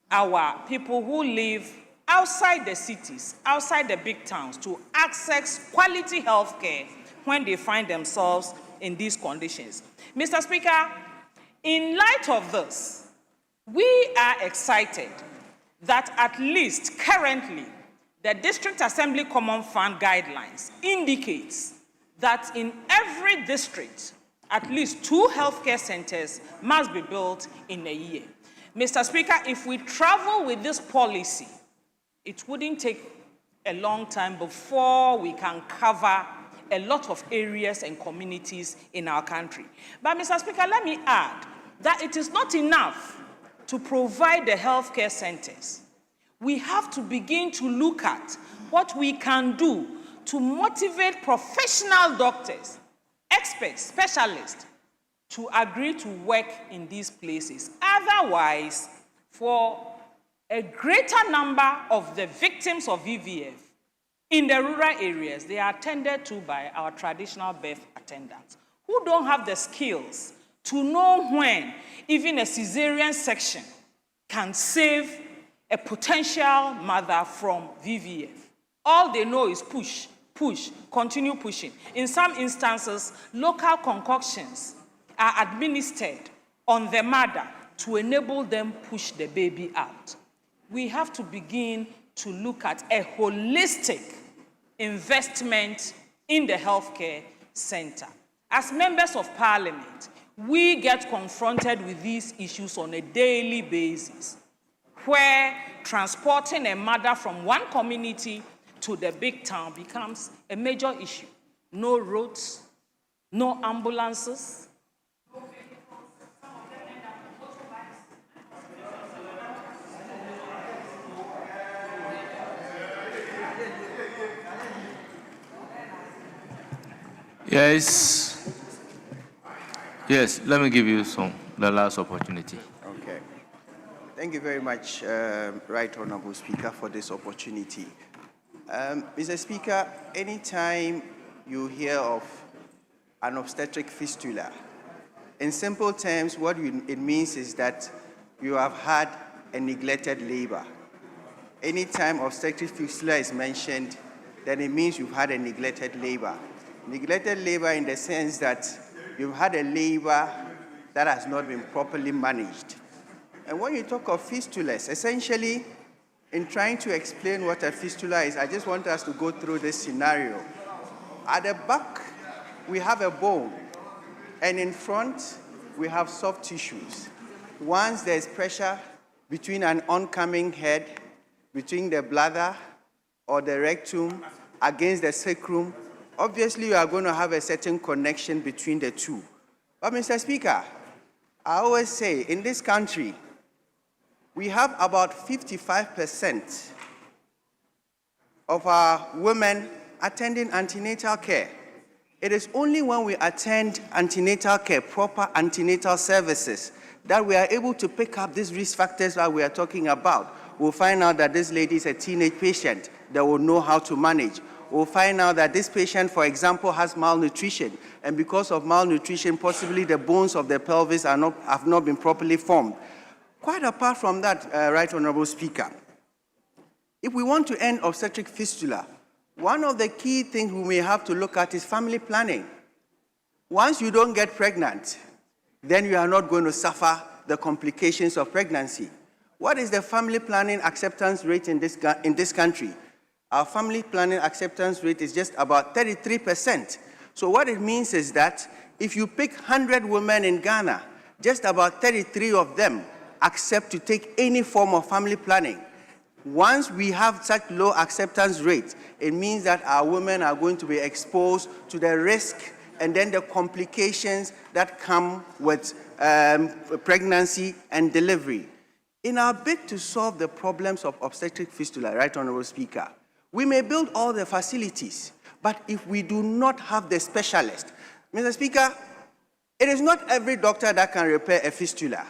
our people who live outside the cities, outside the big towns, to access quality health care when they find themselves in these conditions. Mr. Speaker, in light of this, we are excited that at least currently the District Assembly Common Fund guidelines indicates that in every district, at least 2 healthcare centers must be built in a year. Mr. Speaker, if we travel with this policy, it wouldn't take a long time before we can cover a lot of areas and communities in our country. But Mr. Speaker, let me add that it is not enough to provide the healthcare centers. We have to begin to look at what we can do to motivate professional doctors, experts, specialists, to agree to work in these places. Otherwise, for a greater number of the victims of VVF in the rural areas, they are attended to by our traditional birth attendants who don't have the skills to know when even a cesarean section can save a potential mother from VVF. All they know is push, push, continue pushing. In some instances, local concoctions are administered on the mother to enable them push the baby out. We have to begin to look at a holistic investment in the healthcare center. As members of parliament, we get confronted with these issues on a daily basis, where transporting a mother from one community to the big town becomes a major issue. No roads, no ambulances. Yes, let me give you the last opportunity. Okay. Thank you very much, Right Honorable Speaker, for this opportunity. Mr. Speaker, anytime you hear of an obstetric fistula, in simple terms, what it means is that you have had a neglected labor. Anytime obstetric fistula is mentioned, then it means you've had a neglected labor. Neglected labor in the sense that You've had a labor that has not been properly managed. And when you talk of fistulas, essentially, in trying to explain what a fistula is, I just want us to go through this scenario. At the back, we have a bone, and in front, we have soft tissues. Once there's pressure between an oncoming head, between the bladder or the rectum against the sacrum, obviously you are going to have a certain connection between the two. But Mr. Speaker, I always say in this country, we have about 55% of our women attending antenatal care. It is only when we attend antenatal care, proper antenatal services, that we are able to pick up these risk factors that we are talking about. We'll find out that this lady is a teenage patient that will know how to manage. We'll find out that this patient, for example, has malnutrition, and because of malnutrition, possibly the bones of the pelvis have not been properly formed. Quite apart from that, Right Honorable Speaker, if we want to end obstetric fistula, one of the key things we may have to look at is family planning. Once you don't get pregnant, then you are not going to suffer the complications of pregnancy. What is the family planning acceptance rate in this country? Our family planning acceptance rate is just about 33%. So what it means is that if you pick 100 women in Ghana, just about 33 of them accept to take any form of family planning. Once we have such low acceptance rate, it means that our women are going to be exposed to the risk and then the complications that come with pregnancy and delivery. In our bid to solve the problems of obstetric fistula, Right Honorable Speaker, we may build all the facilities, but if we do not have the specialist, Mr. Speaker, it is not every doctor that can repair a fistula.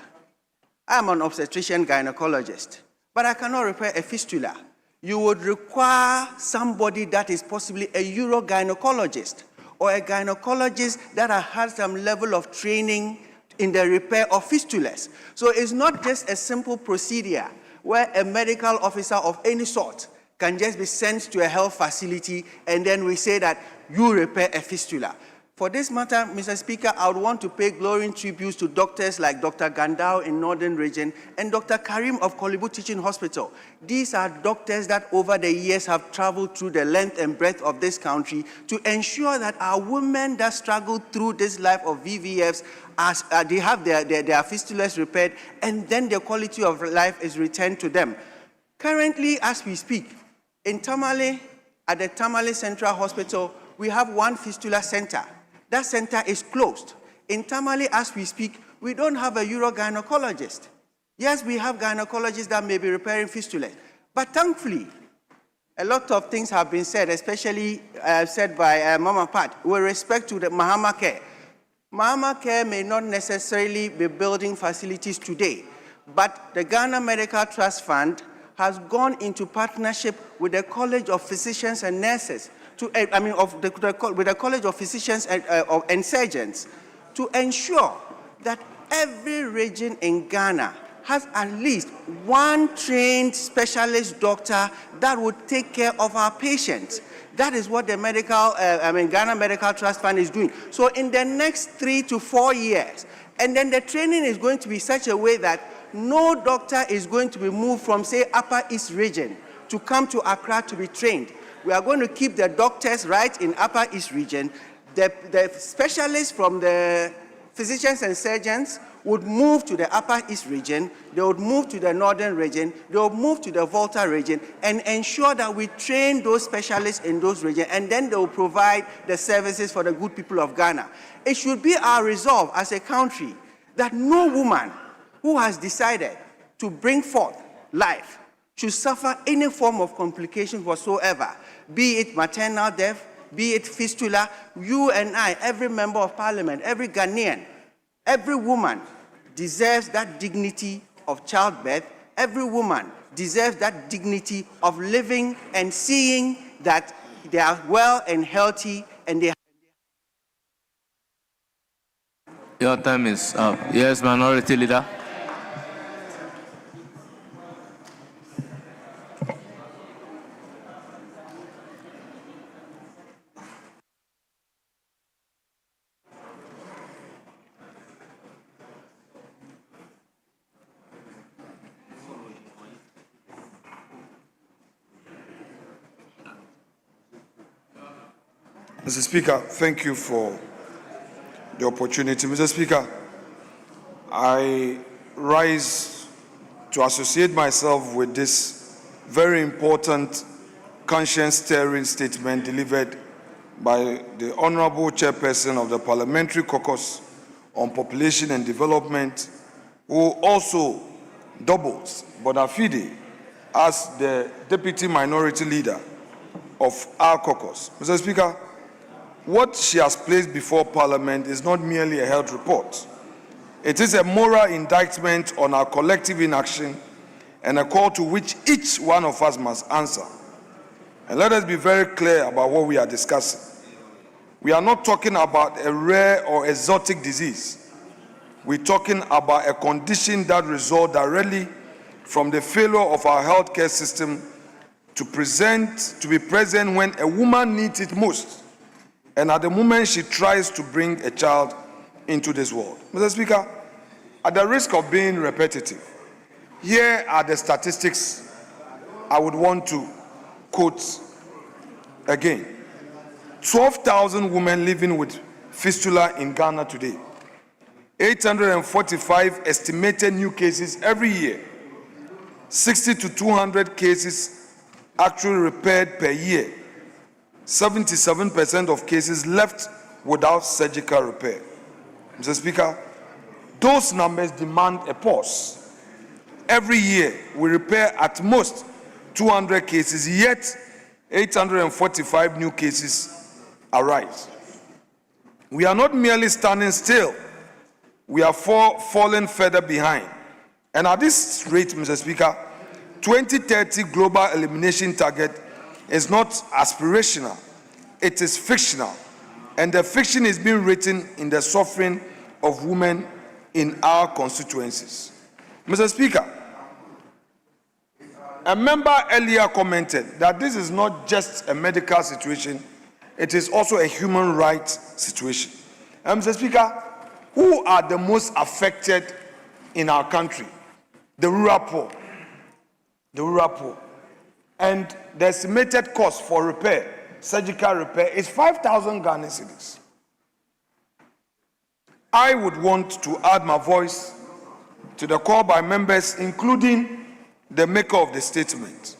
I am an obstetrician gynecologist, but I cannot repair a fistula. You would require somebody that is possibly a urogynecologist or a gynecologist that has had some level of training in the repair of fistulas. So it's not just a simple procedure where a medical officer of any sort can just be sent to a health facility and then we say that you repair a fistula. For this matter, Mr. Speaker, I would want to pay glowing tributes to doctors like Dr. Gandao in Northern Region and Dr. Karim of Kolibu Teaching Hospital. These are doctors that over the years have traveled through the length and breadth of this country to ensure that our women that struggle through this life of VVFs, they have their fistulas repaired and then their quality of life is returned to them. Currently, as we speak, in Tamale, at the Tamale Central Hospital, we have one fistula center. That center is closed. In Tamale, as we speak, we don't have a urogynecologist. Yes, we have gynecologists that may be repairing fistulas, but thankfully, a lot of things have been said, especially said by Mama Pat, with respect to the Mahama Care. Mahama Care may not necessarily be building facilities today, but the Ghana Medical Trust Fund has gone into partnership with the College of Physicians and Nurses, with the College of Physicians and Surgeons, to ensure that every region in Ghana has at least one trained specialist doctor that would take care of our patients. That is what the Ghana Medical Trust Fund is doing. So in the next 3 to 4 years, and then the training is going to be such a way that no doctor is going to be moved from, say, Upper East Region to come to Accra to be trained. We are going to keep the doctors right in Upper East Region. The specialists from the physicians and surgeons would move to the Upper East Region, they would move to the Northern Region, they would move to the Volta Region, and ensure that we train those specialists in those regions, and then they will provide the services for the good people of Ghana. It should be our resolve as a country that no woman who has decided to bring forth life should suffer any form of complication whatsoever, be it maternal death, be it fistula. You and I, every member of parliament, every Ghanaian, every woman deserves that dignity of childbirth. Every woman deserves that dignity of living and seeing that they are well and healthy and they. Your time is up. Yes, Minority Leader. Mr. Speaker, thank you for the opportunity. Mr. Speaker, I rise to associate myself with this very important conscience-stirring statement delivered by the Honorable Chairperson of the Parliamentary Caucus on Population and Development, who also doubles bona fide as the Deputy Minority Leader of our caucus. Mr. Speaker, what she has placed before Parliament is not merely a health report. It is a moral indictment on our collective inaction and a call to which each one of us must answer. And let us be very clear about what we are discussing. We are not talking about a rare or exotic disease. We're talking about a condition that results directly from the failure of our healthcare system to be present when a woman needs it most, and at the moment she tries to bring a child into this world. Mr. Speaker, at the risk of being repetitive, here are the statistics I would want to quote again. 12,000 women living with fistula in Ghana today. 845 estimated new cases every year. 60 to 200 cases actually repaired per year. 77% of cases left without surgical repair. Mr. Speaker, those numbers demand a pause. Every year, we repair at most 200 cases, yet 845 new cases arise. We are not merely standing still, we are falling further behind. And at this rate, Mr. Speaker, 2030 global elimination target is not aspirational, it is fictional. And the fiction is being written in the suffering of women in our constituencies. Mr. Speaker, a member earlier commented that this is not just a medical situation, it is also a human rights situation. And Mr. Speaker, who are the most affected in our country? The rural poor. The rural poor. And the estimated cost for repair, surgical repair, is 5,000 Ghana cedis. I would want to add my voice to the call by members, including the maker of the statement,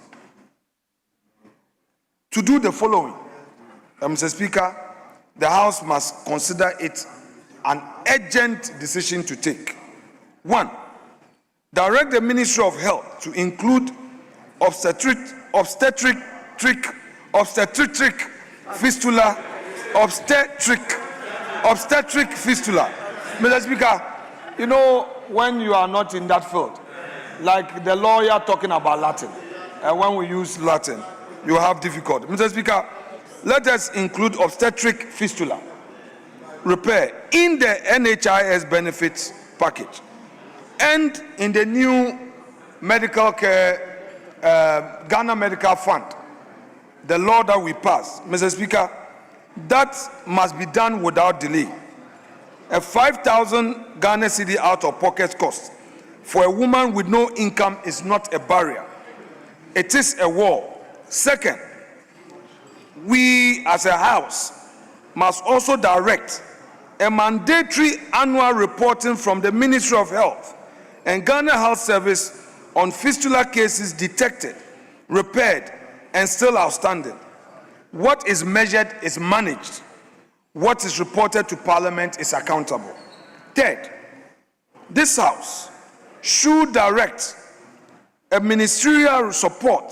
to do the following. Mr. Speaker, the House must consider it an urgent decision to take. 1, direct the Ministry of Health to include obstetric fistula. Mr. Speaker, you know, when you are not in that field, like the lawyer talking about Latin, and when we use Latin, you have difficulty. Mr. Speaker, let us include obstetric fistula repair in the NHIS benefits package and in the new medical care Ghana Medical Fund, the law that we passed. Mr. Speaker, that must be done without delay. A 5,000 Ghana cedi out-of-pocket cost for a woman with no income is not a barrier. It is a wall. Second, we as a House must also direct a mandatory annual reporting from the Ministry of Health and Ghana Health Service on fistula cases detected, repaired, and still outstanding. What is measured is managed. What is reported to Parliament is accountable. Third, this House should direct a ministerial support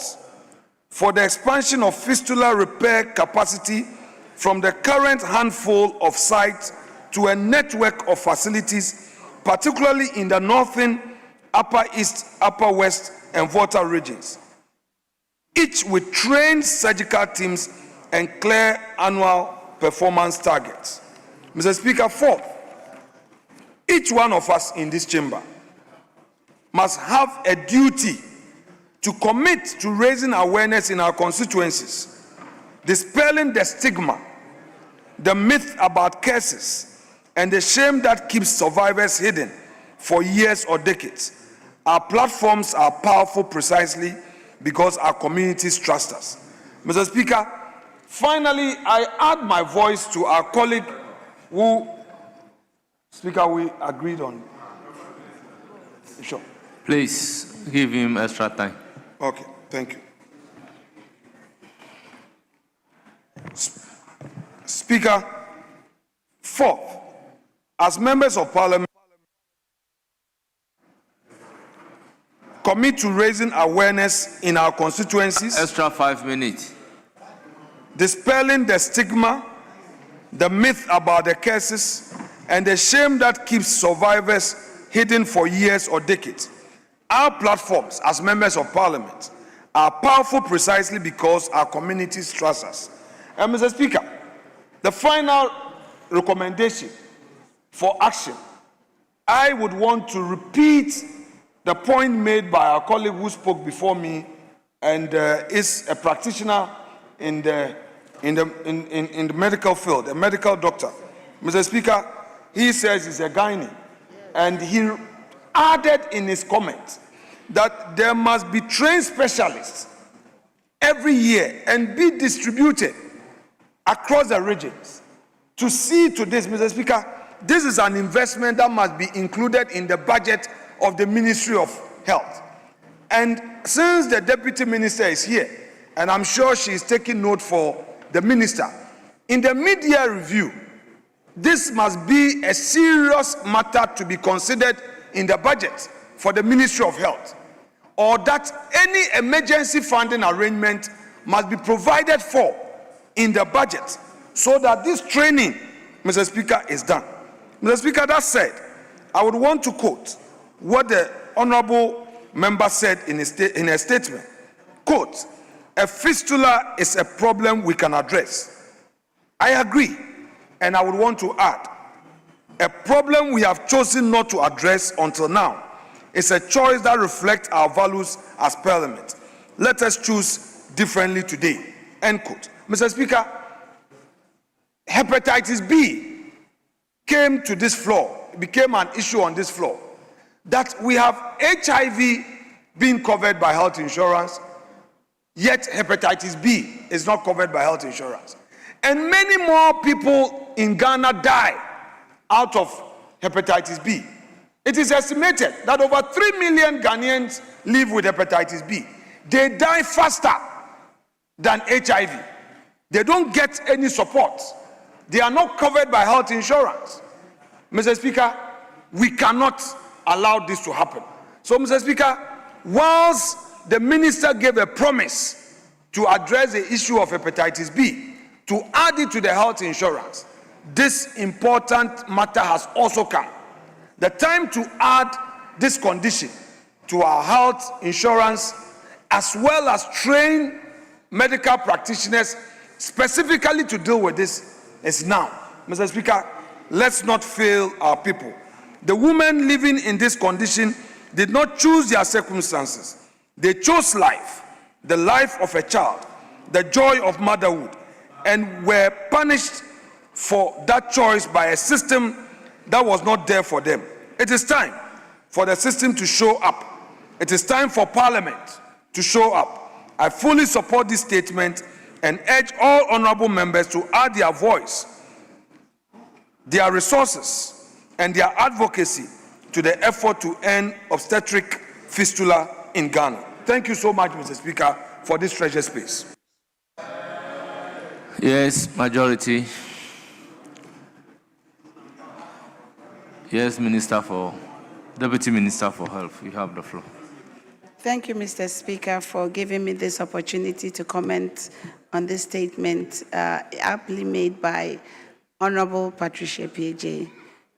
for the expansion of fistula repair capacity from the current handful of sites to a network of facilities, particularly in the northern, upper east, upper west, and Volta regions, each with trained surgical teams and clear annual performance targets. Mr. Speaker, fourth, each one of us in this chamber must have a duty to commit to raising awareness in our constituencies, dispelling the stigma, the myth about curses, and the shame that keeps survivors hidden for years or decades. Our platforms are powerful precisely because our communities trust us. Mr. Speaker, Finally, I add my voice to our colleague who, Speaker, we agreed on. Sure. Please give him extra time. Okay, thank you. Speaker, fourth, as members of Parliament, commit to raising awareness in our constituencies. Extra 5 minutes. Dispelling the stigma, the myth about the curses, and the shame that keeps survivors hidden for years or decades. Our platforms as members of Parliament are powerful precisely because our communities trust us. And Mr. Speaker, the final recommendation for action, I would want to repeat the point made by our colleague who spoke before me and is a practitioner in the medical field, a medical doctor. Mr. Speaker, he says he's a gynae, and he added in his comment that there must be trained specialists every year and be distributed across the regions to see to this. Mr. Speaker, this is an investment that must be included in the budget of the Ministry of Health. And since the Deputy Minister is here, and I'm sure she is taking note for the Minister, in the mid-year review, this must be a serious matter to be considered in the budget for the Ministry of Health, or that any emergency funding arrangement must be provided for in the budget so that this training, Mr. Speaker, is done. Mr. Speaker, that said, I would want to quote what the honorable member said in a statement. Quote, "A fistula is a problem we can address." I agree, and I would want to add, a problem we have chosen not to address until now is a choice that reflects our values as Parliament. Let us choose differently today. End quote. Mr. Speaker, hepatitis B came to this floor, it became an issue on this floor, that we have HIV being covered by health insurance, yet hepatitis B is not covered by health insurance. And many more people in Ghana die out of hepatitis B. It is estimated that over 3 million Ghanaians live with hepatitis B. They die faster than HIV. They don't get any support. They are not covered by health insurance. Mr. Speaker, we cannot allow this to happen. So, Mr. Speaker, whilst the minister gave a promise to address the issue of hepatitis B, to add it to the health insurance, this important matter has also come. The time to add this condition to our health insurance, as well as train medical practitioners specifically to deal with this, is now. Mr. Speaker, let's not fail our people. The women living in this condition did not choose their circumstances. They chose life, the life of a child, the joy of motherhood, and were punished for that choice by a system that was not there for them. It is time for the system to show up. It is time for Parliament to show up. I fully support this statement and urge all honorable members to add their voice, their resources, and their advocacy to the effort to end obstetric fistula in Ghana. Thank you so much, Mr. Speaker, for this treasure space. Yes, majority. Yes, Deputy Minister for Health, you have the floor. Thank you, Mr. Speaker, for giving me this opportunity to comment on this statement aptly made by Honorable Patricia P.J.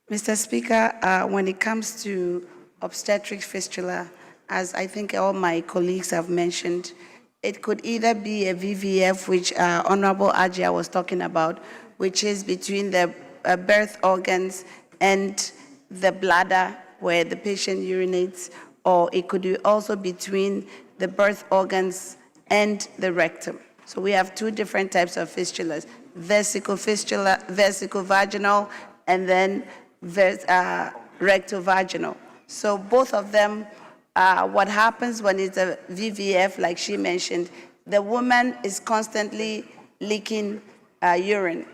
Mr. Speaker, when it comes to obstetric fistula, as I think all my colleagues have mentioned, it could either be a VVF, which Honorable Ajia was talking about, which is between the birth organs and the bladder where the patient urinates, or it could be also between the birth organs and the rectum. So we have two different types of fistulas, vesico-fistula, vesico-vaginal, and then recto-vaginal. So both of them, what happens when it's a VVF, like she mentioned, the woman is constantly leaking urine.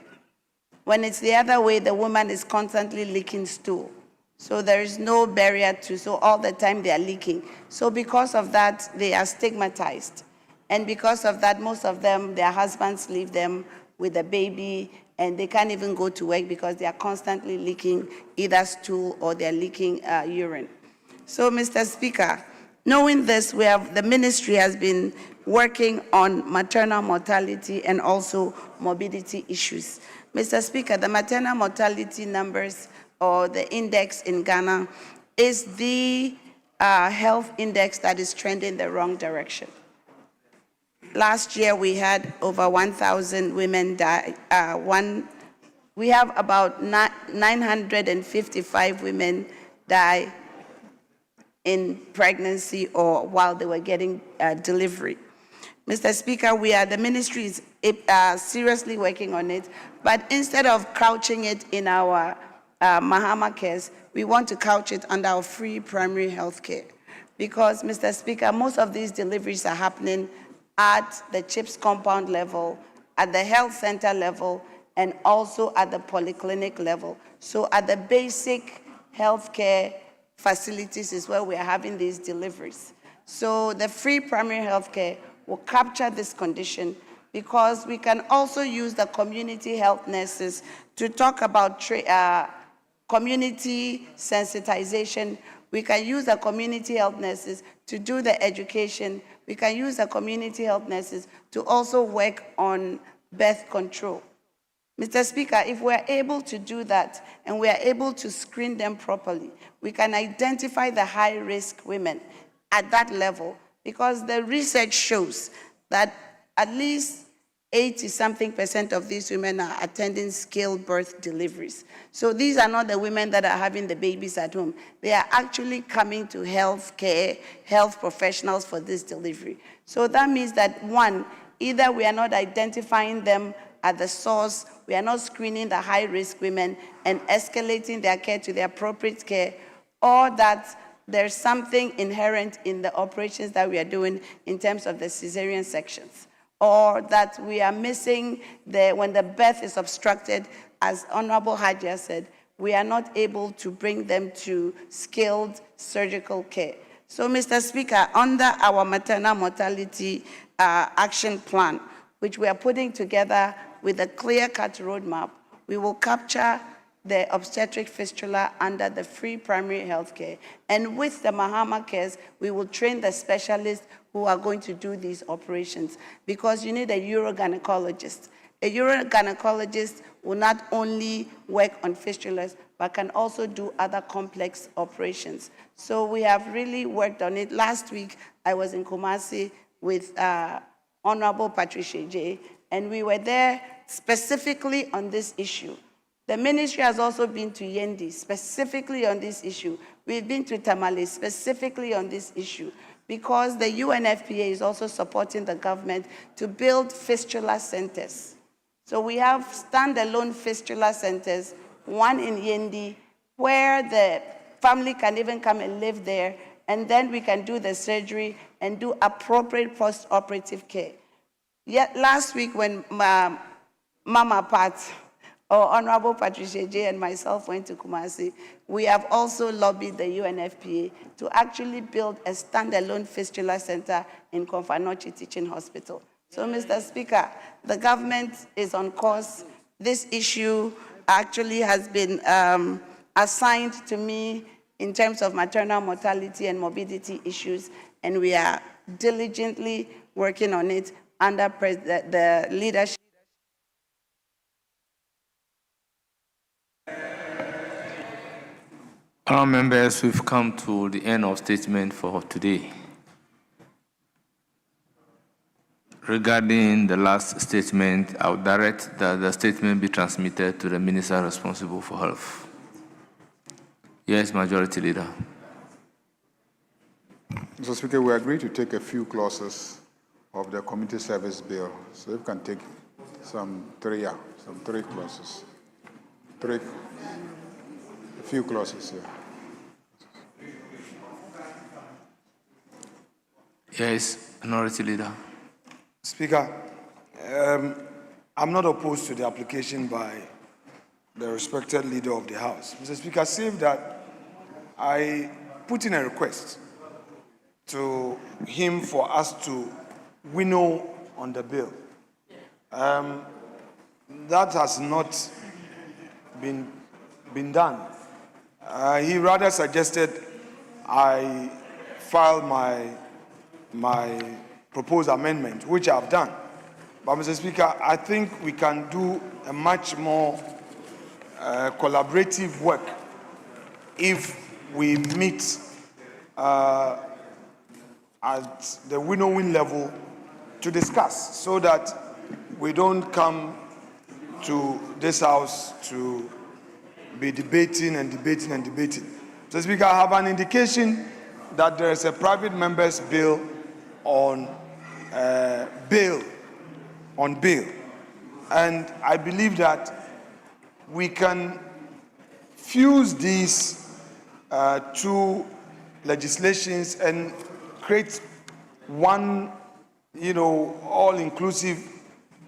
When it's the other way, the woman is constantly leaking stool. So there is no barrier so all the time they are leaking. So because of that, they are stigmatized. And because of that, most of them, their husbands leave them with a baby, and they can't even go to work because they are constantly leaking either stool or they're leaking urine. So, Mr. Speaker, knowing this, the ministry has been working on maternal mortality and also morbidity issues. Mr. Speaker, the maternal mortality numbers or the index in Ghana is the health index that is trending the wrong direction. Last year, we had over 1,000 women die. We have about 955 women die in pregnancy or while they were getting delivery. Mr. Speaker, the ministry is seriously working on it, but instead of couching it in our Mahama cares, we want to couch it under our free primary health care. Because, Mr. Speaker, most of these deliveries are happening at the CHIPS compound level, at the health center level, and also at the polyclinic level. So at the basic healthcare facilities is where we are having these deliveries. So the free primary healthcare will capture this condition, because we can also use the community health nurses to talk about community sensitization. We can use the community health nurses to do the education. We can use the community health nurses to also work on birth control. Mr. Speaker, if we're able to do that and we are able to screen them properly, we can identify the high-risk women at that level, because the research shows that at least 80-something% of these women are attending skilled birth deliveries. So these are not the women that are having the babies at home. They are actually coming to health professionals for this delivery. So that means that, one, either we are not identifying them at the source, we are not screening the high-risk women and escalating their care to the appropriate care, or that there's something inherent in the operations that we are doing in terms of the cesarean sections, or that we are missing when the birth is obstructed, as Honorable Hajia said, we are not able to bring them to skilled surgical care. So, Mr. Speaker, under our maternal mortality action plan, which we are putting together with a clear-cut roadmap, we will capture the obstetric fistula under the free primary health care. And with the Mahama cares, we will train the specialists who are going to do these operations, because you need a urogynecologist. A urogynecologist will not only work on fistulas, but can also do other complex operations. So we have really worked on it. Last week, I was in Kumasi with Honorable Patricia J., and we were there specifically on this issue. The ministry has also been to Yendi specifically on this issue. We've been to Tamale specifically on this issue, because the UNFPA is also supporting the government to build fistula centers. So we have standalone fistula centers, one in Yendi, where the family can even come and live there, and then we can do the surgery and do appropriate post-operative care. Yet last week when Mama Pat, or Honorable Patricia J. and myself went to Kumasi, we have also lobbied the UNFPA to actually build a standalone fistula center in Konfanochi Teaching Hospital. So, Mr. Speaker, the government is on course. This issue actually has been assigned to me in terms of maternal mortality and morbidity issues, and we are diligently working on it under the leadership. Our members, we've come to the end of statement for today. Regarding the last statement, I would direct that the statement be transmitted to the Minister responsible for health. Yes, Majority Leader. Mr. Speaker, we agree to take a few clauses of the Community Service Bill. So if we can take some three clauses. A few clauses here. Yes, Minority Leader. Speaker, I'm not opposed to the application by the respected leader of the House. Mr. Speaker, save that I put in a request to him for us to winnow on the bill. That has not been done. He rather suggested I file my proposed amendment, which I've done. But, Mr. Speaker, I think we can do a much more collaborative work if we meet at the winnowing level to discuss, so that we don't come to this House to be debating and debating and debating. Mr. Speaker, I have an indication that there is a private member's bill on bail, and I believe that we can fuse these two legislations and create one, all-inclusive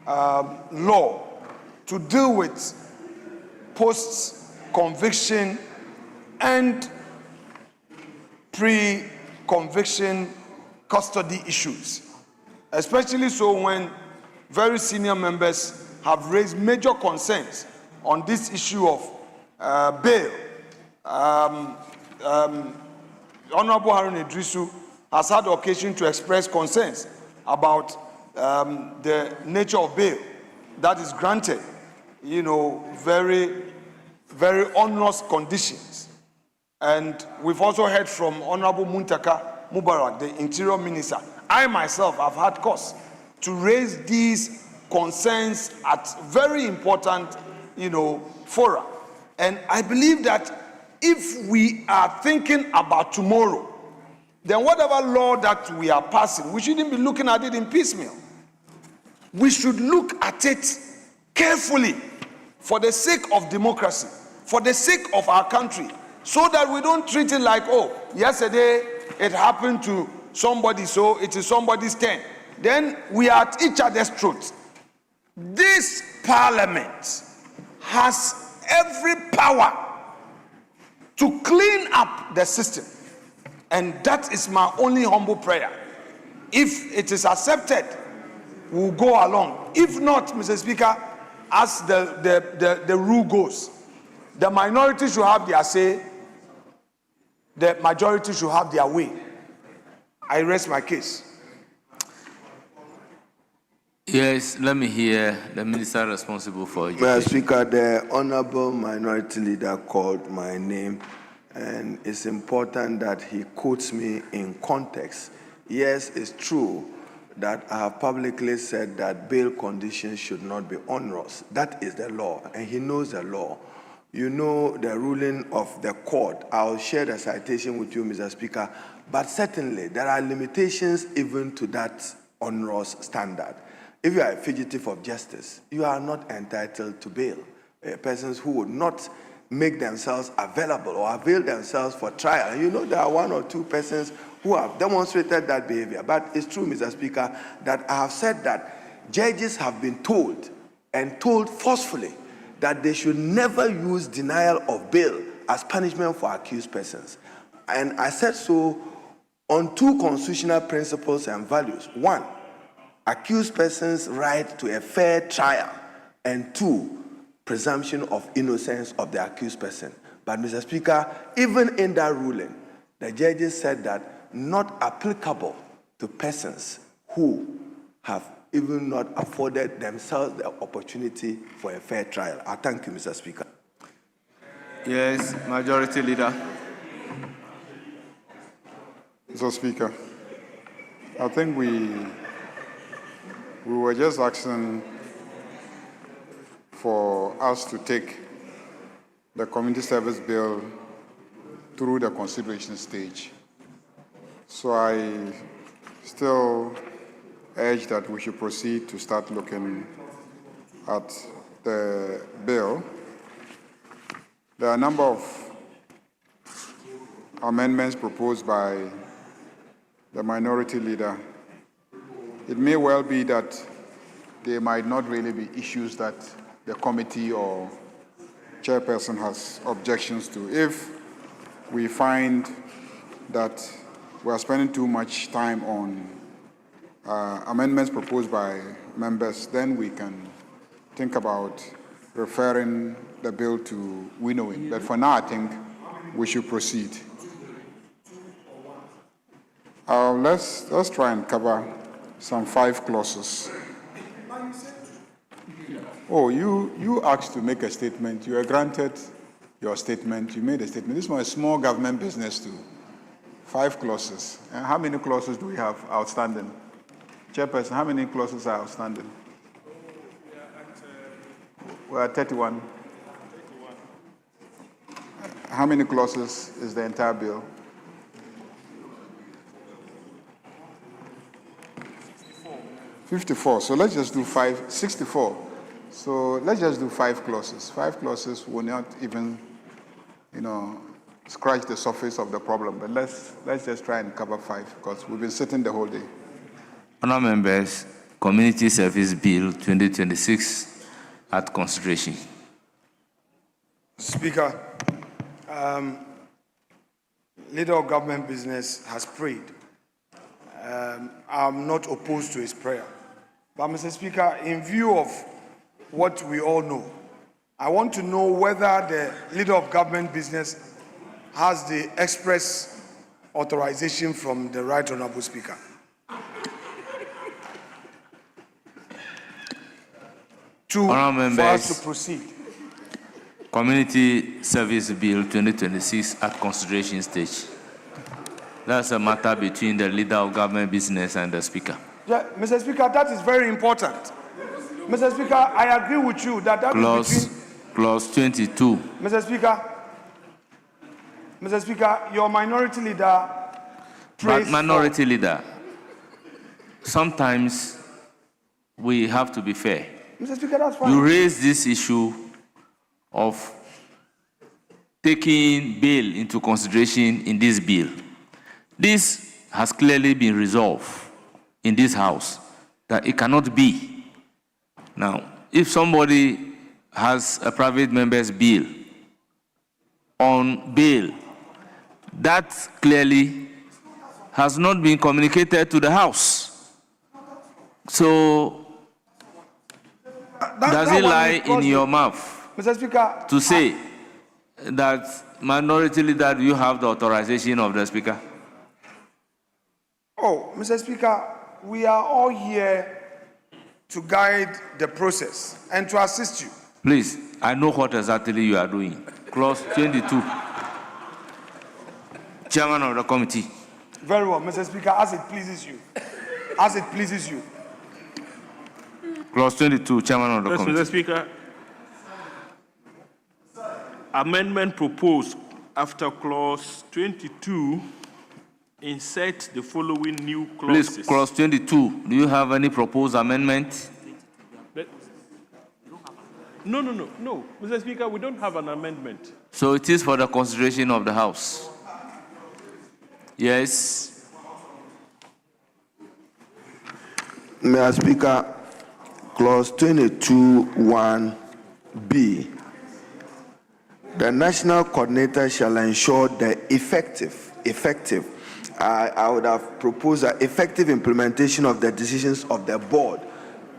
law to deal with post-conviction and pre-conviction custody issues, especially so when very senior members have raised major concerns on this issue of bail. Honorable Harun Idrisu has had occasion to express concerns about the nature of bail that is granted, very, very onerous conditions. And we've also heard from Honorable Muntaka Mubarak, the Interior Minister. I myself have had cause to raise these concerns at very important, fora. And I believe that if we are thinking about tomorrow, then whatever law that we are passing, we shouldn't be looking at it in piecemeal. We should look at it carefully for the sake of democracy, for the sake of our country, so that we don't treat it like, oh, yesterday it happened to somebody, so it is somebody's turn. Then we are at each other's throats. This parliament has every power to clean up the system. And that is my only humble prayer. If it is accepted, we'll go along. If not, Mr. Speaker, as the rule goes, the minority should have their say, the majority should have their way. I rest my case. Yes, let me hear the minister responsible for education. Mr. Speaker, the honorable minority leader called my name, and it's important that he quotes me in context. Yes, it's true that I have publicly said that bail conditions should not be onerous. That is the law, and he knows the law. You know the ruling of the court. I'll share the citation with you, Mr. Speaker, but certainly there are limitations even to that onerous standard. If you are a fugitive of justice, you are not entitled to bail. Persons who would not make themselves available or avail themselves for trial. And there are one or two persons who have demonstrated that behavior. But it's true, Mr. Speaker, that I have said that judges have been told, and told forcefully, that they should never use denial of bail as punishment for accused persons. And I said so on two constitutional principles and values. One, accused persons' right to a fair trial, and two, presumption of innocence of the accused person. But, Mr. Speaker, even in that ruling, the judges said that not applicable to persons who have even not afforded themselves the opportunity for a fair trial. I thank you, Mr. Speaker. Yes, Majority Leader. Mr. Speaker, I think we were just asking for us to take the community service bill through the consideration stage. So I still urge that we should proceed to start looking at the bill. There are a number of amendments proposed by the minority leader. It may well be that they might not really be issues that the committee or chairperson has objections to. If we find that we are spending too much time on amendments proposed by members, then we can think about referring the bill to winnowing. But for now, I think we should proceed. Let's try and cover some 5 clauses. Oh, you asked to make a statement. You were granted your statement. You made a statement. This was a small government business too. 5 clauses. And how many clauses do we have outstanding? Chairperson, how many clauses are outstanding? We're at 31. How many clauses is the entire bill? 54. So let's just do 64. So let's just do 5 clauses. 5 clauses will not even, scratch the surface of the problem. But let's just try and cover 5 because we've been sitting the whole day. Honourable members, Community Service Bill 2026 at consideration. Speaker, Leader of Government Business has prayed. I'm not opposed to his prayer. But, Mr. Speaker, in view of what we all know, I want to know whether the Leader of Government Business has the express authorization from the Right Honourable Speaker. For us to proceed. Community Service Bill 2026 at consideration stage. That's a matter between the Leader of Government Business and the Speaker. Yeah, Mr. Speaker, that is very important. Mr. Speaker, I agree with you that is between... Clause 22. Mr. Speaker, your minority leader prays Minority leader, sometimes we have to be fair. Mr. Speaker, that's fine. You raise this issue of taking bail into consideration in this bill. This has clearly been resolved in this House that it cannot be. Now, if somebody has a private member's bill on bail, that clearly has not been communicated to the House. So, does it lie in your mouth, Mr. Speaker, to say that minority leader, you have the authorization of the Speaker? Oh, Mr. Speaker, we are all here to guide the process and to assist you. Please, I know what exactly you are doing. Clause 22. Chairman of the committee. Very well, Mr. Speaker, as it pleases you. As it pleases you. Clause 22, Chairman of the committee. Mr. Speaker, amendment proposed after clause 22 insert the following new clauses. Please, clause 22, do you have any proposed amendment? No. Mr. Speaker, we don't have an amendment. So it is for the consideration of the House. Yes. Mr. Speaker, clause 22(1)(b). The national coordinator shall ensure the effective, I would have proposed an effective implementation of the decisions of the board.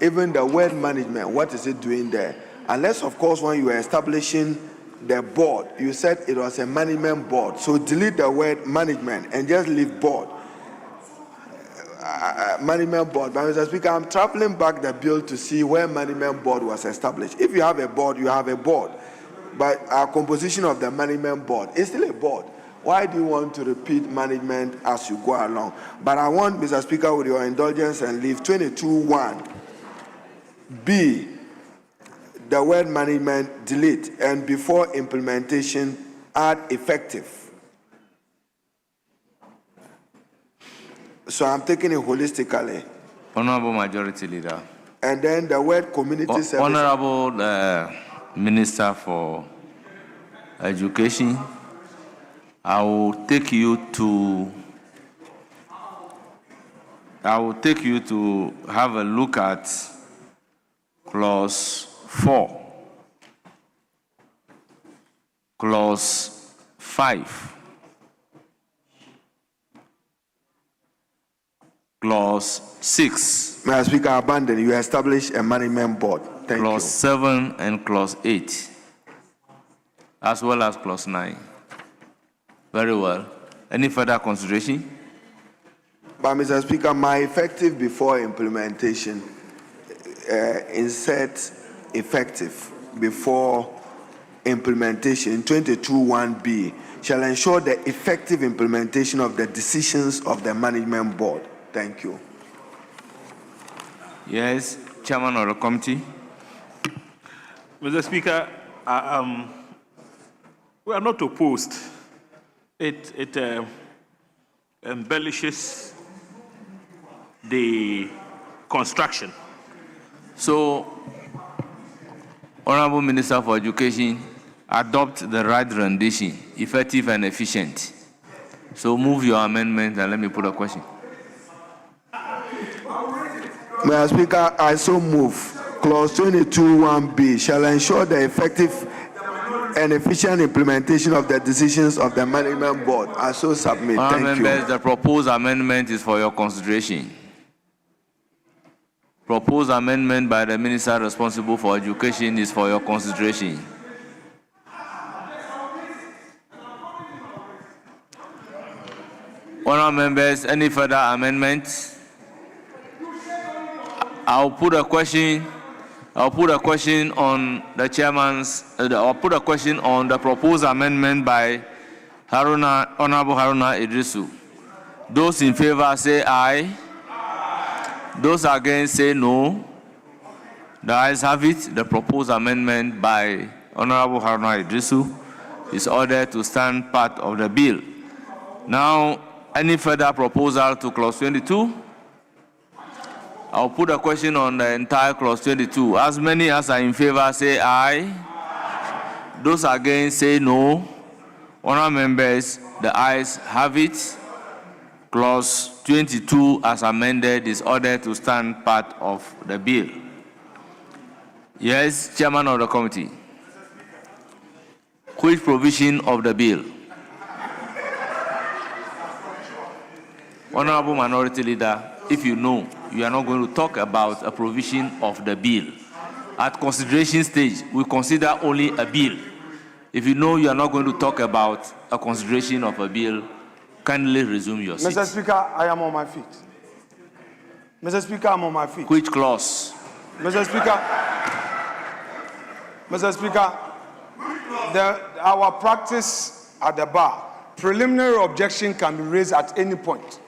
Even the word management, what is it doing there? Unless, of course, when you were establishing the board, you said it was a management board. So delete the word management and just leave board. Management board. But Mr. Speaker, I'm traveling back the bill to see where management board was established. If you have a board, you have a board. But our composition of the management board is still a board. Why do you want to repeat management as you go along? But I want, Mr. Speaker, with your indulgence, and leave 22(1)(b), the word management, delete, and before implementation, add effective. So I'm taking it holistically. Honorable Majority Leader. And then the word community service. Honorable Minister for Education, I will take you to have a look at Clause 4. Clause 5. Clause 6. Mr. Speaker, abandon. You establish a management board. Thank Clause you. 7 and Clause 8, as well as Clause 9. Very well. Any further consideration? But Mr. Speaker, my effective before implementation, insert effective before implementation 22(1)(b) shall ensure the effective implementation of the decisions of the management board. Thank you. Yes, Chairman of the committee. Mr. Speaker, we are not opposed. It embellishes the construction. So, Honorable Minister for Education, adopt the right rendition, effective and efficient. So move your amendment and let me put a question. Mr. Speaker, I so move. Clause 22(1)(b) shall ensure the effective and efficient implementation of the decisions of the management board. I so submit. Honourable Thank members, you. the proposed amendment is for your consideration. Proposed amendment by the minister responsible for education is for your consideration. Honourable members, any further amendments? I'll put a question on the chairman's. I'll put a question on the proposed amendment by Honorable Haruna Idrisu. Those in favor say aye. Those against say no. The ayes have it. The proposed amendment by Honorable Haruna Idrisu is ordered to stand part of the bill. Now, any further proposal to clause 22? I'll put a question on the entire clause 22. As many as are in favor say aye. Those against say no. Honourable members, the ayes have it. Clause 22 as amended is ordered to stand part of the bill. Yes, Chairman of the committee. Which provision of the bill? Honorable Minority Leader, if you know, you are not going to talk about a provision of the bill. At consideration stage, we consider only a bill. If you know you are not going to talk about a consideration of a bill, kindly resume your seat. Mr. Speaker, I am on my feet. Mr. Speaker, I'm on my feet. Which clause? Mr. Speaker, our practice at the bar, preliminary objection can be raised at any point,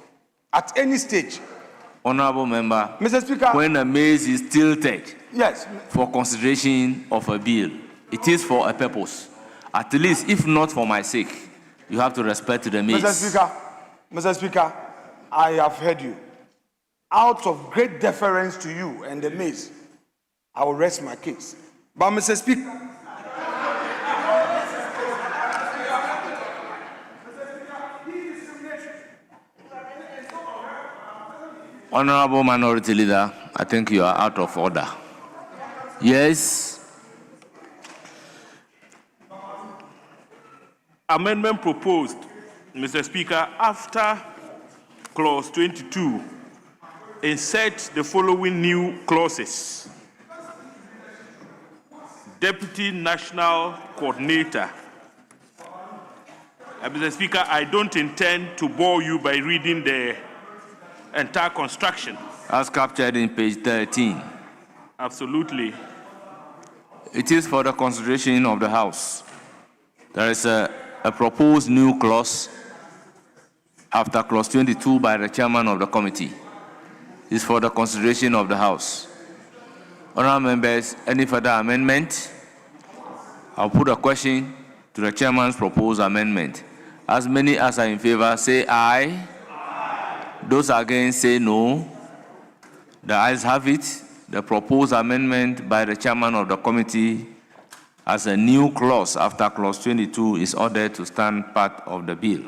at any stage. Honorable member, Mr. Speaker, when a maize is tilted, yes, for consideration of a bill, it is for a purpose. At least, if not for my sake, you have to respect the maize. Mr. Speaker, I have heard you. Out of great deference to you and the maize, I will rest my case. But Mr. Speaker, Honorable Minority Leader, I think you are out of order. Yes. Amendment proposed, Mr. Speaker, after clause 22, insert the following new clauses. Deputy National Coordinator. Mr. Speaker, I don't intend to bore you by reading the entire construction. As captured in page 13. Absolutely. It is for the consideration of the House. There is a proposed new clause after clause 22 by the chairman of the committee. It's for the consideration of the House. Honourable members, any further amendment? I'll put a question to the chairman's proposed amendment. As many as are in favor say aye. Those against say no. The ayes have it. The proposed amendment by the chairman of the committee as a new clause after clause 22 is ordered to stand part of the bill.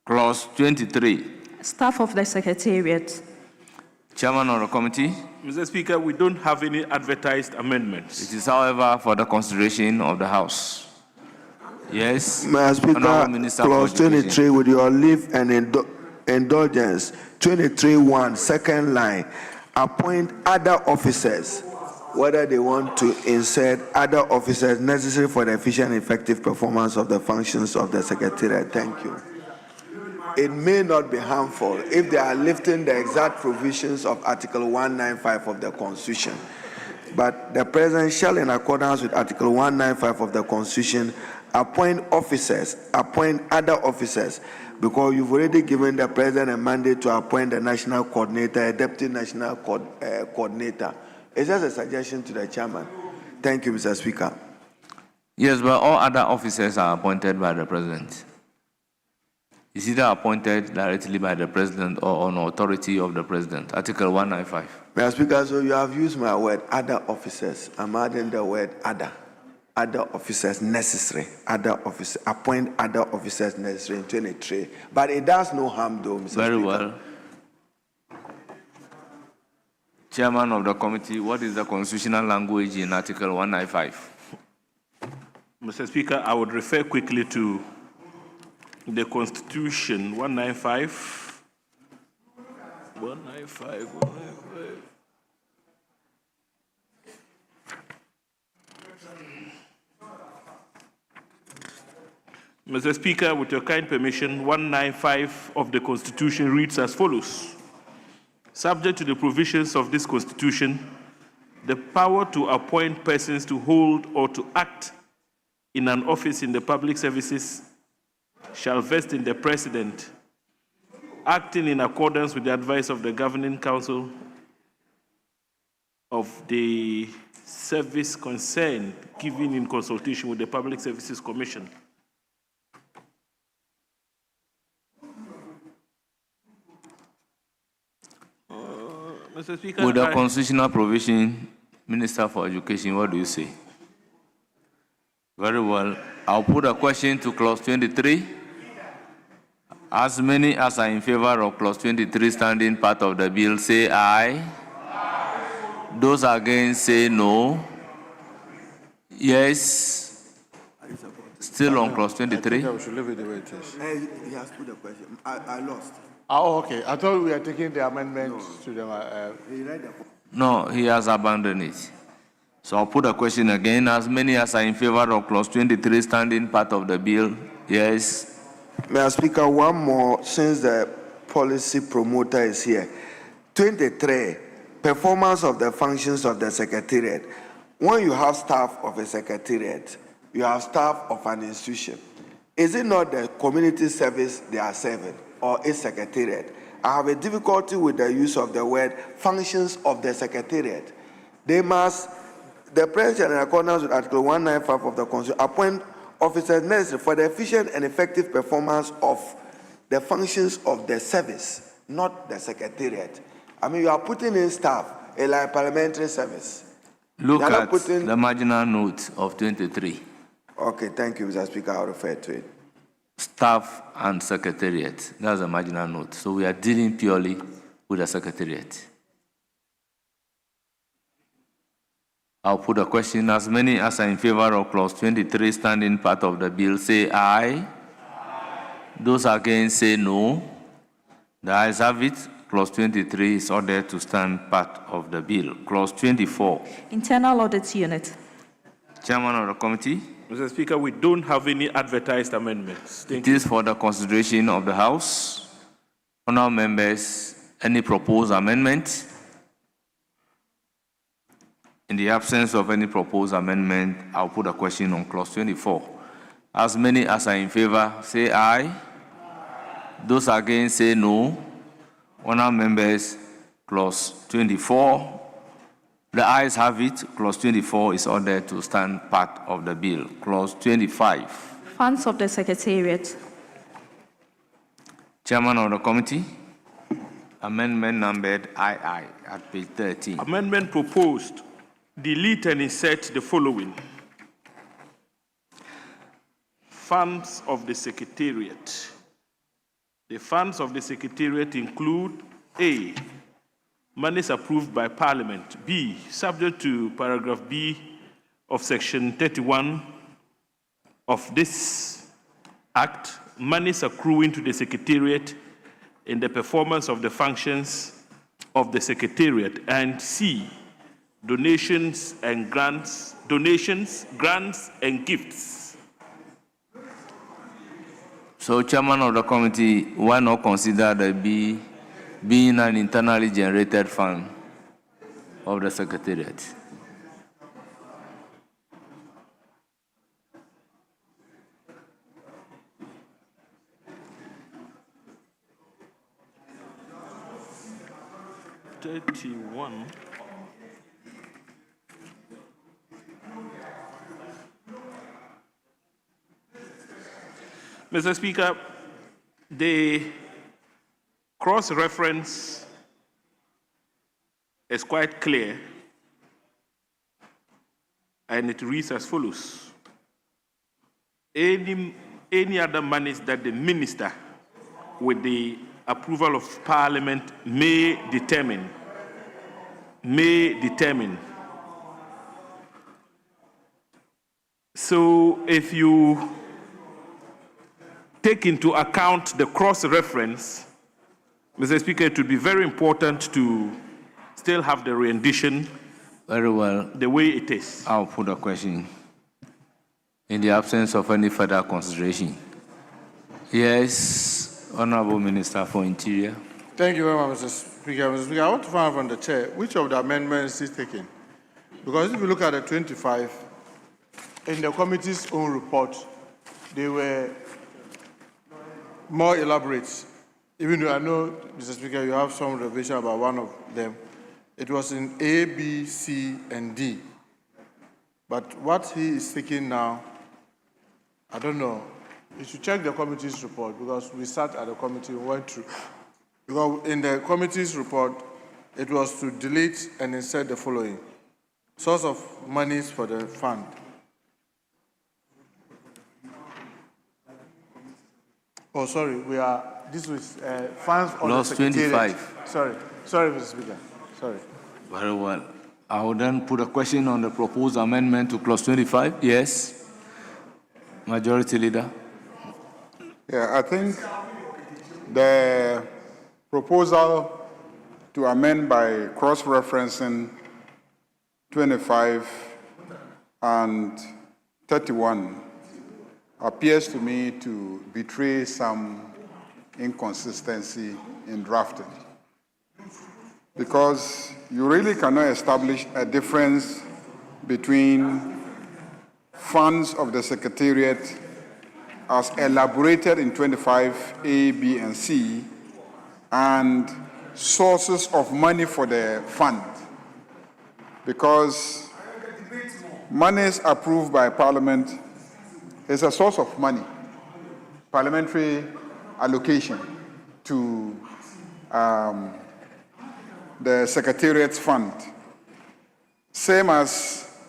Clause 23. Staff of the Secretariat. Chairman of the committee. Mr. Speaker, we don't have any advertised amendments. It is, however, for the consideration of the House. Yes. Mr. Speaker, Honorable Minister clause for Education. 23, with your leave and indulgence, 23(1), second line, appoint other officers, whether they want to insert other officers necessary for the efficient and effective performance of the functions of the Secretariat. Thank you. It may not be harmful if they are lifting the exact provisions of Article 195 of the Constitution. But the President shall, in accordance with Article 195 of the Constitution, appoint other officers, because you've already given the President a mandate to appoint a national coordinator, a deputy national coordinator. It's just a suggestion to the chairman. Thank you, Mr. Speaker. Yes, but all other officers are appointed by the President. It's either appointed directly by the President or on authority of the President. Article 195. Mr. Speaker, so you have used my word, other officers. I'm adding the word other. Other officers necessary. Other officers, appoint other officers necessary in 23. But it does no harm, though, Mr. Very Speaker. well. Chairman of the committee, what is the constitutional language in Article 195? Mr. Speaker, I would refer quickly to the Constitution 195. 195. Mr. Speaker, with your kind permission, 195 of the Constitution reads as follows. Subject to the provisions of this Constitution, the power to appoint persons to hold or to act in an office in the public services shall vest in the President, acting in accordance with the advice of the Governing Council of the service concerned, given in consultation with the Public Services Commission. Mr. Speaker, With the constitutional provision, Minister for Education, what do you say? Very well. I'll put a question to clause 23. As many as are in favor of clause 23 standing part of the bill, say aye. Aye. Those against, say no. Yes. Still on clause 23. I think I should leave it the way it is. He has put a question. I lost. Oh, okay. I thought we were taking the amendment to the... No, he has abandoned it. So I'll put a question again. As many as are in favor of clause 23 standing part of the bill, yes. Mr. Speaker, one more, since the policy promoter is here. 23, performance of the functions of the Secretariat. When you have staff of a Secretariat, you have staff of an institution. Is it not the community service they are serving, or a Secretariat? I have a difficulty with the use of the word functions of the Secretariat. They must, the President, in accordance with Article 195 of the Constitution, appoint officers necessary for the efficient and effective performance of the functions of the service, not the Secretariat. I mean, you are putting in staff, like parliamentary service. Look at the marginal note of 23. Okay, thank you, Mr. Speaker. I'll refer to it. Staff and Secretariat. That's a marginal note. So we are dealing purely with the Secretariat. I'll put a question. As many as are in favor of clause 23 standing part of the bill, say aye. Aye. Those against, say no. The ayes have it. Clause 23 is ordered to stand part of the bill. Clause 24. Internal Audit Unit. Chairman of the committee. Mr. Speaker, we don't have any advertised amendments. It is for the consideration of the House. Honourable members, any proposed amendment? In the absence of any proposed amendment, I'll put a question on clause 24. As many as are in favor, say aye. Aye. Those against, say no. Honourable members, clause 24. The ayes have it. Clause 24 is ordered to stand part of the bill. Clause 25. Funds of the Secretariat. Chairman of the committee, amendment numbered II at page 13. Amendment proposed. Delete and insert the following. Funds of the Secretariat. The funds of the Secretariat include A, monies approved by Parliament. B, subject to paragraph B of section 31 of this Act, monies accruing to the Secretariat in the performance of the functions of the Secretariat. And C, donations, grants and gifts. So, Chairman of the committee, why not consider the B being an internally generated fund of the Secretariat? Mr. Speaker, the cross-reference is quite clear, and it reads as follows. Any other monies that the minister, with the approval of Parliament, may determine. So if you take into account the cross-reference, Mr. Speaker, it would be very important to still have the rendition very well the way it is. I'll put a question. In the absence of any further consideration. Yes, Honorable Minister for Interior. Thank you very much, Mr. Speaker. Mr. Speaker, I want to find out from the chair which of the amendments is taken. Because if you look at the 25, in the committee's own report, they were more elaborate. Even though I know, Mr. Speaker, you have some reservation about one of them. It was in A, B, C, and D. But what he is taking now, I don't know. You should check the committee's report because we sat at the committee and went through. Because in the committee's report, it was to delete and insert the following. Source of monies for the fund. Oh, sorry, this was funds on the Secretariat. 25. Sorry, Mr. Speaker, sorry. Very well. I will then put a question on the proposed amendment to clause 25. Yes. Majority Leader. Yeah, I think the proposal to amend by cross-referencing 25 and 31 appears to me to betray some inconsistency in drafting. Because you really cannot establish a difference between funds of the Secretariat as elaborated in 25 A, B, and C, and sources of money for the fund. Because monies approved by Parliament is a source of money, parliamentary allocation to the Secretariat's fund. Same as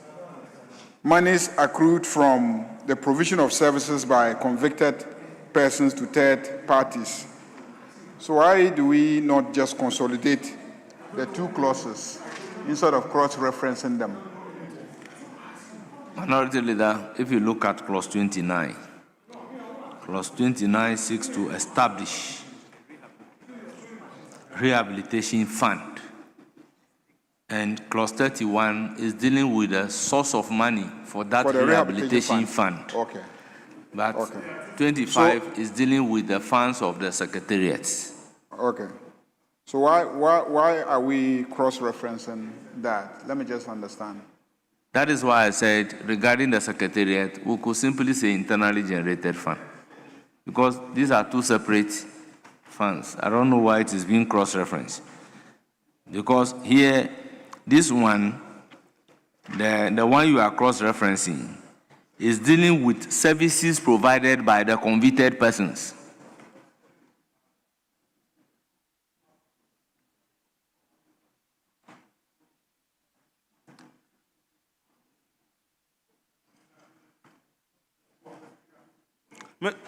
monies accrued from the provision of services by convicted persons to third parties. So why do we not just consolidate the two clauses instead of cross-referencing them? Minority Leader, if you look at clause 29 seeks to establish rehabilitation fund. And clause 31 is dealing with the source of money for that rehabilitation fund. Okay. But 25 is dealing with the funds of the Secretariats. Okay. So why are we cross-referencing that? Let me just understand. That is why I said, regarding the Secretariat, we could simply say internally generated fund. Because these are two separate funds. I don't know why it is being cross-referenced. Because here, this one, the one you are cross-referencing, is dealing with services provided by the convicted persons.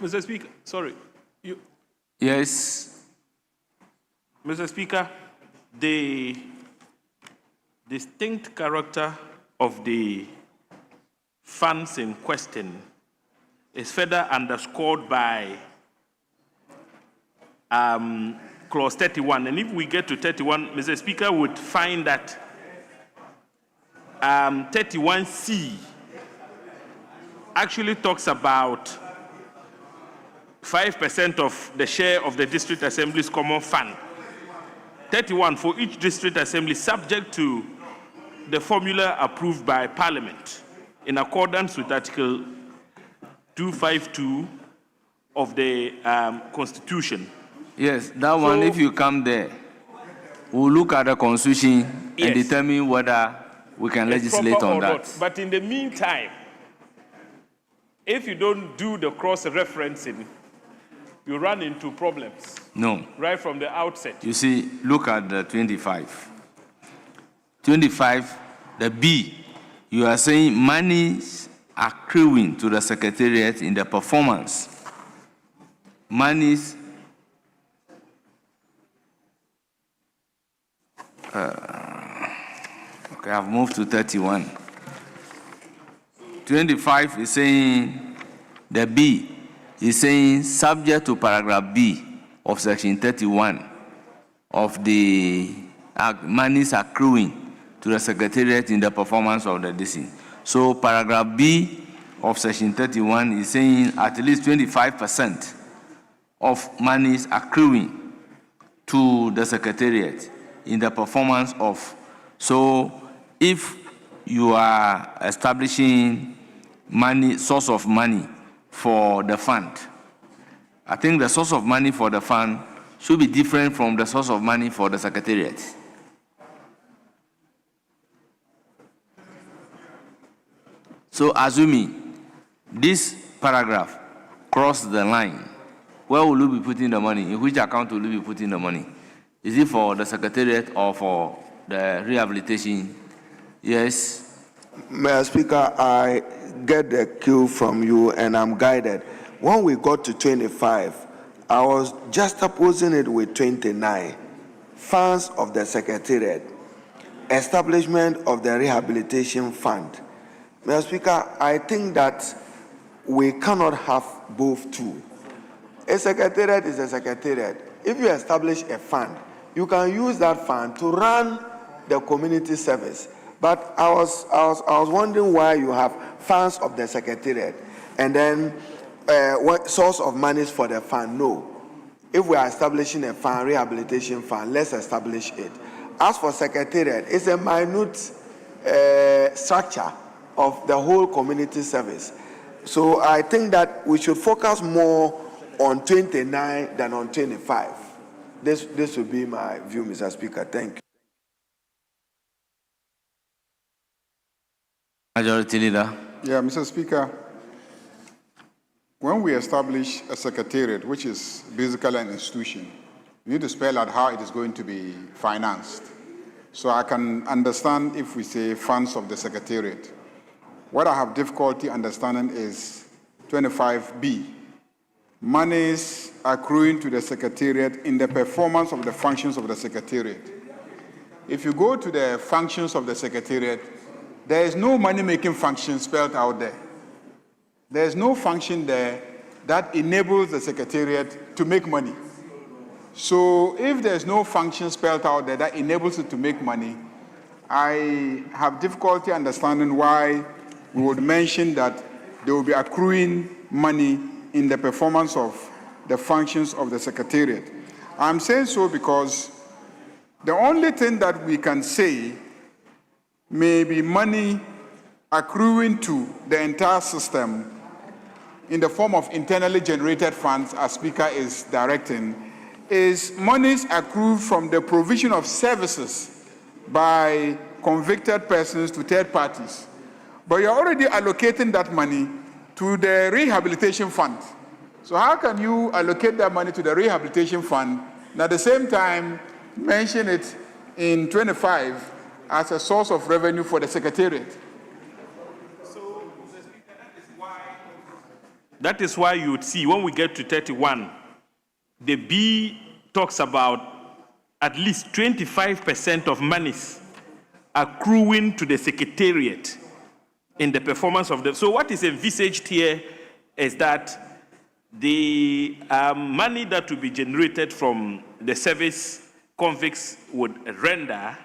Mr. Speaker, sorry. Yes. Mr. Speaker, the distinct character of the funds in question is further underscored by clause 31. And if we get to 31, Mr. Speaker would find that 31C actually talks about 5% of the share of the District Assembly's common fund. 31 for each District Assembly, subject to the formula approved by Parliament in accordance with Article 252 of the Constitution. Yes, that one, if you come there, we'll look at the Constitution and determine whether we can legislate on that. Not. But in the meantime, if you don't do the cross-referencing, you run into problems. No. Right from the outset. You see, look at the 25. 25, the B, you are saying monies accruing to the Secretariat in the performance. Monies okay, I've moved to 31. 25 is saying the B is saying subject to paragraph B of section 31 of the monies accruing to the Secretariat in the performance of the DC. So paragraph B of section 31 is saying at least 25% of monies accruing to the Secretariat in the performance of. So if you are establishing source of money for the fund, I think the source of money for the fund should be different from the source of money for the Secretariat. So assuming this paragraph crossed the line, where will you be putting the money? In which account will you be putting the money? Is it for the Secretariat or for the rehabilitation? Yes. Mr. Speaker, I get the cue from you and I'm guided. When we got to 25, I was just opposing it with 29. Funds of the Secretariat, establishment of the rehabilitation fund. Mr. Speaker, I think that we cannot have both two. A secretariat is a secretariat. If you establish a fund, you can use that fund to run the community service. But I was wondering why you have funds of the Secretariat and then what source of monies for the fund. No. If we are establishing a fund, rehabilitation fund, let's establish it. As for Secretariat, it's a minute structure of the whole community service. So I think that we should focus more on 29 than on 25. This would be my view, Mr. Speaker. Thank you. Majority Leader. Yeah, Mr. Speaker, when we establish a secretariat, which is basically an institution, we need to spell out how it is going to be financed. So I can understand if we say funds of the secretariat. What I have difficulty understanding is 25B, monies accruing to the secretariat in the performance of the functions of the secretariat. If you go to the functions of the secretariat, there is no money-making function spelled out there. There is no function there that enables the secretariat to make money. So if there's no function spelled out there that enables it to make money, I have difficulty understanding why we would mention that they will be accruing money in the performance of the functions of the secretariat. I'm saying so because the only thing that we can say may be money accruing to the entire system in the form of internally generated funds, as Speaker is directing, is monies accrued from the provision of services by convicted persons to third parties. But you're already allocating that money to the rehabilitation fund. So how can you allocate that money to the rehabilitation fund and at the same time mention it in 25 as a source of revenue for the Secretariat? So, Mr. Speaker, that is why you would see when we get to 31, the B talks about at least 25% of monies accruing to the secretariat in the performance of the. So what is envisaged here is that the money that will be generated from the service convicts would render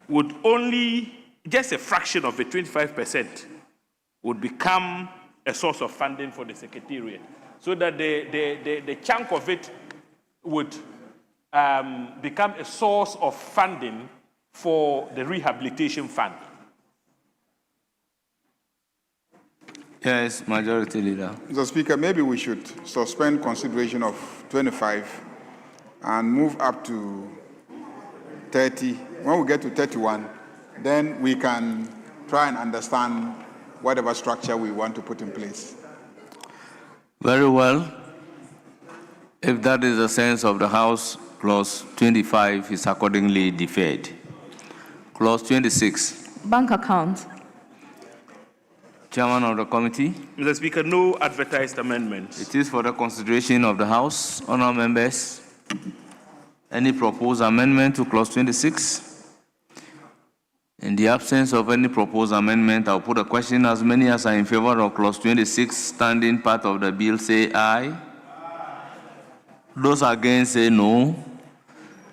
would only, just a fraction of the 25% would become a source of funding for the secretariat, so that the chunk of it would become a source of funding for the rehabilitation fund. Yes, Majority Leader. Mr. Speaker, maybe we should suspend consideration of 25 and move up to 30. When we get to 31, then we can try and understand whatever structure we want to put in place. Very well. If that is the sense of the House, Clause 25 is accordingly deferred. Clause 26. Bank account. Chairman of the committee. Mr. Speaker, no advertised amendments. It is for the consideration of the House. Honourable members, any proposed amendment to Clause 26? In the absence of any proposed amendment, I'll put a question. As many as are in favor of Clause 26, standing part of the bill, say aye. Those against say no.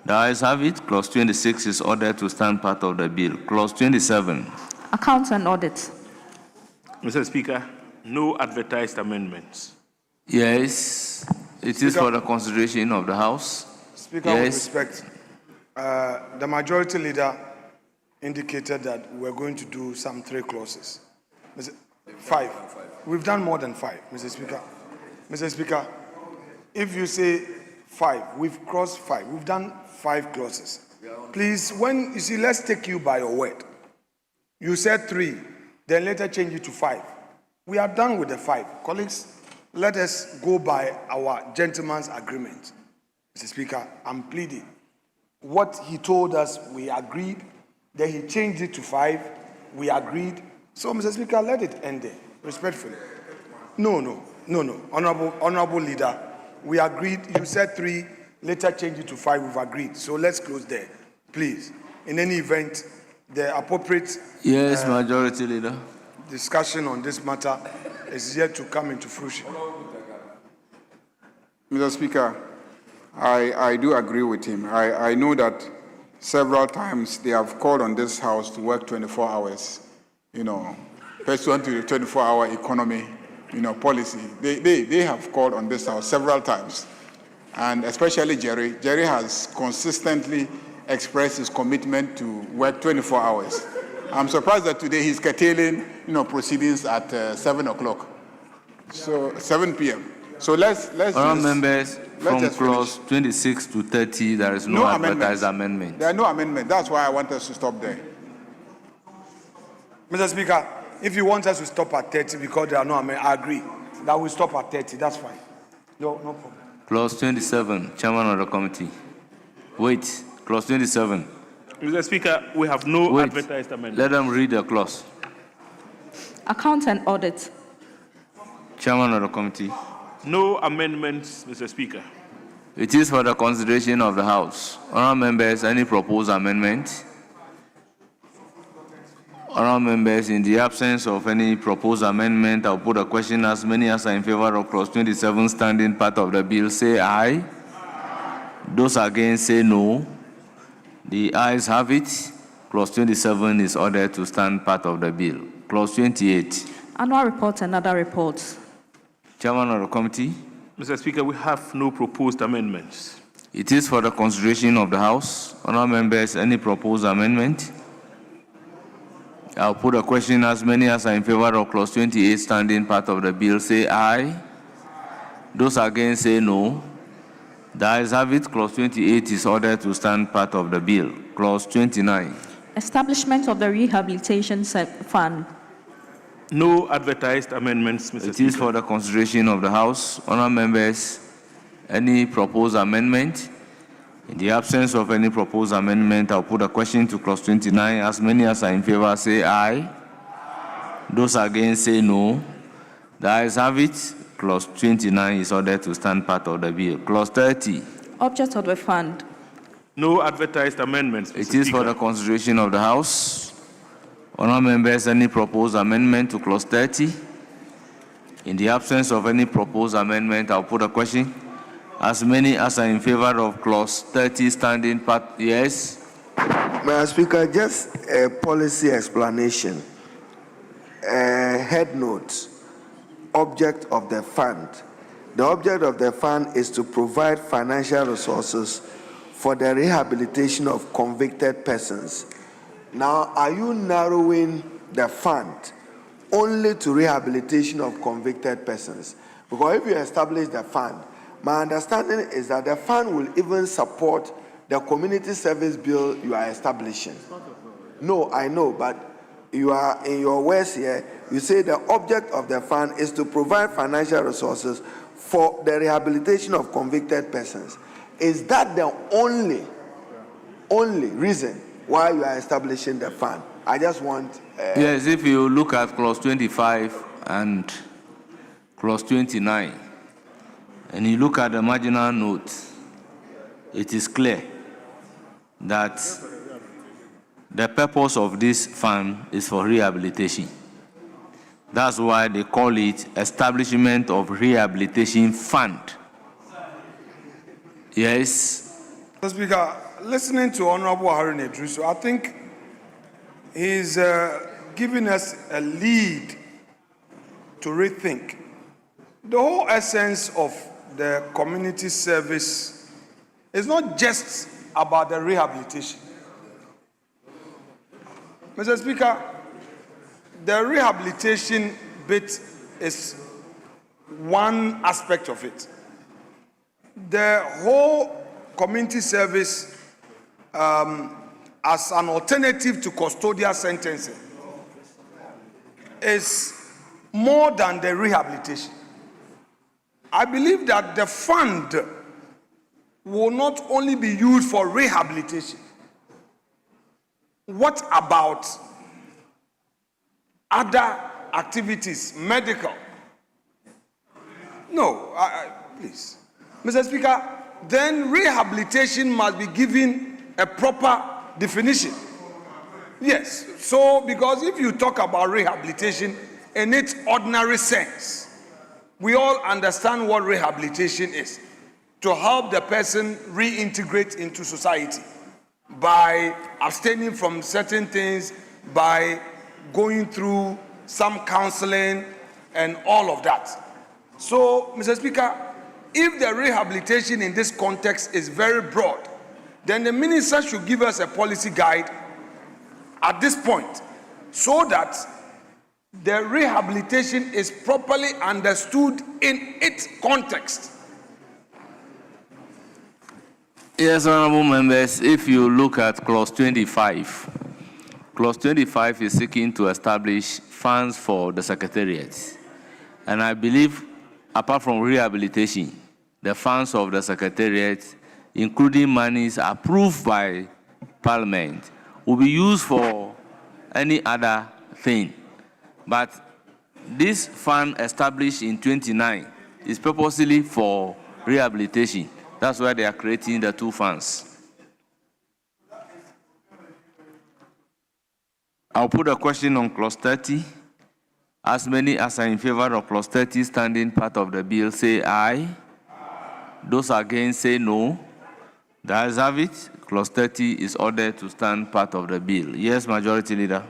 The ayes have it. Clause 26 is ordered to stand part of the bill. Clause 27. Accounts and audit. Mr. Speaker, no advertised amendments. Yes, it is for the consideration of the House. Speaker, yes. With respect, the Majority Leader indicated that we're going to do some 3 clauses. 5. We've done more than 5, Mr. Speaker. Mr. Speaker, if you say 5, we've crossed 5. We've done 5 clauses. Please, when you see, let's take you by your word. You said 3, then later change it to 5. We are done with the 5. Colleagues, let us go by our gentleman's agreement. Mr. Speaker, I'm pleading. What he told us, we agreed. Then he changed it to 5. We agreed. So, Mr. Speaker, let it end there, respectfully. No. Honorable Leader, we agreed. You said 3, later change it to 5. We've agreed. So let's close there, please. In any event, the appropriate yes, Majority Leader. Discussion on this matter is yet to come into fruition. Mr. Speaker, I do agree with him. I know that several times they have called on this House to work 24 hours, pursuant to the 24-hour economy, policy. They have called on this House several times, and especially Jerry. Jerry has consistently expressed his commitment to work 24 hours. I'm surprised that today he's curtailing, proceedings at 7 o'clock, so 7 p.m. So let's members, from clause 26 to 30, there is no advertised amendment. There are no amendments. That's why I want us to stop there. Mr. Speaker, if you want us to stop at 30 because there are no amendments, I agree that we stop at 30. That's fine. No problem. Clause 27, Chairman of the committee. Wait, clause 27. Mr. Speaker, we have no advertised amendment. Let them read the clause. Accounts and audit. Chairman of the committee. No amendments, Mr. Speaker. It is for the consideration of the House. Honourable members, any proposed amendment? Honourable members, in the absence of any proposed amendment, I'll put a question. As many as are in favor of clause 27, standing part of the bill, say aye. Those against say no. The ayes have it. Clause 27 is ordered to stand part of the bill. Clause 28. Annual report and other reports. Chairman of the committee. Mr. Speaker, we have no proposed amendments. It is for the consideration of the House. Honourable members, any proposed amendment? I'll put a question. As many as are in favor of clause 28, standing part of the bill, say aye. Those against say no. The ayes have it. Clause 28 is ordered to stand part of the bill. Clause 29. Establishment of the Rehabilitation Fund. No advertised amendments, Mr. Speaker. It is for the consideration of the House. Honourable members, any proposed amendment? In the absence of any proposed amendment, I'll put a question to clause 29. As many as are in favor, say aye. Those against say no. The ayes have it. Clause 29 is ordered to stand part of the bill. Clause 30. Object of the fund. No advertised amendments. It is for the consideration of the House. Honourable members, any proposed amendment to clause 30? In the absence of any proposed amendment, I'll put a question. As many as are in favor of clause 30 standing part, yes? Mr. Speaker, just a policy explanation. Head note, object of the fund. The object of the fund is to provide financial resources for the rehabilitation of convicted persons. Now, are you narrowing the fund only to rehabilitation of convicted persons? Because if you establish the fund, my understanding is that the fund will even support the community service bill you are establishing. No, I know, but you are in your words here, you say the object of the fund is to provide financial resources for the rehabilitation of convicted persons. Is that the only reason why you are establishing the fund? I just want... Yes, if you look at clause 25 and clause 29, and you look at the marginal note, it is clear that the purpose of this fund is for rehabilitation. That's why they call it Establishment of Rehabilitation Fund. Yes? Mr. Speaker, listening to Honorable Harun Edrusu, I think he's giving us a lead to rethink. The whole essence of the community service is not just about the rehabilitation. Mr. Speaker, the rehabilitation bit is one aspect of it. The whole community service as an alternative to custodial sentencing is more than the rehabilitation. I believe that the fund will not only be used for rehabilitation. What about other activities, medical? No, please. Mr. Speaker, then rehabilitation must be given a proper definition. Yes, so because if you talk about rehabilitation in its ordinary sense, we all understand what rehabilitation is. To help the person reintegrate into society by abstaining from certain things, by going through some counseling and all of that. So, Mr. Speaker, if the rehabilitation in this context is very broad, then the minister should give us a policy guide at this point so that the rehabilitation is properly understood in its context. Yes, honorable members, if you look at clause 25, clause 25 is seeking to establish funds for the secretariat. And I believe, apart from rehabilitation, the funds of the secretariat, including monies approved by Parliament, will be used for any other thing. But this fund established in 29 is purposely for rehabilitation. That's why they are creating the two funds. I'll put a question on clause 30. As many as are in favor of clause 30 standing part of the bill, say aye. Those against, say no. The ayes have it. Clause 30 is ordered to stand part of the bill. Yes, Majority Leader.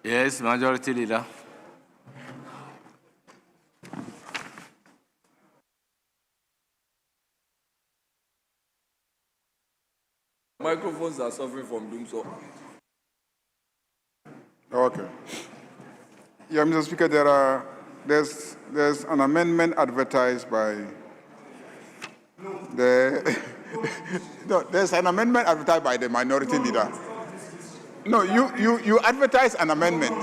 Yes, Majority Leader. Microphones are suffering from doom so. Okay. Yeah, Mr. Speaker, there's an amendment advertised by the no, there's an amendment advertised by the minority leader. No, you advertise an amendment.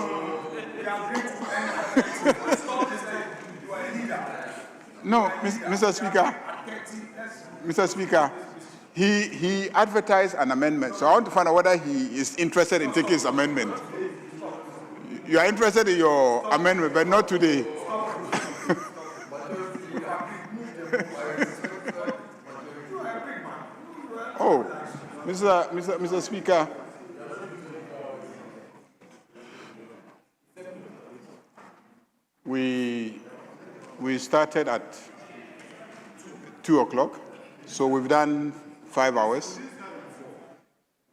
No, Mr. Speaker, he advertised an amendment. So I want to find out whether he is interested in taking his amendment. You are interested in your amendment, but not today. Oh, Mr. Speaker. We started at 2 o'clock, so we've done 5 hours.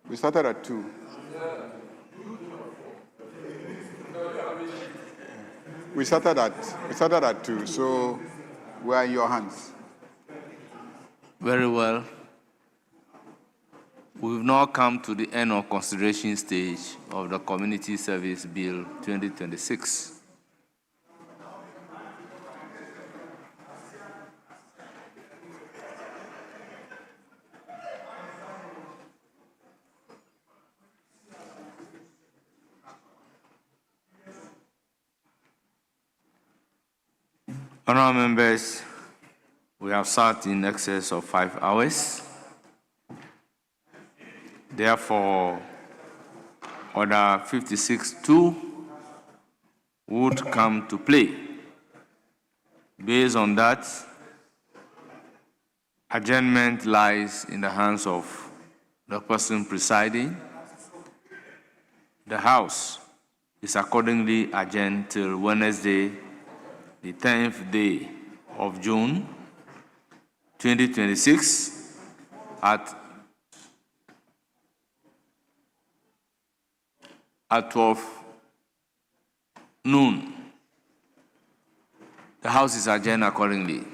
We started at 2. We started at 2, so we are in your hands. Very well. We've now come to the end of consideration stage of the Community Service Bill 2026. Honourable members, we have sat in excess of 5 hours. Therefore, Order 56-2 would come to play. Based on that, adjournment lies in the hands of the person presiding. The House is accordingly adjourned till Wednesday, the 10th day of June 2026 at 12 noon. The House is adjourned accordingly.